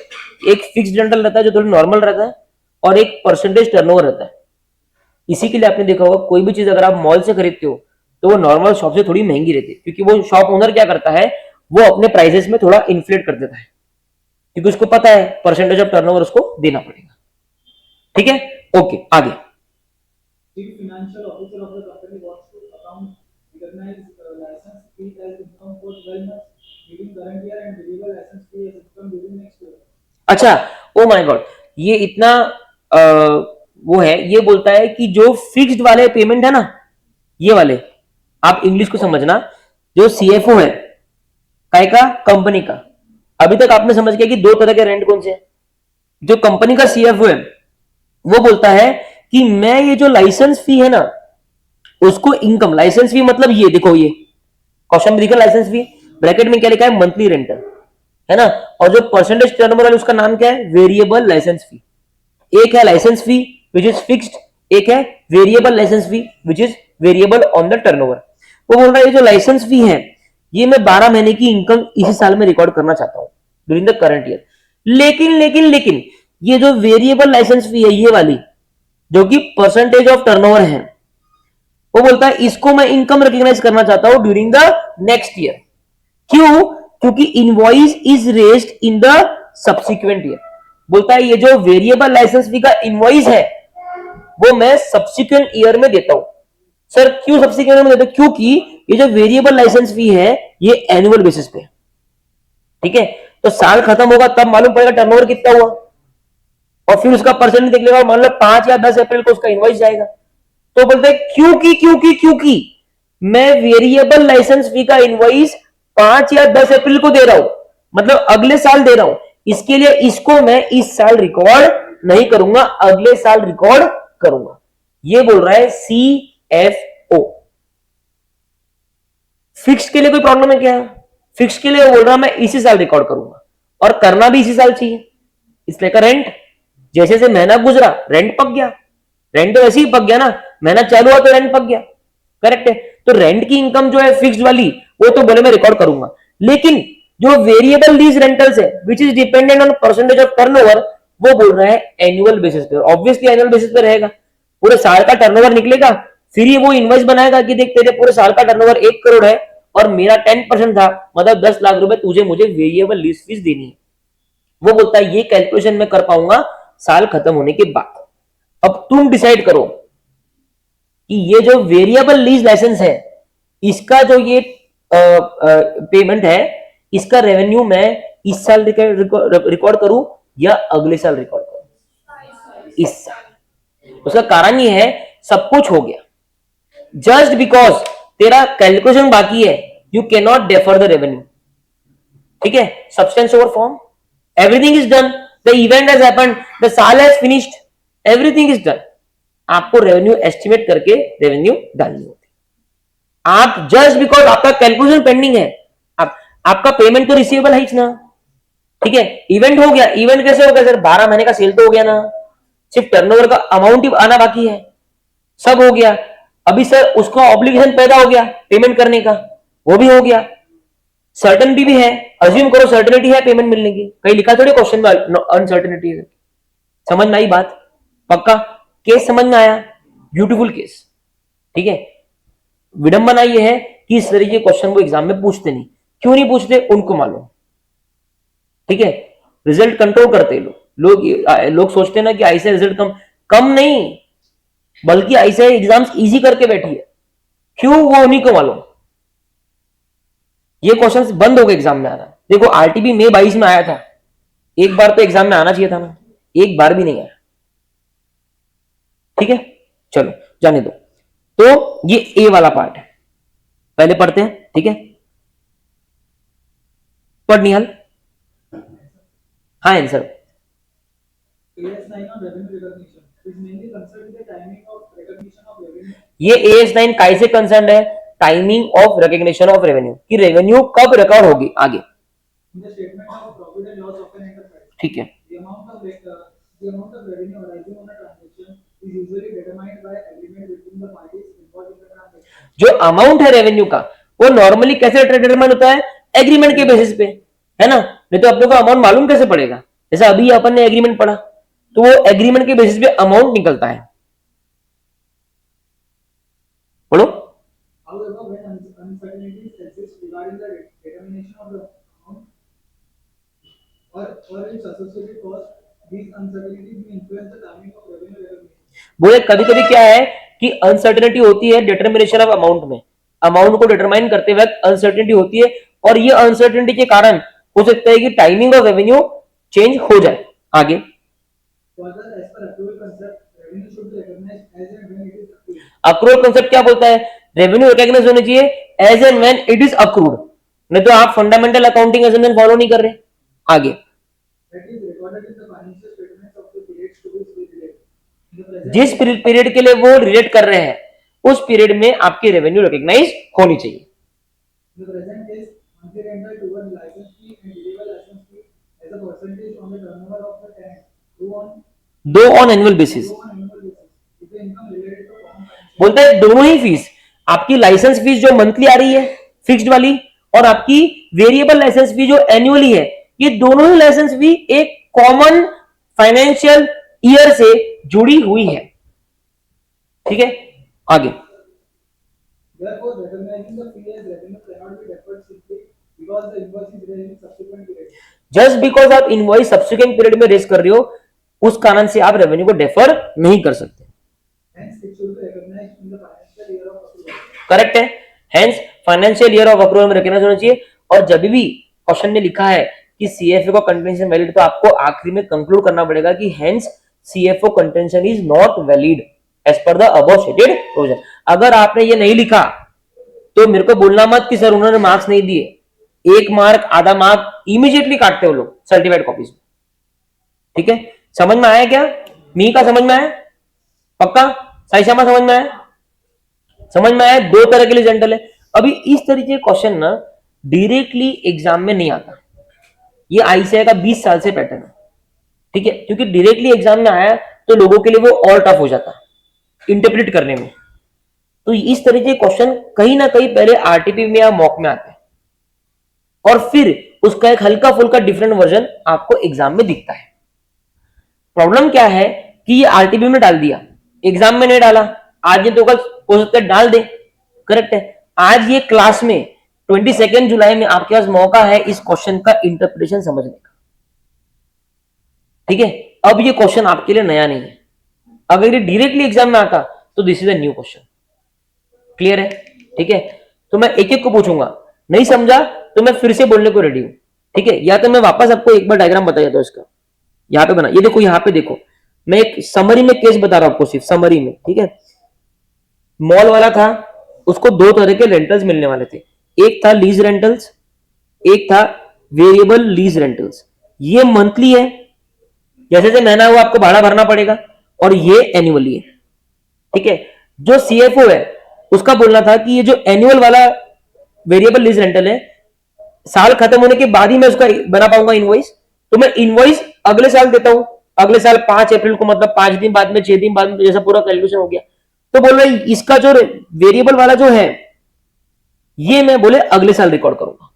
एक फिक्स्ड रेंटल रहता है जो थोड़ा नॉर्मल रहता है, और एक परसेंटेज टर्नओवर रहता है। इसी के लिए आपने देखा होगा कोई भी चीज अगर आप मॉल से खरीदते हो तो वो नॉर्मल शॉप से थोड़ी महंगी रहती है, क्योंकि वो शॉप ओनर क्या करता है, वो अपने प्राइसेस में थोड़ा इन्फ्लेट कर देता है, क्योंकि उसको पता है परसेंटेज ऑफ टर्नओवर उसको देना पड़ेगा। ठीक है, ओके आगे। Chief Financial Officer of the company wants to account recognize license fee as income for 12 months during current year and deliver license fee as income during next year. अच्छा, oh my God, ये इतना वो है, ये बोलता है कि जो फिक्स्ड वाले पेमेंट है ना, ये वाले, आप इंग्लिश को समझना, जो सीएफओ है काय का, कंपनी का। अभी तक आपने समझ गया कि दो तरह के रेंट कौन से हैं। जो कंपनी का सीएफओ है वो बोलता है कि मैं ये जो लाइसेंस फी है ना उसको इनकम, लाइसेंस फी मतलब ये देखो, ये क्वेश्चन में दिखा लाइसेंस फी, ब्रैकेट में क्या लिखा है, मंथली रेंटल, है ना। और जो परसेंटेज टर्नओवर है उसका नाम क्या है, वेरिएबल लाइसेंस फी। एक है licence fee which is fixed, एक है variable licence fee which is variable on the turnover. वो बोल रहा है ये जो लाइसेंस फी है ये मैं 12 महीने की इनकम इसी साल में रिकॉर्ड करना चाहता हूं ड्यूरिंग द करंट ईयर। लेकिन ये जो वेरिएबल लाइसेंस फी है ये वाली, जो कि परसेंटेज ऑफ टर्नओवर है, वो बोलता है इसको मैं इनकम रिकॉग्नाइज करना चाहता हूं ड्यूरिंग द नेक्स्ट ईयर। क्यों? क्योंकि invoice is raised in the subsequent year. बोलता है ये जो वेरिएबल लाइसेंस फी का इनवॉइस है वो मैं सब्सिक्वेंट ईयर में देता हूं। सर क्यों सब्सिक्वेंट में देता हूं? क्योंकि ये जो वेरिएबल लाइसेंस फी है ये एनुअल बेसिस पे, ठीक है। तो साल खत्म होगा तब मालूम पड़ेगा टर्नओवर कितना हुआ, और फिर उसका परसेंटेज देख लेगा, मान लो 5 या 10 अप्रैल को उसका इनवॉइस जाएगा। तो बोलते हैं क्योंकि मैं वेरिएबल लाइसेंस फी का इनवॉइस 5 या 10 अप्रैल को दे रहा हूं, मतलब अगले साल दे रहा हूं, इसके लिए इसको मैं इस साल रिकॉर्ड नहीं करूंगा, अगले साल रिकॉर्ड करूंगा। ये बोल रहा है सीएफओ। फिक्स के लिए कोई प्रॉब्लम है क्या? फिक्स के लिए वो बोल रहा मैं इसी साल रिकॉर्ड करूंगा, और करना भी इसी साल चाहिए। इसलिए का रेंट जैसे जैसे महीना गुजरा रेंट पक गया, रेंट तो वैसे ही पक गया ना, महीना चालू हुआ तो रेंट पक गया, करेक्ट है। तो रेंट की इनकम जो है फिक्स्ड वाली वो तो बोले मैं रिकॉर्ड करूंगा, लेकिन जो वेरिएबल लीज रेंटल्स है which is dependent on percentage of turnover, वो बोल रहा है एनुअल बेसिस पे। ऑब्वियसली एनुअल बेसिस पे रहेगा, पूरे साल का टर्नओवर निकलेगा, फिर ये वो इन्वेस्ट बनाएगा कि देख तेरे पूरे साल का टर्नओवर 1 करोड़ है और मेरा 10% था, मतलब 10 लाख रुपए तुझे मुझे वेरिएबल लीज फीस देनी है। वो बोलता है ये कैलकुलेशन मैं कर पाऊंगा साल खत्म होने के बाद। अब तुम डिसाइड करो कि ये जो वेरिएबल लीज लाइसेंस है इसका जो ये पेमेंट है, इसका रेवेन्यू मैं इस साल रिकॉर्ड करूं या अगले साल रिकॉर्ड करूं? इस साल। उसका कारण ये है सब कुछ हो गया, जस्ट बिकॉज तेरा कैलकुलेशन बाकी है, you can not defer the revenue, ठीक है। Substance over form, everything is done, the event has happened, the साल has finished, everything is done. आपको रेवेन्यू एस्टिमेट करके रेवेन्यू डालनी होती है। आप जस्ट बिकॉज आपका कैलकुलेशन पेंडिंग है, आपका पेमेंट तो रिसीवेबल है ना, ठीक है। इवेंट हो गया, इवेंट कैसे हो गया सर? 12 महीने का सेल तो हो गया ना, सिर्फ टर्नओवर का अमाउंट ही आना बाकी है, सब हो गया। अभी सर उसका ऑब्लिगेशन पैदा हो गया पेमेंट करने का, वो भी हो गया। सर्टेनिटी भी है, अज्यूम करो सर्टेनिटी है पेमेंट मिलने की, कहीं लिखा थोड़ी क्वेश्चन में अनसर्टेनिटी है। समझ में आई बात? पक्का केस समझ में आया? ब्यूटीफुल केस, ठीक है। विडंबना ये है कि इस तरह के क्वेश्चन वो एग्जाम में पूछते नहीं। क्यों नहीं पूछते उनको मालूम, ठीक है। रिजल्ट कंट्रोल करते लोग सोचते ना कि ऐसे रिजल्ट कम नहीं, बल्कि ऐसे एग्जाम्स इजी करके बैठी है। क्यों? वो उन्हीं को मालूम। ये क्वेश्चंस बंद हो गए एग्जाम में आना। देखो आरटीबी मई 22 में आया था, एक बार तो एग्जाम में आना चाहिए था ना, एक बार भी नहीं आया, ठीक है। चलो जाने दो। तो ये ए वाला पार्ट है, पहले पढ़ते हैं, ठीक है। पढ़ निहाल। हाँ answer. AS9 on revenue recognition is mainly concerned with the timing of recognition of revenue. ये AS9 कैसे कंसर्न है? Timing of recognition of revenue, कि रेवेन्यू कब रिकॉर्ड होगी आगे, In the statement of profit and loss of an enterprise, ठीक है, the amount of revenue arising on a transaction is usually determined by agreement between the parties involved in the transaction. जो amount है revenue का वो normally कैसे determine होता है? Agreement के बेसिस पे, है ना? नहीं तो अपने को अमाउंट मालूम कैसे पड़ेगा? जैसा अभी अपन ने एग्रीमेंट पढ़ा, तो वो एग्रीमेंट के बेसिस पे अमाउंट निकलता है। बोलो। However, when uncertainties exist regarding the determination of the amount or its associated cost, these uncertainties may influence the timing of revenue recognition. बोले कभी कभी क्या है कि अनसर्टेनिटी होती है डिटर्मिनेशन ऑफ अमाउंट में, अमाउंट को डिटरमाइन करते वक्त अनसर्टेनिटी होती है, और ये अनसर्टेनिटी के कारण हो सकता है कि टाइमिंग ऑफ रेवेन्यू चेंज हो जाए। आगे Further, as per accrual concept, revenue should be recognized as and when it is accrued. Accrued concept क्या बोलता है? रेवेन्यू रिकॉग्नाइज होनी चाहिए as and when it is accrued, नहीं तो आप fundamental accounting as and when follow नहीं कर रहे। आगे That is recorded in the financial statements of the periods to which we relate. In the present जिस पीरियड के लिए वो रिलेट कर रहे हैं उस पीरियड में आपकी रेवेन्यू रिकॉग्नाइज होनी चाहिए। In the present case, monthly rental towards license fee and deliver license fee as a percentage on the turnover of the tenant दो on annual basis, go on annual basis. If the income related to common financial बोलता है दोनों ही fees, आपकी licence fees जो monthly आ रही है fixed वाली, और आपकी वेरिएबल लाइसेंस फी जो एनुअली है, ये दोनों ही लाइसेंस फी एक कॉमन फाइनेंशियल ईयर से जुड़ी हुई है। ठीक है, आगे Therefore, recognizing the fee as revenue cannot be deferred simply because the invoice is raised in subsequent period. Just because आप इनवॉइस सब्सिक्वेंट पीरियड में रेज कर रहे हो उस कारण से आप रेवेन्यू को डेफर नहीं कर सकते। Hence, it should be recognized in the financial year of approval. Correct है, hence financial year of approval में रिकॉग्नाइज होना चाहिए। और जब भी क्वेश्चन ने लिखा है कि सीएफओ का कंटेंशन वैलिड, तो आपको आखिरी में कंक्लूड करना पड़ेगा कि hence CFO contention is not valid as per the above stated provision. अगर आपने ये नहीं लिखा तो मेरे को बोलना मत कि सर उन्होंने मार्क्स नहीं दिए, 1 मार्क आधा मार्क इमीडिएटली काटते हो लोग सर्टिफाइड कॉपीज में। ठीक है, समझ में आया क्या? मी का समझ में आया? पक्का? साई श्यामा समझ में आया? समझ में आया? दो तरह के लिए जनरल है। अभी इस तरीके के क्वेश्चन ना डायरेक्टली एग्जाम में नहीं आता, ये आईसीआई का 20 साल से पैटर्न है। ठीक है, क्योंकि डायरेक्टली एग्जाम में आया तो लोगों के लिए वो और टफ हो जाता इंटरप्रेट करने में। तो इस तरीके के क्वेश्चन कहीं ना कहीं पहले आरटीपी में या मॉक में आते हैं, और फिर उसका एक हल्का फुल्का डिफरेंट वर्जन आपको एग्जाम में दिखता है। प्रॉब्लम क्या है कि ये आरटीपी में डाल दिया, एग्जाम में नहीं डाला, आज ये तो कल हो सकता है डाल दे। करेक्ट है, आज ये क्लास में 22 जुलाई में आपके पास मौका है इस क्वेश्चन का इंटरप्रिटेशन समझने का। ठीक है, अब ये क्वेश्चन आपके लिए नया नहीं है, अगर ये डायरेक्टली एग्जाम में आता तो this is a new question. Clear है? ठीक है, तो मैं एक एक को पूछूंगा, नहीं समझा तो मैं फिर से बोलने को रेडी हूं। ठीक है, या तो मैं वापस आपको एक बार डायग्राम बता देता हूं इसका, यहां पे बना, ये देखो यहां पे देखो, मैं एक समरी में केस बता रहा हूं आपको, सिर्फ समरी में। ठीक है, मॉल वाला था, उसको दो तरह के रेंटल्स मिलने वाले थे, एक था लीज रेंटल्स, एक था वेरिएबल लीज रेंटल्स। ये मंथली है, जैसे जैसे महीना हुआ आपको भाड़ा भरना पड़ेगा, और ये एनुअली है। ठीक है, जो सीएफओ है उसका बोलना था कि ये जो एनुअल वाला वेरिएबल लीज रेंटल है, साल खत्म होने के बाद ही मैं उसका बना पाऊंगा इनवॉइस, तो मैं इनवॉइस अगले साल देता हूं, अगले साल 5 अप्रैल को, मतलब 5 दिन बाद में, 6 दिन बाद में, जैसा पूरा कैलकुलेशन हो गया। तो बोल रहे इसका जो वेरिएबल वाला जो है ये मैं बोले अगले साल रिकॉर्ड करूंगा,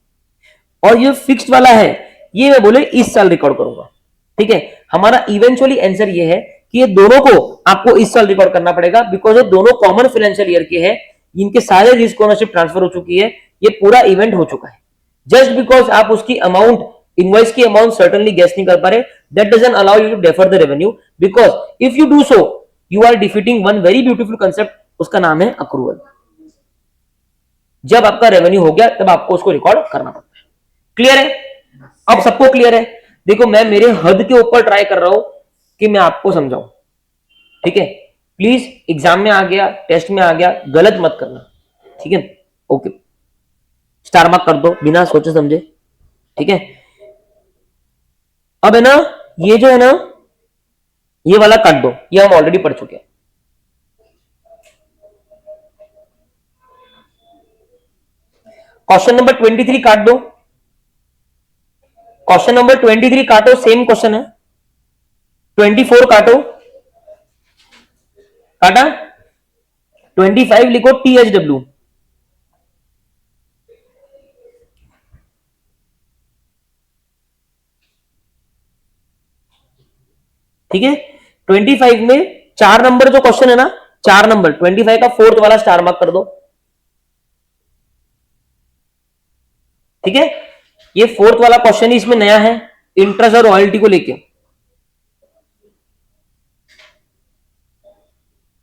और ये फिक्स्ड वाला है ये मैं बोले इस साल रिकॉर्ड करूंगा। ठीक है, हमारा इवेंचुअली आंसर ये है कि ये दोनों को आपको इस साल रिकॉर्ड करना पड़ेगा, बिकॉज ये दोनों कॉमन फाइनेंशियल ईयर के हैं, इनके सारे रिस्क ओनरशिप ट्रांसफर हो चुकी है, ये पूरा इवेंट हो चुका है। जस्ट बिकॉज आप उसकी अमाउंट, इनवॉइस की अमाउंट सर्टेनली गेस नहीं कर पा रहे, that doesn't allow you to defer the revenue, because if you do so you are defeating one very beautiful concept, उसका नाम है अक्रूवल। जब आपका रेवेन्यू हो गया तब आपको उसको रिकॉर्ड करना पड़ता है। क्लियर है? अब सबको क्लियर है? देखो मैं मेरे हद के ऊपर ट्राई कर रहा हूं कि मैं आपको समझाऊं। ठीक है, प्लीज एग्जाम में आ गया, टेस्ट में आ गया, गलत मत करना। ठीक है, ओके, स्टार मार्क कर दो बिना सोचे समझे। ठीक है, अब है ना, ये जो है ना, ये वाला काट दो, ये हम ऑलरेडी पढ़ चुके हैं। क्वेश्चन नंबर 23 काट दो, क्वेश्चन नंबर 23 काटो, सेम क्वेश्चन है। 24 काटो, काटा। 25 लिखो THW। ठीक है, 25 में 4 नंबर जो क्वेश्चन है ना, 4 नंबर 25 का फोर्थ वाला स्टार मार्क कर दो। ठीक है, ये फोर्थ वाला क्वेश्चन ही इसमें नया है, इंटरेस्ट और रॉयल्टी को लेके।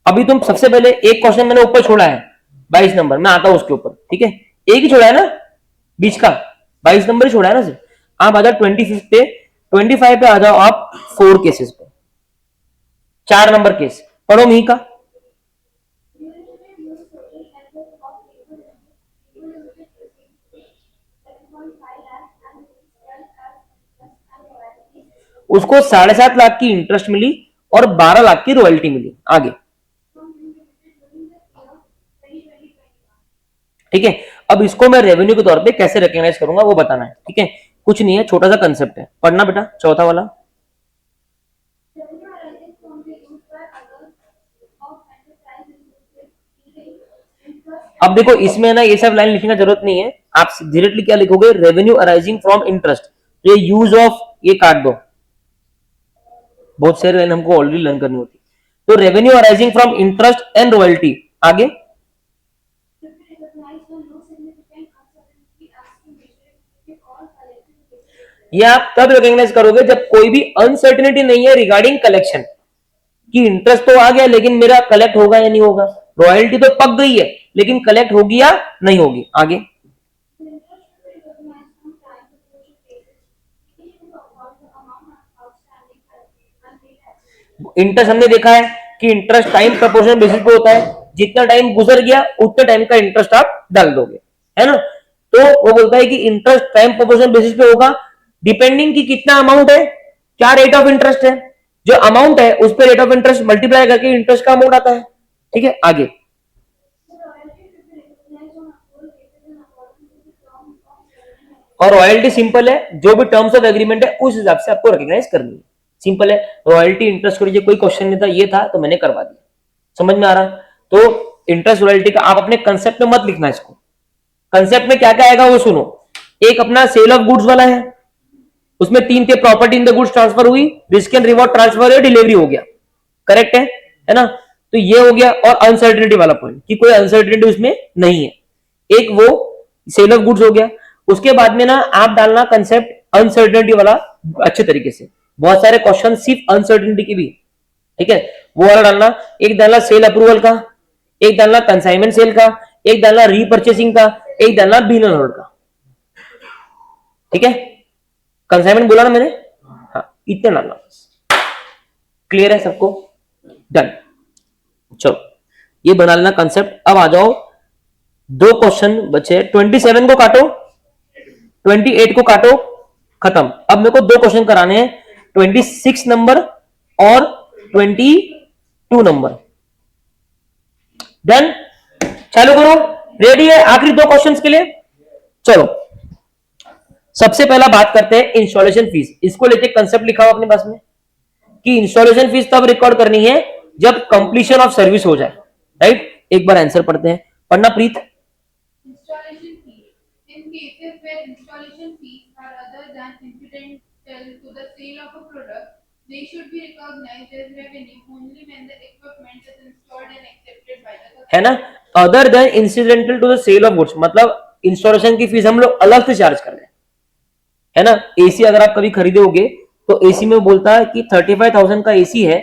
अभी तुम सबसे पहले एक क्वेश्चन मैंने ऊपर छोड़ा है 22 नंबर, मैं आता हूं उसके ऊपर। ठीक है, एक ही छोड़ा है ना बीच का, 22 नंबर ही छोड़ा है ना सिर्फ। आप आ जाओ 25 पे, 25 पे आ जाओ आप 4 केसेस पे, 4 नंबर केस पढ़ो मी का। उसको 7.5 लाख की इंटरेस्ट मिली और 12 लाख की रॉयल्टी मिली। आगे ठीक है, अब इसको मैं रेवेन्यू के तौर पे कैसे रिकॉग्नाइज करूंगा वो बताना है। ठीक है, कुछ नहीं है, छोटा सा कंसेप्ट है, पढ़ना बेटा चौथा वाला। अब देखो इसमें ना ये सब लाइन लिखने की जरूरत नहीं है, आप डायरेक्टली क्या लिखोगे, रेवेन्यू अराइजिंग फ्रॉम इंटरेस्ट। तो ये यूज ऑफ ये काट दो, बहुत सारी लाइन हमको ऑलरेडी लर्न करनी होती। तो revenue arising from interest and royalty. आगे ये आप तब रिकॉग्नाइज करोगे जब कोई भी अनसर्टेनिटी नहीं है रिगार्डिंग कलेक्शन, कि इंटरेस्ट तो आ गया लेकिन मेरा कलेक्ट होगा या नहीं होगा, रॉयल्टी तो पक गई है लेकिन कलेक्ट होगी या नहीं होगी। आगे इंटरेस्ट हमने देखा है कि इंटरेस्ट टाइम प्रपोर्शनल बेसिस पे होता है, जितना टाइम गुजर गया उतने टाइम का इंटरेस्ट आप डाल दोगे, है ना। तो वो बोलता है कि इंटरेस्ट टाइम प्रपोर्शनल बेसिस पे होगा, डिपेंडिंग कि कितना अमाउंट है, क्या रेट ऑफ इंटरेस्ट है, जो अमाउंट है उस पर रेट ऑफ इंटरेस्ट मल्टीप्लाई करके इंटरेस्ट का अमाउंट आता है। ठीक है, आगे और रॉयल्टी सिंपल है, जो भी टर्म्स ऑफ एग्रीमेंट है उस हिसाब से आपको रिकॉग्नाइज करनी है, सिंपल है। रॉयल्टी इंटरेस्ट को लीजिए, कोई क्वेश्चन नहीं था, ये था तो मैंने करवा दिया, समझ में आ रहा। तो इंटरेस्ट रॉयल्टी का आप अपने कंसेप्ट में मत लिखना इसको, कंसेप्ट में क्या क्या आएगा वो सुनो। एक अपना सेल ऑफ गुड्स वाला है, उसमें 3 थे, property in the goods transfer हुई, रिस्क एंड रिवॉर्ड ट्रांसफर या डिलीवरी हो गया, करेक्ट है ना। तो ये हो गया, और अनसर्टेनिटी वाला पॉइंट कि कोई अनसर्टेनिटी उसमें नहीं है, एक वो सेल ऑफ गुड्स हो गया। उसके बाद में ना आप डालना कंसेप्ट अनसर्टेनिटी वाला अच्छे तरीके से, बहुत सारे क्वेश्चन सिर्फ अनसर्टेनिटी की भी, ठीक है, वो वाला डालना। एक डालना सेल अप्रूवल का, एक डालना कंसाइनमेंट सेल का, एक डालना रीपर्चेसिंग का, एक डालना बिल ऑन होल्ड का। ठीक है, कंसाइनमेंट बोला ना मैंने, हाँ इतने डालना, क्लियर है सबको, डन। चलो ये बना लेना कंसेप्ट। अब आ जाओ, 2 क्वेश्चन बचे, 27 को काटो, 28 को काटो, खत्म। अब मेरे को 2 क्वेश्चन कराने हैं, 26 नंबर और 22 नंबर। डन, चालू करो, रेडी है आखिरी 2 क्वेश्चंस के लिए। चलो सबसे पहला बात करते हैं इंस्टॉलेशन फीस। इसको लेके कंसेप्ट लिखा हुआ अपने पास में कि इंस्टॉलेशन फीस तब रिकॉर्ड करनी है जब कंप्लीशन ऑफ सर्विस हो जाए, राइट। एक बार आंसर पढ़ते हैं, पढ़ना प्रीत। Installation fee. In cases where installation fees are other than incidental to the sale of a product, they should be recognized as revenue only when the equipment is installed and accepted by the customer. है ना, other than incidental to the sale of goods, मतलब installation की fees हम लोग अलग से charge कर रहे हैं, है ना। एसी अगर आप कभी खरीदोगे तो एसी में बोलता है कि 35,000 का एसी है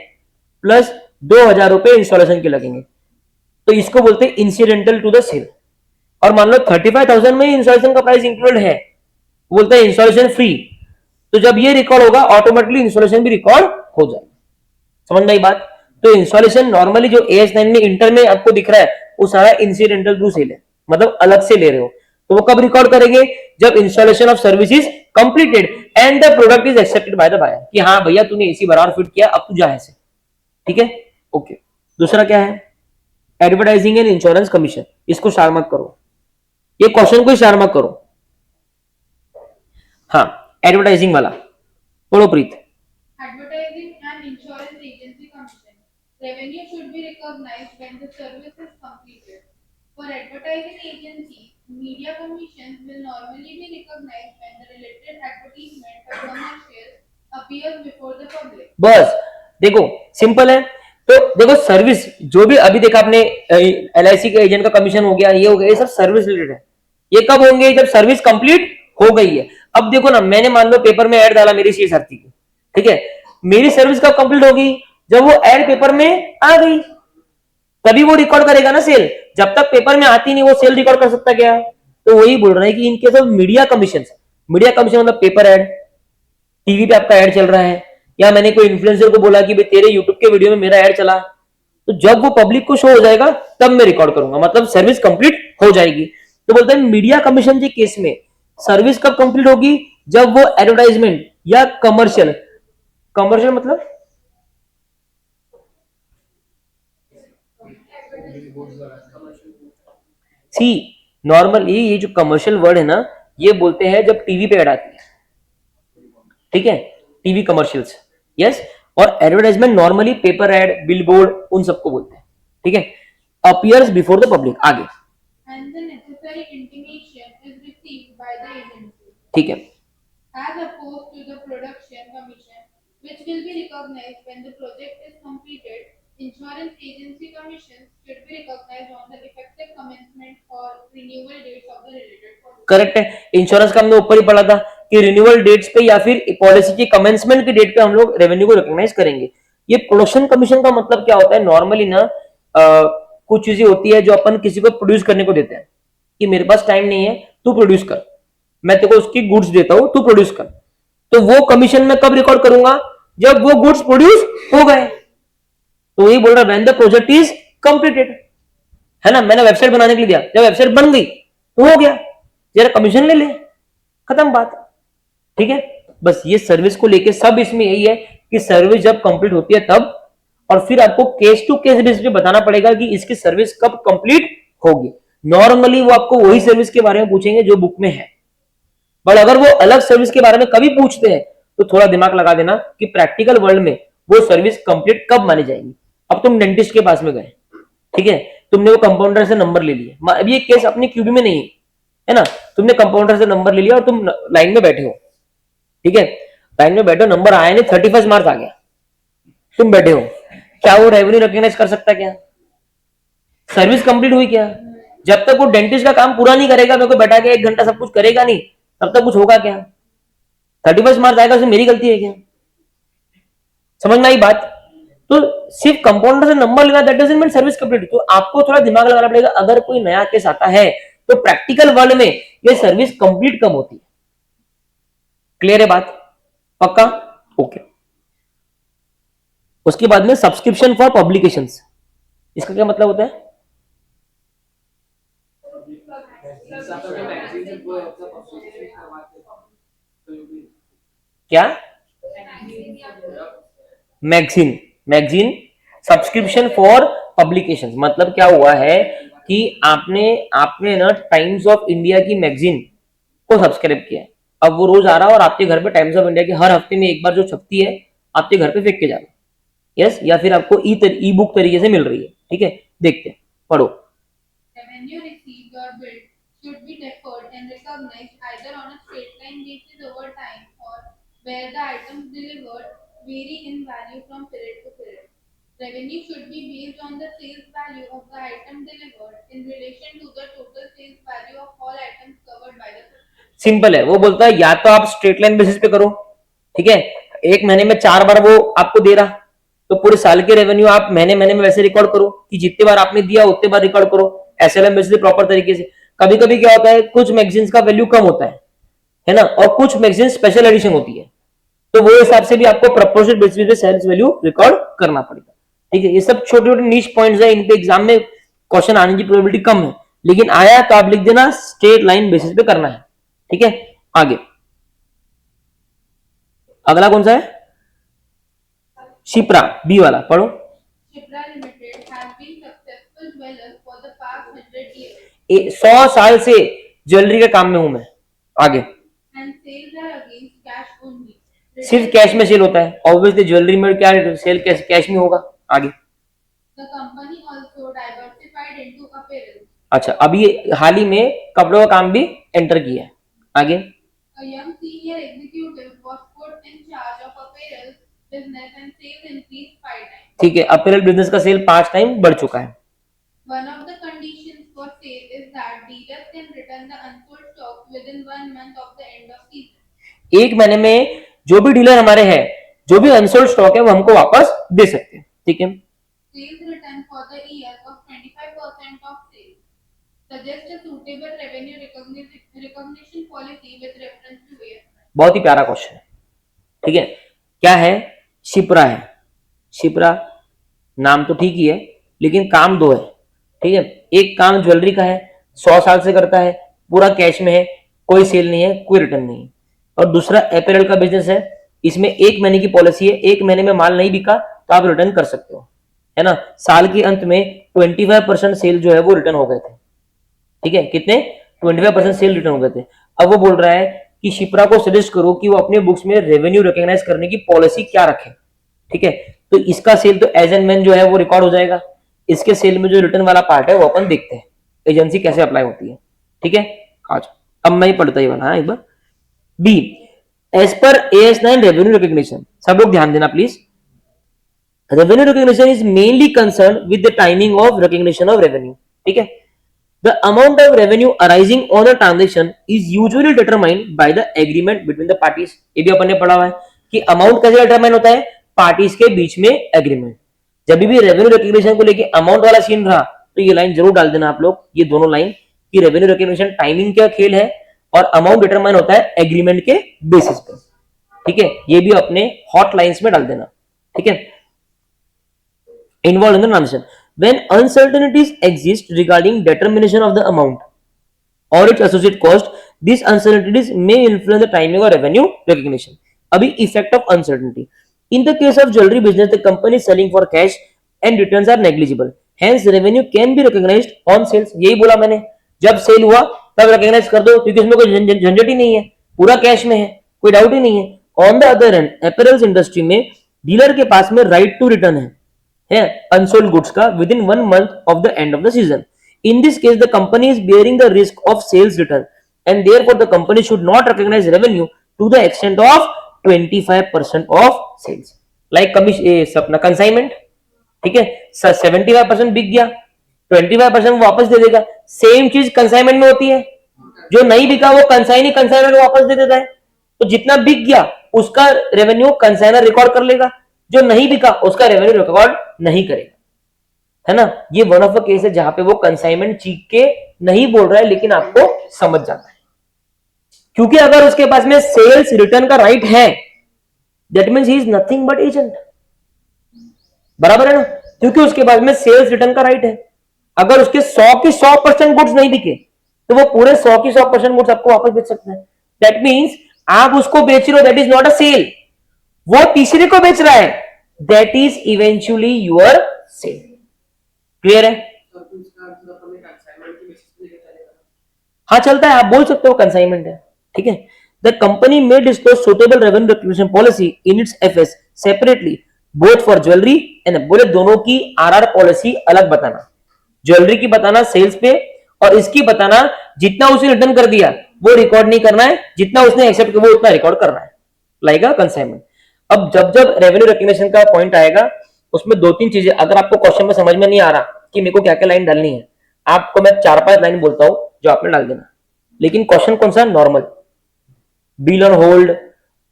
प्लस 2,000 रुपए इंस्टॉलेशन के लगेंगे, तो इसको बोलते हैं इंसिडेंटल टू द सेल। और मान लो 35,000 में इंस्टॉलेशन का प्राइस इंक्लूड है, बोलते हैं इंस्टॉलेशन फ्री, तो जब ये रिकॉर्ड होगा ऑटोमेटिकली इंस्टॉलेशन भी रिकॉर्ड हो जाएगा, समझ में आई बात। तो इंस्टॉलेशन नॉर्मली जो AS9 में इंटर में आपको दिख रहा है वो सारा इंसिडेंटल टू सेल है, मतलब अलग से ले रहे हो। तो वो कब रिकॉर्ड करेंगे, जब installation of service is completed and the product is accepted by the buyer, कि हाँ भैया तूने एसी बराबर फिट किया, अब तू जा ऐसे, ठीक है, ओके। दूसरा क्या है, एडवर्टाइजिंग एंड इंश्योरेंस कमीशन, इसको स्टार मार्क करो, ये क्वेश्चन को स्टार मार्क करो। हाँ, एडवर्टाइजिंग वाला पढ़ो प्रीत। Advertising and insurance agency commission. Revenue should be recognized when the service is completed. For advertising agencies, media commissions will normally be recognized when the related advertisement or commercial appears before the public. बस देखो simple है। तो देखो service जो भी अभी देखा आपने, LIC के एजेंट का कमीशन हो गया, ये हो गया, ये सब सर्विस रिलेटेड है। ये कब होंगे? जब सर्विस कंप्लीट हो गई है। अब देखो ना, मैंने मान लो पेपर में ऐड डाला मेरी सी सारथी की, ठीक है, मेरी सर्विस कब कंप्लीट होगी? जब वो ऐड पेपर में आ गई, तभी वो रिकॉर्ड करेगा ना सेल। जब तक पेपर में आती नहीं वो सेल रिकॉर्ड कर सकता क्या? तो वही बोल रहा है कि इनके सब मीडिया कमीशन, मीडिया कमीशन मतलब पेपर ऐड, टीवी पे आपका ऐड चल रहा है, या मैंने कोई इन्फ्लुएंसर को बोला कि भाई तेरे यूट्यूब के वीडियो में मेरा ऐड चला, तो जब वो पब्लिक को शो हो जाएगा तब मैं रिकॉर्ड करूंगा, मतलब सर्विस कंप्लीट हो जाएगी। तो बोलते हैं मीडिया कमीशन के केस में सर्विस कब कंप्लीट होगी? जब वो एडवर्टाइजमेंट या कमर्शियल, कमर्शियल मतलब सी नॉर्मली ये जो कमर्शियल वर्ड है ना, ये बोलते हैं जब टीवी पे ऐड आती है, ठीक है, टीवी कमर्शियल्स, यस। और advertisement normally paper add, billboard, उन सबको बोलते हैं, ठीक है। अपीयर्स बिफोर द पब्लिक, आगे, And the necessary intimation is received by the agency. ठीक है। As opposed to the production commission, which will be recognized when the project is completed, insurance agency commissions should be recognized on the effective commencement or renewal dates of the related policy. Correct है। Insurance का हमने ऊपर ही पढ़ा था कि renewal dates पे या फिर पॉलिसी की कमेंसमेंट की डेट पे हम लोग रेवेन्यू को रिकॉग्नाइज करेंगे। ये प्रोडक्शन कमीशन का मतलब क्या होता है? नॉर्मली ना कुछ चीजें होती है जो अपन किसी को प्रोड्यूस करने को देते हैं कि मेरे पास टाइम नहीं है, तू प्रोड्यूस कर, मैं तेरे को उसकी गुड्स देता हूं, तू प्रोड्यूस कर। तो वो कमीशन मैं कब रिकॉर्ड करूंगा? जब वो गुड्स प्रोड्यूस हो गए। तो यही बोल रहा है when the project is completed, है ना। मैंने वेबसाइट बनाने के लिए दिया, जब वेबसाइट बन गई तो हो गया, जरा कमीशन ले ले, खत्म बात, ठीक है। बस ये सर्विस को लेके सब इसमें यही है कि सर्विस जब कंप्लीट होती है तब, और फिर आपको केस टू केस बेसिस पे बताना पड़ेगा कि इसकी सर्विस कब कंप्लीट होगी। नॉर्मली वो आपको वही सर्विस के बारे में पूछेंगे जो बुक में है, बट अगर वो अलग सर्विस के बारे में कभी पूछते हैं तो थोड़ा दिमाग लगा देना कि प्रैक्टिकल वर्ल्ड में वो सर्विस कंप्लीट कब मानी जाएगी। अब तुम डेंटिस्ट के पास में गए, ठीक है, तुमने वो कंपाउंडर से नंबर ले लिया, अभी ये केस अपनी क्यूबी में नहीं है ना, तुमने कंपाउंडर से नंबर ले लिया और तुम लाइन में बैठे हो, ठीक है, लाइन में बैठे हो, नंबर आया नहीं, 31 मार्च आ गया, तुम बैठे हो, क्या वो रेवेन्यू रिकॉग्नाइज कर सकता? क्या सर्विस कंप्लीट हुई? क्या जब तक वो डेंटिस्ट का काम पूरा नहीं करेगा, मेरे को बैठा के 1 घंटा सब कुछ करेगा नहीं, तब तक कुछ होगा क्या? 31 मार्च आएगा, उसमें मेरी गलती है क्या? समझ में आई बात? तो सिर्फ कंपाउंडर से नंबर लेना that doesn't mean service complete. तो आपको थोड़ा दिमाग लगाना पड़ेगा, अगर कोई नया केस आता है तो प्रैक्टिकल वर्ल्ड में ये सर्विस कंप्लीट कब होती है। क्लियर है बात? पक्का? ओके। उसके बाद में सब्सक्रिप्शन फॉर पब्लिकेशंस, इसका क्या मतलब होता है? क्या? Magazine, magazine subscription for publications मतलब क्या हुआ है कि आपने ना टाइम्स ऑफ इंडिया की मैगजीन को सब्सक्राइब किया है। अब वो रोज आ रहा है और आपके घर पे टाइम्स ऑफ इंडिया की हर हफ्ते में एक बार जो छपती है आपके घर पे फेंक के जा रहा है, यस, या फिर आपको ई बुक तरीके से मिल रही है, ठीक है। देखते हैं, पढ़ो। Revenue received or billed should be deferred and recognized either on a straight line basis over time or where the items delivered vary in value from period to period. Revenue should be based on the sales value of the item delivered in relation to the total sales value of all items covered by the customer. Simple है, वो बोलता है या तो आप straight line basis पे करो, ठीक है, एक महीने में 4 बार वो आपको दे रहा, तो पूरे साल के रेवेन्यू आप महीने महीने में वैसे रिकॉर्ड करो कि जितने बार आपने दिया उतने बार रिकॉर्ड करो, एसएलएम बेसिस प्रॉपर तरीके से। कभी कभी क्या होता है, कुछ मैगजीन्स का वैल्यू कम होता है ना, और कुछ मैगजीन स्पेशल एडिशन होती है, तो वो हिसाब से भी आपको प्रोपोर्शनल बेसिस पे सेल्स वैल्यू रिकॉर्ड करना पड़ेगा, ठीक है। ये सब छोटे छोटे नीश पॉइंट्स है, इन पे एग्जाम में क्वेश्चन आने की प्रोबेबिलिटी कम है, लेकिन आया तो आप लिख देना स्ट्रेट लाइन बेसिस पे करना है, ठीक है। आगे अगला कौन सा है? शिप्रा, बी वाला पढ़ो। Shipra Limited has been successful dweller for the past 100 years 100 साल से ज्वेलरी के काम में हूं मैं। आगे and sales are against cash सिर्फ कैश में सेल होता है, ऑब्वियसली ज्वेलरी में क्या सेल कैश में होगा। आगे The company also diversified into apparel. अच्छा, अभी हाल ही में कपड़ों का काम भी एंटर किया है। आगे A young senior executive was put in charge of apparel business and sales increased 5 times. ठीक है, अपीयरल बिजनेस का सेल 5 टाइम बढ़ चुका है। One of the conditions for sale is that dealers can return the unsold stock within 1 month of the end of season. एक महीने में जो भी डीलर हमारे हैं, जो भी अनसोल्ड स्टॉक है वो हमको वापस दे सकते हैं। ठीक है, Sales return for the year of 25% of sales. Suggest a suitable revenue recognition policy with reference to AS9. बहुत ही प्यारा क्वेश्चन है। ठीक है, क्या है? शिप्रा है। शिप्रा नाम तो ठीक ही है, लेकिन काम दो है। ठीक है, एक काम ज्वेलरी का है, 100 साल से करता है, पूरा कैश में है, कोई सेल नहीं है, कोई रिटर्न नहीं है। और दूसरा अपैरल का बिजनेस है, इसमें 1 महीने की पॉलिसी है, 1 महीने में माल नहीं बिका तो आप रिटर्न कर सकते हो, है ना। साल के अंत में 25% सेल जो है वो रिटर्न हो गए थे। ठीक है, कितने? 25% सेल रिटर्न हो गए थे। अब वो बोल रहा है कि शिप्रा को सजेस्ट करो कि वो अपने बुक्स में रेवेन्यू रिकॉग्नाइज करने की पॉलिसी क्या रखे। ठीक है, तो इसका सेल तो एज एंड व्हेन जो है वो रिकॉर्ड हो जाएगा। इसके सेल में जो रिटर्न वाला पार्ट है वो अपन देखते हैं एजेंसी कैसे अप्लाई होती है। ठीक है, आज अब मैं ही पढ़ता ही वाला। हाँ, एक बार B, as per AS9 revenue recognition, सब लोग ध्यान देना please. Revenue recognition is mainly concern with the timing of recognition of revenue. ठीक है, the amount of revenue arising on a transaction is usually determined by the agreement between the parties। ये भी अपन ने पढ़ा हुआ है कि अमाउंट कैसे डिटरमाइन होता है? पार्टीज के बीच में एग्रीमेंट। जब भी रेवेन्यू रिकॉग्निशन को लेके अमाउंट वाला सीन रहा तो ये लाइन जरूर डाल देना आप लोग, ये दोनों लाइन, कि रेवेन्यू रिकॉग्निशन टाइमिंग का खेल है और अमाउंट डिटरमाइन होता है एग्रीमेंट के बेसिस पे। ठीक है, ये भी अपने हॉट लाइंस में डाल देना। ठीक है, involved in the transaction when uncertainties exist regarding determination of the amount or its associated cost, these uncertainties may influence the timing of revenue recognition। अभी effect of uncertainty, in the case of jewelry business the company is selling for cash and returns are negligible, hence revenue can be recognized on sales। यही बोला मैंने, जब cell हुआ तब recognise कर दो क्योंकि इसमें कोई झंझट ही नहीं है, पूरा कैश में है, कोई डाउट ही नहीं है। On the other hand apparels industry में डीलर के पास में राइट टू रिटर्न है अनसोल्ड गुड्स का within 1 month of the end of the season. In this case the company is bearing the risk of sales return and therefore the company should not recognise revenue to the extent of 25% of sales, like commission अपना consignment. ठीक है, 75% बिक गया, 25% वापस दे देगा। Same चीज consignment में होती है, जो नहीं बिका वो कंसाइनर को वापस दे देता है। तो जितना बिक गया उसका रेवेन्यू कंसाइनर रिकॉर्ड कर लेगा, जो नहीं बिका उसका रेवेन्यू रिकॉर्ड नहीं करेगा, है ना। ये वन ऑफ द केस है जहां पे वो कंसाइनमेंट चीख के नहीं बोल रहा है लेकिन आपको समझ जाता है, क्योंकि अगर उसके पास में सेल्स रिटर्न का राइट है that means he is nothing but agent. बराबर है ना, क्योंकि उसके पास में सेल्स रिटर्न का राइट है। अगर उसके 100 की 100% गुड्स नहीं बिके तो वो पूरे 100 की 100% गुड्स आपको वापस बेच सकता है। दैट मींस आप उसको बेच रहे हो, that is not a sale, वो तीसरे को बेच रहा है, that is eventually your sale. Clear है? हाँ चलता है, आप बोल सकते हो कंसाइनमेंट है। ठीक है, द कंपनी में disclose suitable revenue recognition policy in its FS separately both for jewellery and, बोले दोनों की आरआर पॉलिसी अलग बताना, ज्वेलरी की बताना सेल्स पे और इसकी बताना जितना उसने रिटर्न कर दिया वो रिकॉर्ड नहीं करना है, जितना उसने एक्सेप्ट किया वो उतना रिकॉर्ड करना है, लाइक अ कंसाइनमेंट। अब जब जब रेवेन्यू रिकॉग्निशन का पॉइंट आएगा उसमें 2-3 चीजें, अगर आपको क्वेश्चन में समझ में नहीं आ रहा कि मेरे को क्या क्या लाइन डालनी है, आपको मैं 4-5 लाइन बोलता हूं जो आपने डाल देना। लेकिन क्वेश्चन कौन सा? नॉर्मल, बिल ऑन होल्ड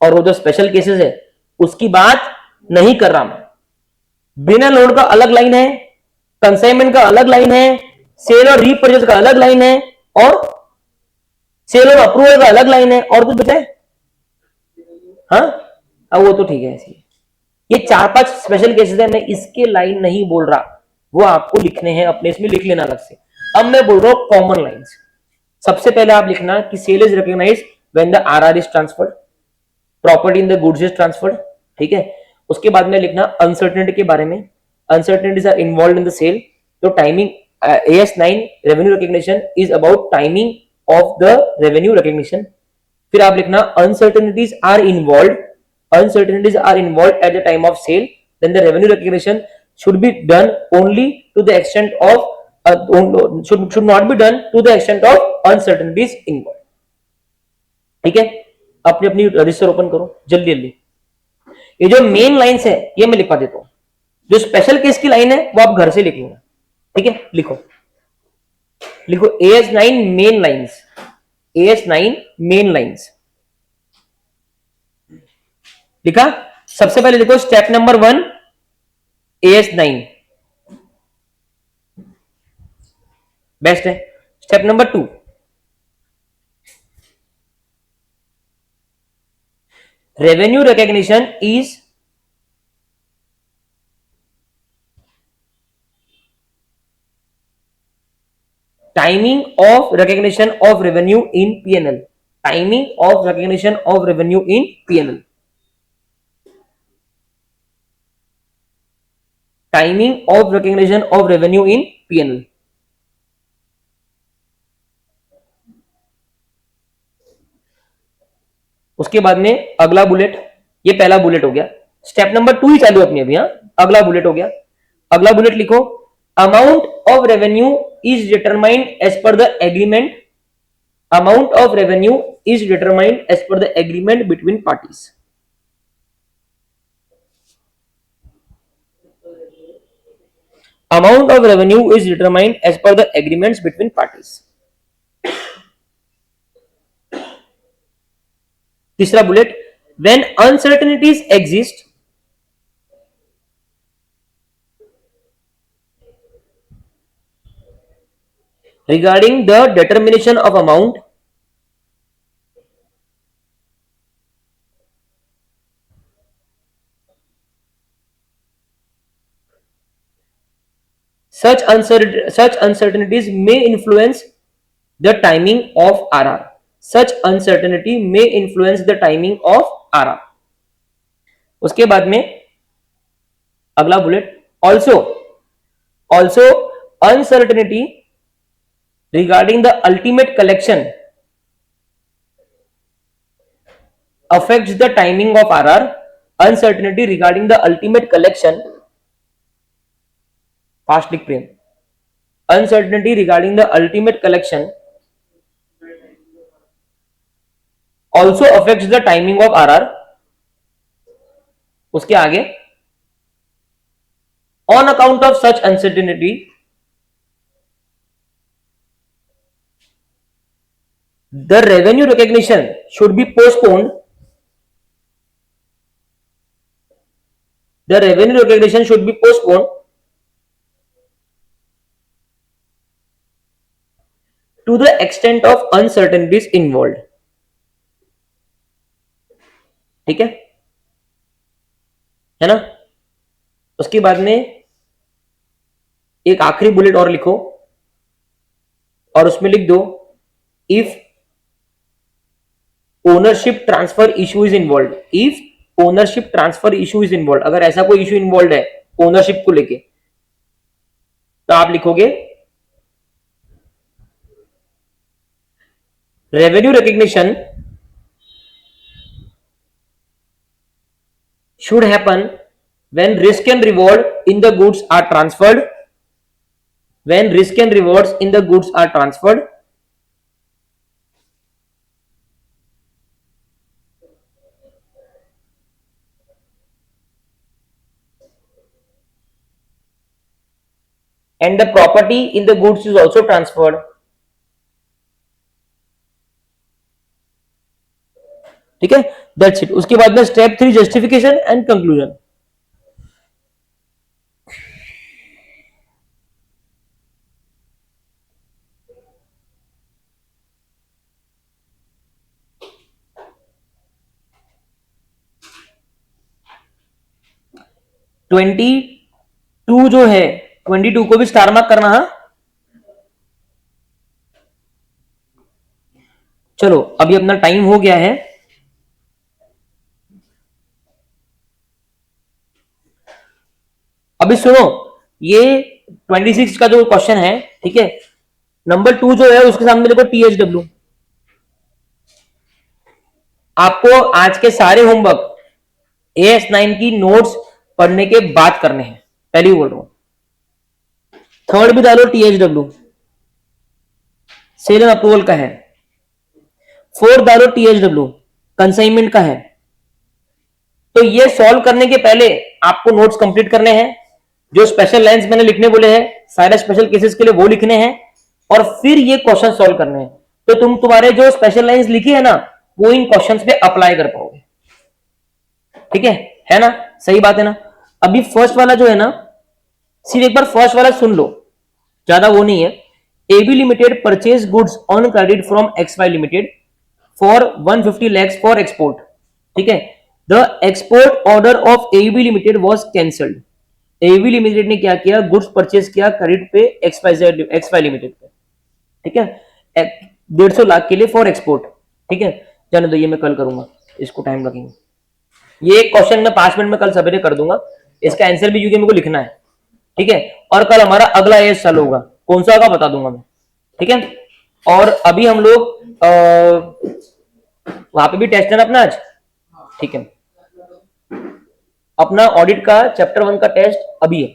और वो जो स्पेशल केसेस है उसकी बात नहीं कर रहा मैं। बिना लोड का अलग लाइन है, कंसाइनमेंट का अलग लाइन है, सेल और रीपरचेज का अलग लाइन है, और सेल और अप्रूवल का अलग लाइन है, और कुछ बचा है? हाँ, अब वो तो ठीक है। ऐसी ये 4-5 स्पेशल केसेस है, मैं इसके लाइन नहीं बोल रहा, वो आपको लिखने हैं, अपने इसमें लिख लेना अलग से। अब मैं बोल रहा हूं कॉमन लाइंस। सबसे पहले आप लिखना कि sale is recognised when the RR is transferred, property in the goods is transferred. ठीक है, उसके बाद में लिखना अनसर्टेनिटी के बारे में, uncertainties are involved in the sale. तो timing, AS9 revenue recognition is about timing of the revenue recognition. फिर आप लिखना uncertainties are involved uncertainties are involved at the time of sale, then the revenue recognition should be done only to the extent of should not be done to the extent of uncertainties involved. ठीक है, अपनी अपनी register open करो जल्दी जल्दी. ये जो main lines है ये मैं लिखवा देता हूं, जो स्पेशल केस की लाइन है वो आप घर से लिख लेना. ठीक है, लिखो लिखो AS9 main lines, AS9 main lines लिखा. सबसे पहले देखो स्टेप नंबर 1 AS9 बेस्ट है. Step number 2 revenue recognition is timing of recognition of revenue in P&L. Timing of recognition of revenue in P&L. Timing of recognition of revenue in P&L. उसके बाद में अगला bullet, ये पहला bullet हो गया. Step number 2 ही चालू अपनी अभी. अगला बुलेट हो गया. अगला बुलेट लिखो, amount of revenue is determined as per the agreement. Amount of revenue is determined as per the agreement between parties. Amount of revenue is determined as per the agreements between parties. तीसरा bullet, when uncertainties exist regarding the determination of amount, such uncertainties may influence the timing of RR. Such uncertainty may influence the timing of RR. उसके बाद में अगला bullet, also uncertainty regarding the ultimate collection affects the timing of RR. Uncertainty regarding the ultimate collection, fast लिख प्रेम. Uncertainty regarding the ultimate collection also affects the timing of RR. उसके आगे, on account of such uncertainty the revenue recognition should be postponed. The revenue recognition should be postponed to the extent of uncertainties involved. ठीक है ना. उसके बाद में एक आखिरी बुलेट और लिखो और उसमें लिख दो, if ownership transfer issue is involve. If ownership transfer issue is involve, अगर ऐसा कोई इशू इन्वॉल्व है ओनरशिप को लेके, तो आप लिखोगे revenue recognition should happen when risk and reward in the goods are transferred. When risk and rewards in the goods are transferred, and the property in the goods is also transferred. ठीक है, that's it. उसके बाद में step 3 justification and conclusion. Twenty two जो है 22 को भी star mark करना. हाँ चलो, अभी अपना टाइम हो गया है. अभी सुनो, ये 26 का जो क्वेश्चन है, ठीक है, नंबर 2 जो है उसके सामने देखो THW. आपको आज के सारे होमवर्क AS9 की नोट्स पढ़ने के बाद करने हैं, पहले ही बोल रहा हूं। थर्ड भी डालो THW, सेल एंड अप्रूवल का है। फोर्थ डालो THW, कंसाइनमेंट का है। तो ये सॉल्व करने के पहले आपको नोट्स कंप्लीट करने हैं, जो स्पेशल लाइंस मैंने लिखने बोले हैं सारे स्पेशल केसेस के लिए वो लिखने हैं, और फिर ये क्वेश्चन सॉल्व करने हैं। तो तुम्हारे जो स्पेशल लाइंस लिखी है ना, वो इन क्वेश्चंस पे अप्लाई कर पाओगे। ठीक है ना? सही बात है ना? अभी फर्स्ट वाला जो है ना, सिर्फ एक बार फर्स्ट वाला सुन लो, ज्यादा वो नहीं है। AB limited purchase goods on credit from XY limited for 150 lakhs for export. ठीक है, the export order of AB limited was cancelled. AB limited ने क्या किया, गुड्स परचेज किया क्रेडिट पे XY लिमिटेड पे। ठीक है, 150 लाख के लिए फॉर एक्सपोर्ट। ठीक है, जाने दो, ये मैं कल करूंगा, इसको टाइम लगेगा। ये एक क्वेश्चन मैं 5 मिनट में कल सवेरे कर दूंगा, इसका आंसर भी क्योंकि मेरे को लिखना है। ठीक है, और कल हमारा अगला एज चालू होगा, कौन सा होगा बता दूंगा मैं। ठीक है, और अभी हम लोग वहां पे भी टेस्ट है ना अपना आज। ठीक है, अपना ऑडिट का चैप्टर 1 का टेस्ट अभी है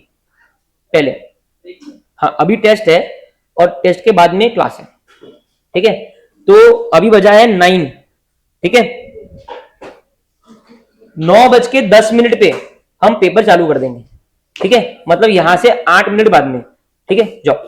पहले। हाँ, अभी टेस्ट है और टेस्ट के बाद में क्लास है। ठीक है, तो अभी बजा है 9। ठीक है, 9:10 पे हम पेपर चालू कर देंगे। ठीक है, मतलब यहां से 8 मिनट बाद में। ठीक है, जाओ।